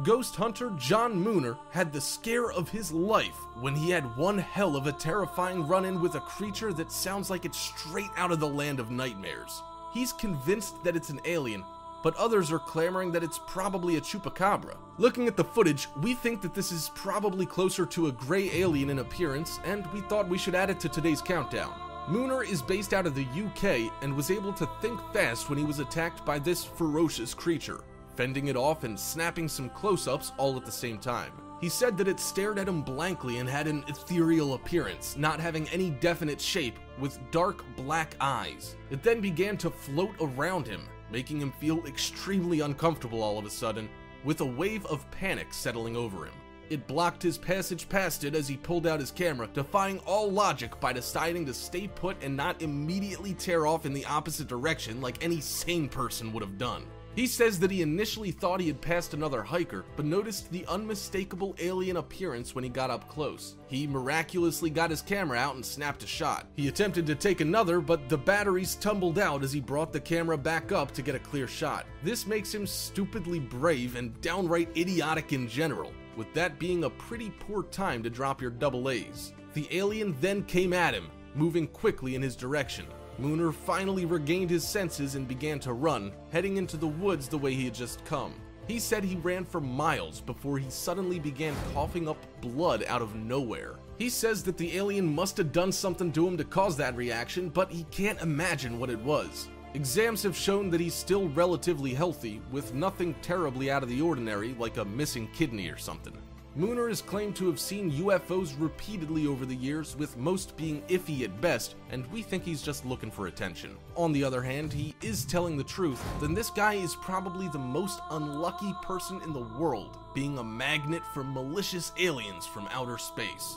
Ghost hunter John Mooner had the scare of his life when he had one hell of a terrifying run-in with a creature that sounds like it's straight out of the land of nightmares. He's convinced that it's an alien, but others are clamoring that it's probably a chupacabra. Looking at the footage, we think that this is probably closer to a gray alien in appearance, and we thought we should add it to today's countdown. Mooner is based out of the UK and was able to think fast when he was attacked by this ferocious creature, fending it off and snapping some close-ups all at the same time. He said that it stared at him blankly and had an ethereal appearance, not having any definite shape, with dark black eyes. It then began to float around him, making him feel extremely uncomfortable all of a sudden, with a wave of panic settling over him. It blocked his passage past it as he pulled out his camera, defying all logic by deciding to stay put and not immediately tear off in the opposite direction like any sane person would have done. He says that he initially thought he had passed another hiker, but noticed the unmistakable alien appearance when he got up close. He miraculously got his camera out and snapped a shot. He attempted to take another, but the batteries tumbled out as he brought the camera back up to get a clear shot. This makes him stupidly brave and downright idiotic in general, with that being a pretty poor time to drop your AA's. The alien then came at him, moving quickly in his direction. Mooner finally regained his senses and began to run, heading into the woods the way he had just come. He said he ran for miles before he suddenly began coughing up blood out of nowhere. He says that the alien must have done something to him to cause that reaction, but he can't imagine what it was. Exams have shown that he's still relatively healthy, with nothing terribly out of the ordinary, like a missing kidney or something. Mooner is claimed to have seen UFOs repeatedly over the years, with most being iffy at best, and we think he's just looking for attention. On the other hand, he is telling the truth, then this guy is probably the most unlucky person in the world, being a magnet for malicious aliens from outer space.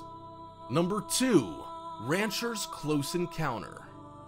Number 2. Rancher's Close Encounter.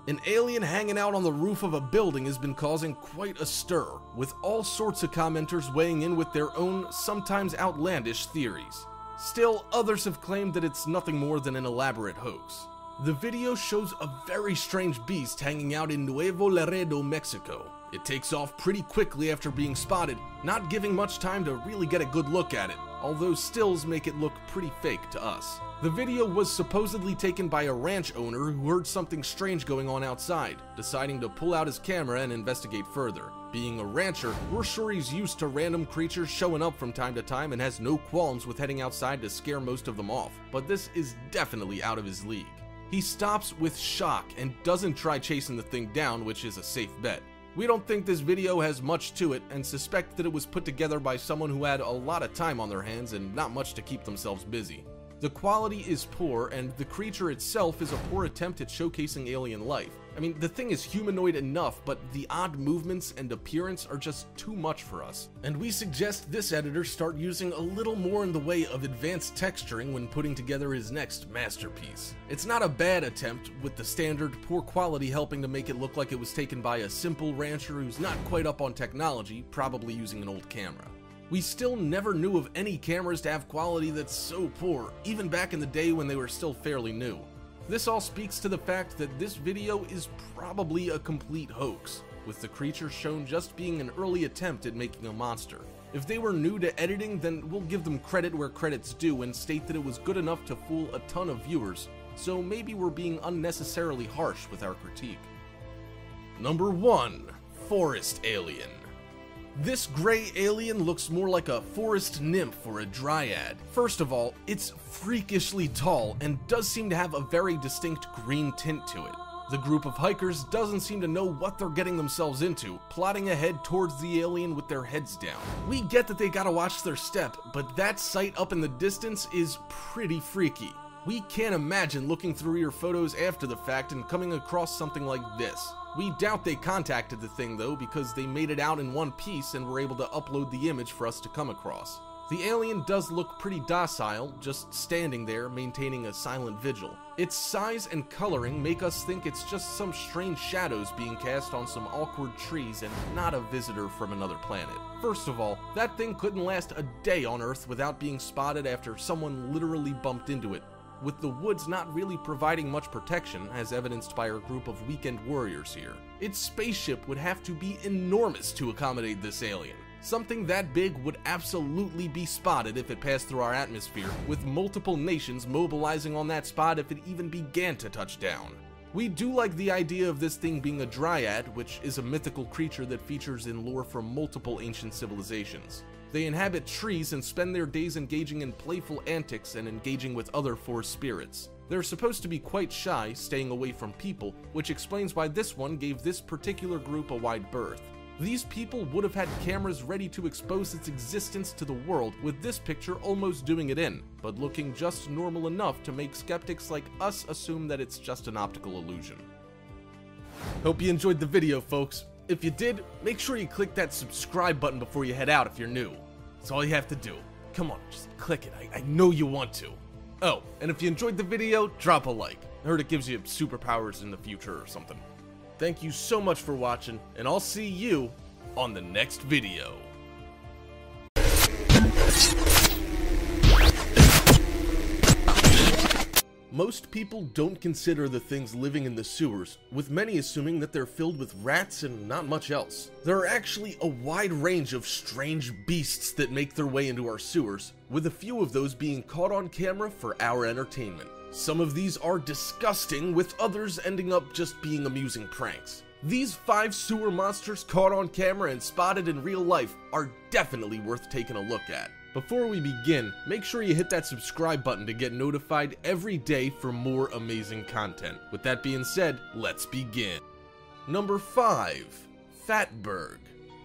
An alien hanging out on the roof of a building has been causing quite a stir, with all sorts of commenters weighing in with their own, sometimes outlandish theories. Still, others have claimed that it's nothing more than an elaborate hoax. The video shows a very strange beast hanging out in Nuevo Laredo, Mexico. It takes off pretty quickly after being spotted, not giving much time to really get a good look at it, although stills make it look pretty fake to us. The video was supposedly taken by a ranch owner who heard something strange going on outside, deciding to pull out his camera and investigate further. Being a rancher, we're sure he's used to random creatures showing up from time to time and has no qualms with heading outside to scare most of them off, but this is definitely out of his league. He stops with shock and doesn't try chasing the thing down, which is a safe bet. We don't think this video has much to it and suspect that it was put together by someone who had a lot of time on their hands and not much to keep themselves busy. The quality is poor, and the creature itself is a poor attempt at showcasing alien life. I mean, the thing is humanoid enough, but the odd movements and appearance are just too much for us. And we suggest this editor start using a little more in the way of advanced texturing when putting together his next masterpiece. It's not a bad attempt, with the standard poor quality helping to make it look like it was taken by a simple rancher who's not quite up on technology, probably using an old camera. We still never knew of any cameras to have quality that's so poor, even back in the day when they were still fairly new. This all speaks to the fact that this video is probably a complete hoax, with the creature shown just being an early attempt at making a monster. If they were new to editing, then we'll give them credit where credit's due and state that it was good enough to fool a ton of viewers, so maybe we're being unnecessarily harsh with our critique. Number 1. Forest Alien. This gray alien looks more like a forest nymph or a dryad. First of all, it's freakishly tall and does seem to have a very distinct green tint to it. The group of hikers doesn't seem to know what they're getting themselves into, plodding ahead towards the alien with their heads down. We get that they gotta watch their step, but that sight up in the distance is pretty freaky. We can't imagine looking through your photos after the fact and coming across something like this. We doubt they contacted the thing though, because they made it out in one piece and were able to upload the image for us to come across. The alien does look pretty docile, just standing there maintaining a silent vigil. Its size and coloring make us think it's just some strange shadows being cast on some awkward trees and not a visitor from another planet. First of all, that thing couldn't last a day on Earth without being spotted after someone literally bumped into it, with the woods not really providing much protection, as evidenced by our group of weekend warriors here. Its spaceship would have to be enormous to accommodate this alien. Something that big would absolutely be spotted if it passed through our atmosphere, with multiple nations mobilizing on that spot if it even began to touch down. We do like the idea of this thing being a dryad, which is a mythical creature that features in lore from multiple ancient civilizations. They inhabit trees and spend their days engaging in playful antics and engaging with other forest spirits. They're supposed to be quite shy, staying away from people, which explains why this one gave this particular group a wide berth. These people would have had cameras ready to expose its existence to the world, with this picture almost doing it in, but looking just normal enough to make skeptics like us assume that it's just an optical illusion. Hope you enjoyed the video, folks. If you did, make sure you click that subscribe button before you head out if you're new. That's all you have to do. Come on, just click it. I know you want to. Oh, and if you enjoyed the video, drop a like. I heard it gives you superpowers in the future or something. Thank you so much for watching, and I'll see you on the next video. Most people don't consider the things living in the sewers, with many assuming that they're filled with rats and not much else. There are actually a wide range of strange beasts that make their way into our sewers, with a few of those being caught on camera for our entertainment. Some of these are disgusting, with others ending up just being amusing pranks. These 5 sewer monsters caught on camera and spotted in real life are definitely worth taking a look at. Before we begin, make sure you hit that subscribe button to get notified every day for more amazing content. With that being said, let's begin. Number 5. Fatberg.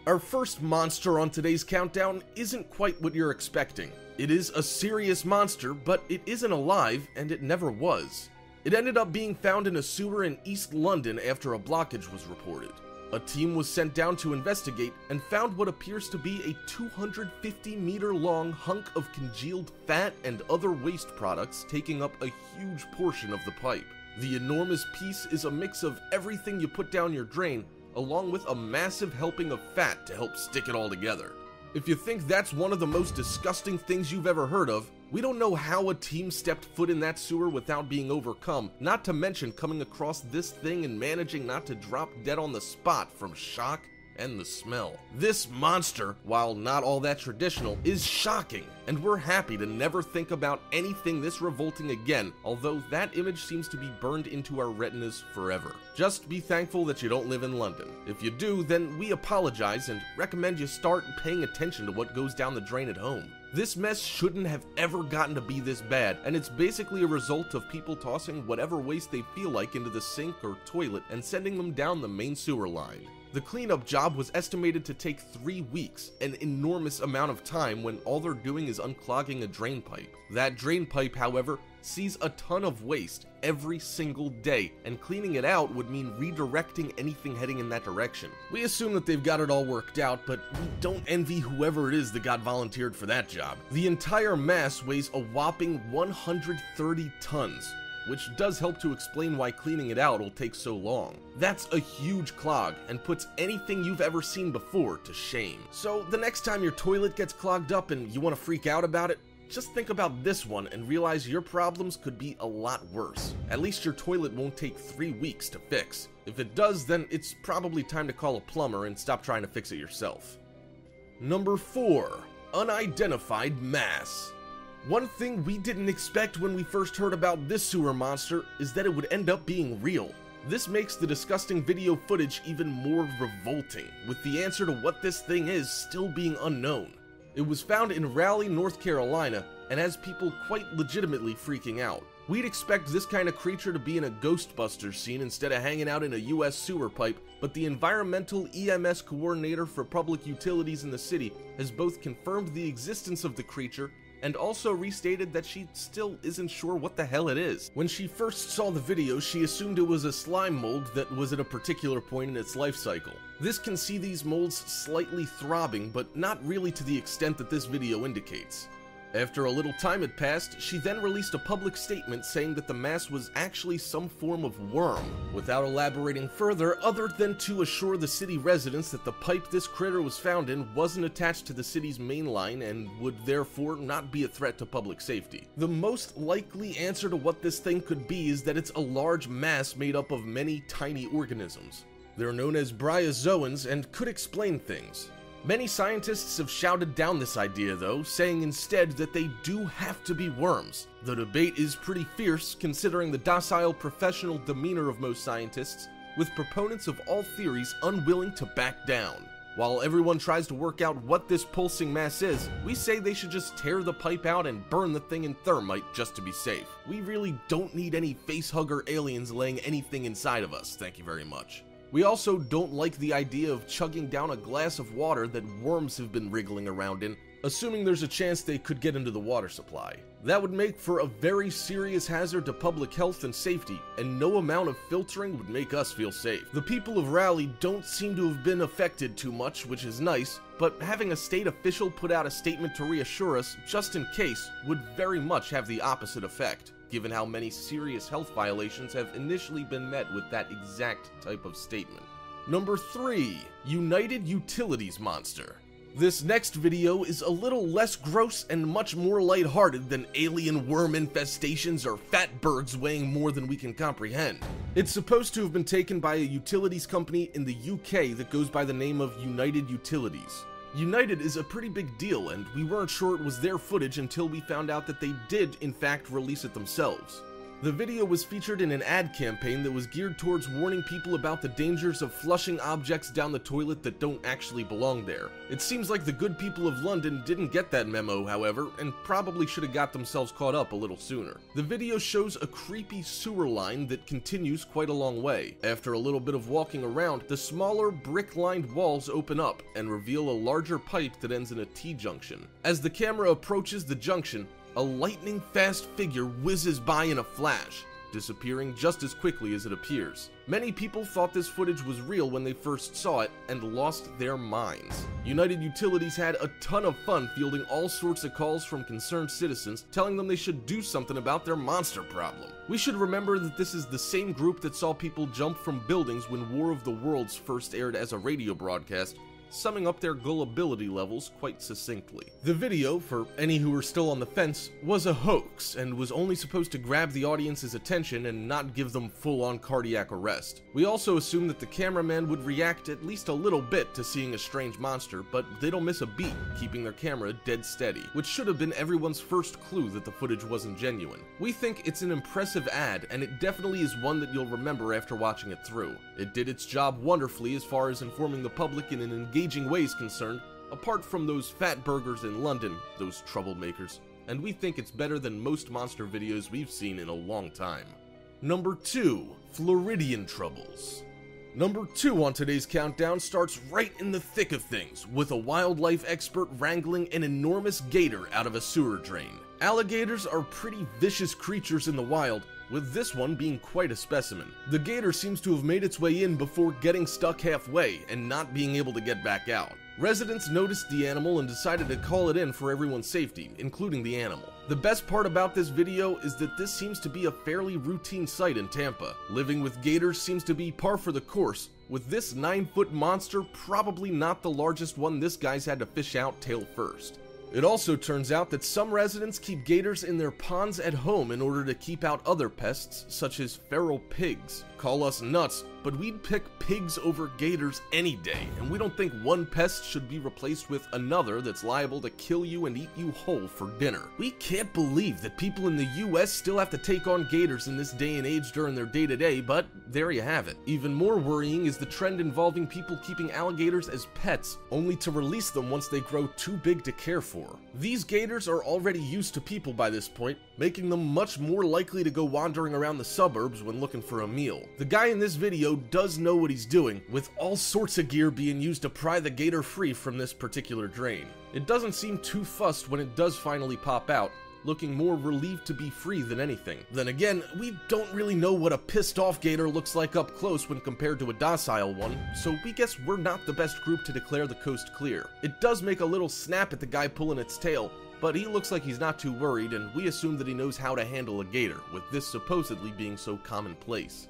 Our first monster on today's countdown isn't quite what you're expecting. It is a serious monster, but it isn't alive, and it never was. It ended up being found in a sewer in East London after a blockage was reported. A team was sent down to investigate and found what appears to be a 250-meter-long hunk of congealed fat and other waste products taking up a huge portion of the pipe. The enormous piece is a mix of everything you put down your drain, along with a massive helping of fat to help stick it all together. If you think that's one of the most disgusting things you've ever heard of, we don't know how a team stepped foot in that sewer without being overcome, not to mention coming across this thing and managing not to drop dead on the spot from shock and the smell. This monster, while not all that traditional, is shocking, and we're happy to never think about anything this revolting again, although that image seems to be burned into our retinas forever. Just be thankful that you don't live in London. If you do, then we apologize and recommend you start paying attention to what goes down the drain at home. This mess shouldn't have ever gotten to be this bad, and it's basically a result of people tossing whatever waste they feel like into the sink or toilet and sending them down the main sewer line. The cleanup job was estimated to take 3 weeks, an enormous amount of time when all they're doing is unclogging a drain pipe. That drain pipe, however, sees a ton of waste every single day, and cleaning it out would mean redirecting anything heading in that direction. We assume that they've got it all worked out, but we don't envy whoever it is that got volunteered for that job. The entire mass weighs a whopping 130 tons, which does help to explain why cleaning it out will take so long. That's a huge clog, and puts anything you've ever seen before to shame. So the next time your toilet gets clogged up and you want to freak out about it, just think about this one and realize your problems could be a lot worse. At least your toilet won't take 3 weeks to fix. If it does, then it's probably time to call a plumber and stop trying to fix it yourself. Number 4. Unidentified mass. One thing we didn't expect when we first heard about this sewer monster is that it would end up being real. This makes the disgusting video footage even more revolting, with the answer to what this thing is still being unknown. It was found in Raleigh, North Carolina, and has people quite legitimately freaking out. We'd expect this kind of creature to be in a Ghostbusters scene instead of hanging out in a US sewer pipe, but the environmental EMS coordinator for public utilities in the city has both confirmed the existence of the creature and also restated that she still isn't sure what the hell it is. When she first saw the video, she assumed it was a slime mold that was at a particular point in its life cycle. This can see these molds slightly throbbing, but not really to the extent that this video indicates. After a little time had passed, she then released a public statement saying that the mass was actually some form of worm, without elaborating further other than to assure the city residents that the pipe this critter was found in wasn't attached to the city's main line and would therefore not be a threat to public safety. The most likely answer to what this thing could be is that it's a large mass made up of many tiny organisms. They're known as bryozoans and could explain things. Many scientists have shouted down this idea though, saying instead that they do have to be worms. The debate is pretty fierce considering the docile professional demeanor of most scientists, with proponents of all theories unwilling to back down. While everyone tries to work out what this pulsing mass is, we say they should just tear the pipe out and burn the thing in thermite just to be safe. We really don't need any facehugger aliens laying anything inside of us, thank you very much. We also don't like the idea of chugging down a glass of water that worms have been wriggling around in, assuming there's a chance they could get into the water supply. That would make for a very serious hazard to public health and safety, and no amount of filtering would make us feel safe. The people of Raleigh don't seem to have been affected too much, which is nice, but having a state official put out a statement to reassure us, just in case, would very much have the opposite effect, given how many serious health violations have initially been met with that exact type of statement. Number 3. United Utilities Monster. This next video is a little less gross and much more lighthearted than alien worm infestations or fatbergs weighing more than we can comprehend. It's supposed to have been taken by a utilities company in the UK that goes by the name of United Utilities. United is a pretty big deal, and we weren't sure it was their footage until we found out that they did, in fact, release it themselves. The video was featured in an ad campaign that was geared towards warning people about the dangers of flushing objects down the toilet that don't actually belong there. It seems like the good people of London didn't get that memo, however, and probably should have got themselves caught up a little sooner. The video shows a creepy sewer line that continues quite a long way. After a little bit of walking around, the smaller brick-lined walls open up and reveal a larger pipe that ends in a T-junction. As the camera approaches the junction, a lightning-fast figure whizzes by in a flash, disappearing just as quickly as it appears. Many people thought this footage was real when they first saw it and lost their minds. United Utilities had a ton of fun fielding all sorts of calls from concerned citizens telling them they should do something about their monster problem. We should remember that this is the same group that saw people jump from buildings when War of the Worlds first aired as a radio broadcast, summing up their gullibility levels quite succinctly. The video, for any who are still on the fence, was a hoax and was only supposed to grab the audience's attention and not give them full-on cardiac arrest. We also assumed that the cameraman would react at least a little bit to seeing a strange monster, but they don't miss a beat, keeping their camera dead steady, which should have been everyone's first clue that the footage wasn't genuine. We think it's an impressive ad, and it definitely is one that you'll remember after watching it through. It did its job wonderfully as far as informing the public in an engaging way is concerned, apart from those fat burgers in London, those troublemakers, and we think it's better than most monster videos we've seen in a long time. Number 2. Floridian Troubles. Number 2 on today's countdown starts right in the thick of things, with a wildlife expert wrangling an enormous gator out of a sewer drain. Alligators are pretty vicious creatures in the wild, with this one being quite a specimen. The gator seems to have made its way in before getting stuck halfway and not being able to get back out. Residents noticed the animal and decided to call it in for everyone's safety, including the animal. The best part about this video is that this seems to be a fairly routine sight in Tampa. Living with gators seems to be par for the course, with this 9-foot monster probably not the largest one this guy's had to fish out tail first. It also turns out that some residents keep gators in their ponds at home in order to keep out other pests, such as feral pigs. Call us nuts, but we'd pick pigs over gators any day, and we don't think one pest should be replaced with another that's liable to kill you and eat you whole for dinner. We can't believe that people in the US still have to take on gators in this day and age during their day-to-day, but there you have it. Even more worrying is the trend involving people keeping alligators as pets, only to release them once they grow too big to care for. These gators are already used to people by this point, making them much more likely to go wandering around the suburbs when looking for a meal. The guy in this video does know what he's doing, with all sorts of gear being used to pry the gator free from this particular drain. It doesn't seem too fussed when it does finally pop out, looking more relieved to be free than anything. Then again, we don't really know what a pissed off gator looks like up close when compared to a docile one, so we guess we're not the best group to declare the coast clear. It does make a little snap at the guy pulling its tail, but he looks like he's not too worried, and we assume that he knows how to handle a gator, with this supposedly being so commonplace.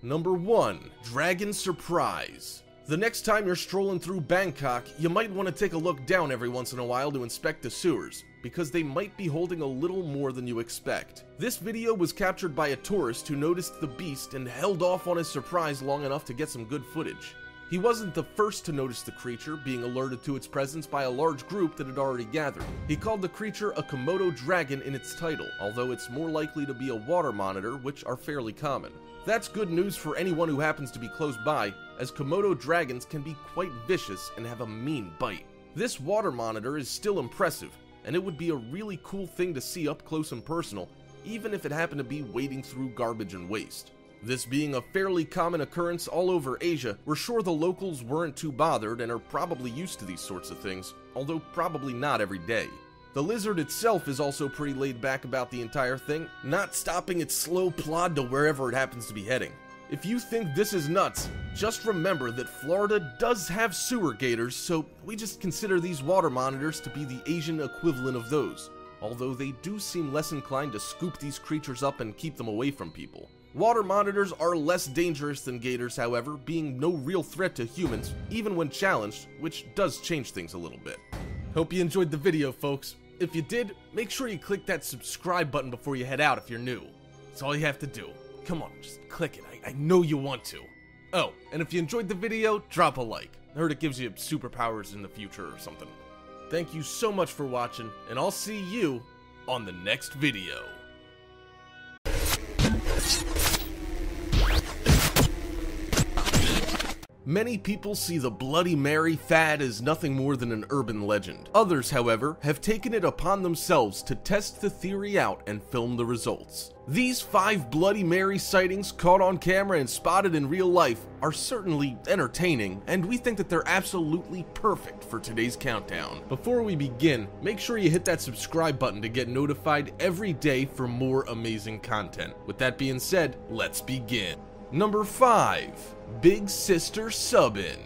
Number 1. Dragon Surprise. The next time you're strolling through Bangkok, you might want to take a look down every once in a while to inspect the sewers, because they might be holding a little more than you expect. This video was captured by a tourist who noticed the beast and held off on his surprise long enough to get some good footage. He wasn't the first to notice the creature, being alerted to its presence by a large group that had already gathered. He called the creature a Komodo dragon in its title, although it's more likely to be a water monitor, which are fairly common. That's good news for anyone who happens to be close by, as Komodo dragons can be quite vicious and have a mean bite. This water monitor is still impressive, and it would be a really cool thing to see up close and personal, even if it happened to be wading through garbage and waste. This being a fairly common occurrence all over Asia, we're sure the locals weren't too bothered and are probably used to these sorts of things, although probably not every day. The lizard itself is also pretty laid back about the entire thing, not stopping its slow plod to wherever it happens to be heading. If you think this is nuts, just remember that Florida does have sewer gators, so we just consider these water monitors to be the Asian equivalent of those, although they do seem less inclined to scoop these creatures up and keep them away from people. Water monitors are less dangerous than gators, however, being no real threat to humans, even when challenged, which does change things a little bit. Hope you enjoyed the video, folks. If you did, make sure you click that subscribe button before you head out if you're new. That's all you have to do. Come on, just click it. I know you want to. Oh, and if you enjoyed the video, drop a like. I heard it gives you superpowers in the future or something. Thank you so much for watching, and I'll see you on the next video. Many people see the Bloody Mary fad as nothing more than an urban legend. Others, however, have taken it upon themselves to test the theory out and film the results. These 5 Bloody Mary sightings caught on camera and spotted in real life are certainly entertaining, and we think that they're absolutely perfect for today's countdown. Before we begin, make sure you hit that subscribe button to get notified every day for more amazing content. With that being said, let's begin. Number 5. Big Sister Sub-In.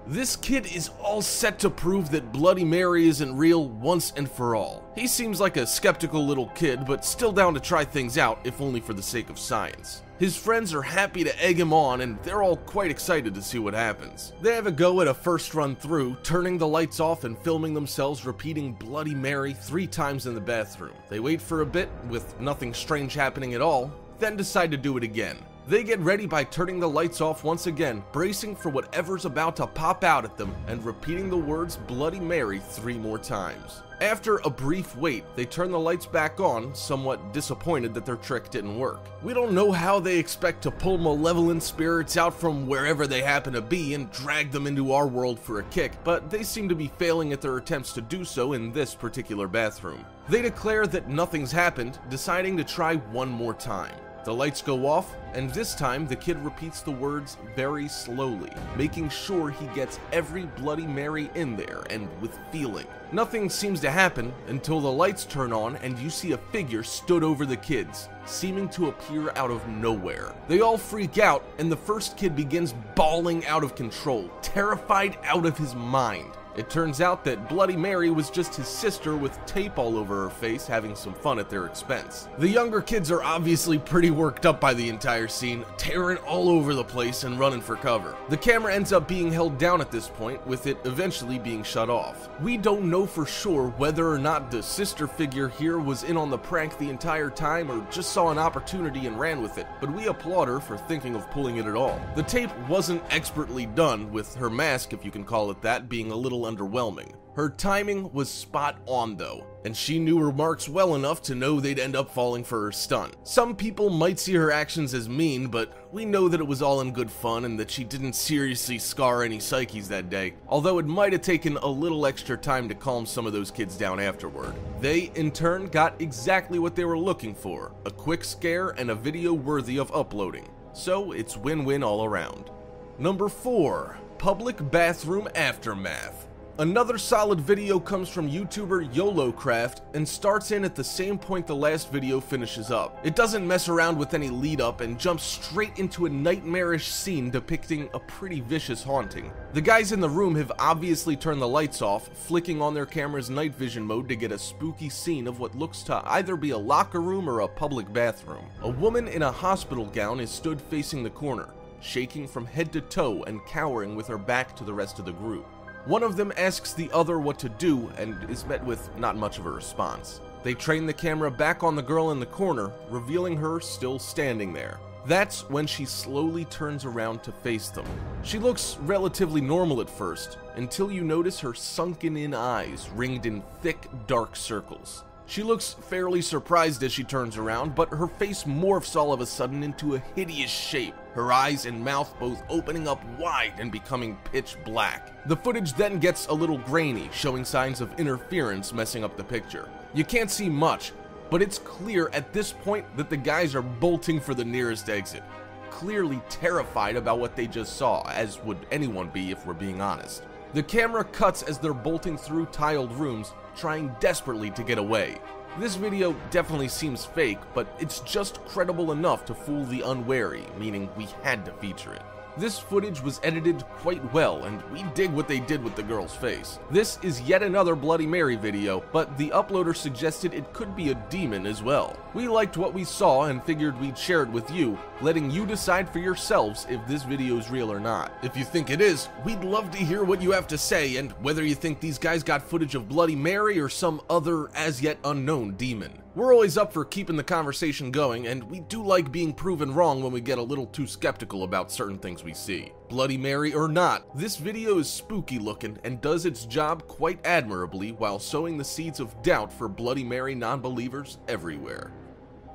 This kid is all set to prove that Bloody Mary isn't real once and for all. He seems like a skeptical little kid, but still down to try things out, if only for the sake of science. His friends are happy to egg him on, and they're all quite excited to see what happens. They have a go at a first run through, turning the lights off and filming themselves repeating Bloody Mary 3 times in the bathroom. They wait for a bit, with nothing strange happening at all, then decide to do it again. They get ready by turning the lights off once again, bracing for whatever's about to pop out at them, and repeating the words Bloody Mary 3 more times. After a brief wait, they turn the lights back on, somewhat disappointed that their trick didn't work. We don't know how they expect to pull malevolent spirits out from wherever they happen to be and drag them into our world for a kick, but they seem to be failing at their attempts to do so in this particular bathroom. They declare that nothing's happened, deciding to try one more time. The lights go off, and this time the kid repeats the words very slowly, making sure he gets every Bloody Mary in there and with feeling. Nothing seems to happen until the lights turn on and you see a figure stood over the kids, seeming to appear out of nowhere. They all freak out, and the first kid begins bawling out of control, terrified out of his mind. It turns out that Bloody Mary was just his sister with tape all over her face, having some fun at their expense. The younger kids are obviously pretty worked up by the entire scene, tearing all over the place and running for cover. The camera ends up being held down at this point, with it eventually being shut off. We don't know for sure whether or not the sister figure here was in on the prank the entire time or just saw an opportunity and ran with it, but we applaud her for thinking of pulling it at all. The tape wasn't expertly done, with her mask, if you can call it that, being a little underwhelming. Her timing was spot on though, and she knew her marks well enough to know they'd end up falling for her stunt. Some people might see her actions as mean, but we know that it was all in good fun and that she didn't seriously scar any psyches that day, although it might have taken a little extra time to calm some of those kids down afterward. They, in turn, got exactly what they were looking for, a quick scare and a video worthy of uploading. So it's win-win all around. Number 4. Public Bathroom Aftermath. Another solid video comes from YouTuber YOLOcraft and starts in at the same point the last video finishes up. It doesn't mess around with any lead up and jumps straight into a nightmarish scene depicting a pretty vicious haunting. The guys in the room have obviously turned the lights off, flicking on their camera's night vision mode to get a spooky scene of what looks to either be a locker room or a public bathroom. A woman in a hospital gown is stood facing the corner, shaking from head to toe and cowering with her back to the rest of the group. One of them asks the other what to do and is met with not much of a response. They train the camera back on the girl in the corner, revealing her still standing there. That's when she slowly turns around to face them. She looks relatively normal at first, until you notice her sunken-in eyes ringed in thick, dark circles. She looks fairly surprised as she turns around, but her face morphs all of a sudden into a hideous shape, her eyes and mouth both opening up wide and becoming pitch black. The footage then gets a little grainy, showing signs of interference messing up the picture. You can't see much, but it's clear at this point that the guys are bolting for the nearest exit, clearly terrified about what they just saw, as would anyone be if we're being honest. The camera cuts as they're bolting through tiled rooms, trying desperately to get away. This video definitely seems fake, but it's just credible enough to fool the unwary, meaning we had to feature it. This footage was edited quite well, and we dig what they did with the girl's face. This is yet another Bloody Mary video, but the uploader suggested it could be a demon as well. We liked what we saw and figured we'd share it with you, letting you decide for yourselves if this video is real or not. If you think it is, we'd love to hear what you have to say and whether you think these guys got footage of Bloody Mary or some other as yet unknown demon. We're always up for keeping the conversation going, and we do like being proven wrong when we get a little too skeptical about certain things we see. Bloody Mary or not, this video is spooky looking and does its job quite admirably while sowing the seeds of doubt for Bloody Mary non-believers everywhere.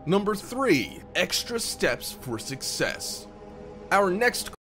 Number 3. Extra steps for success. Our next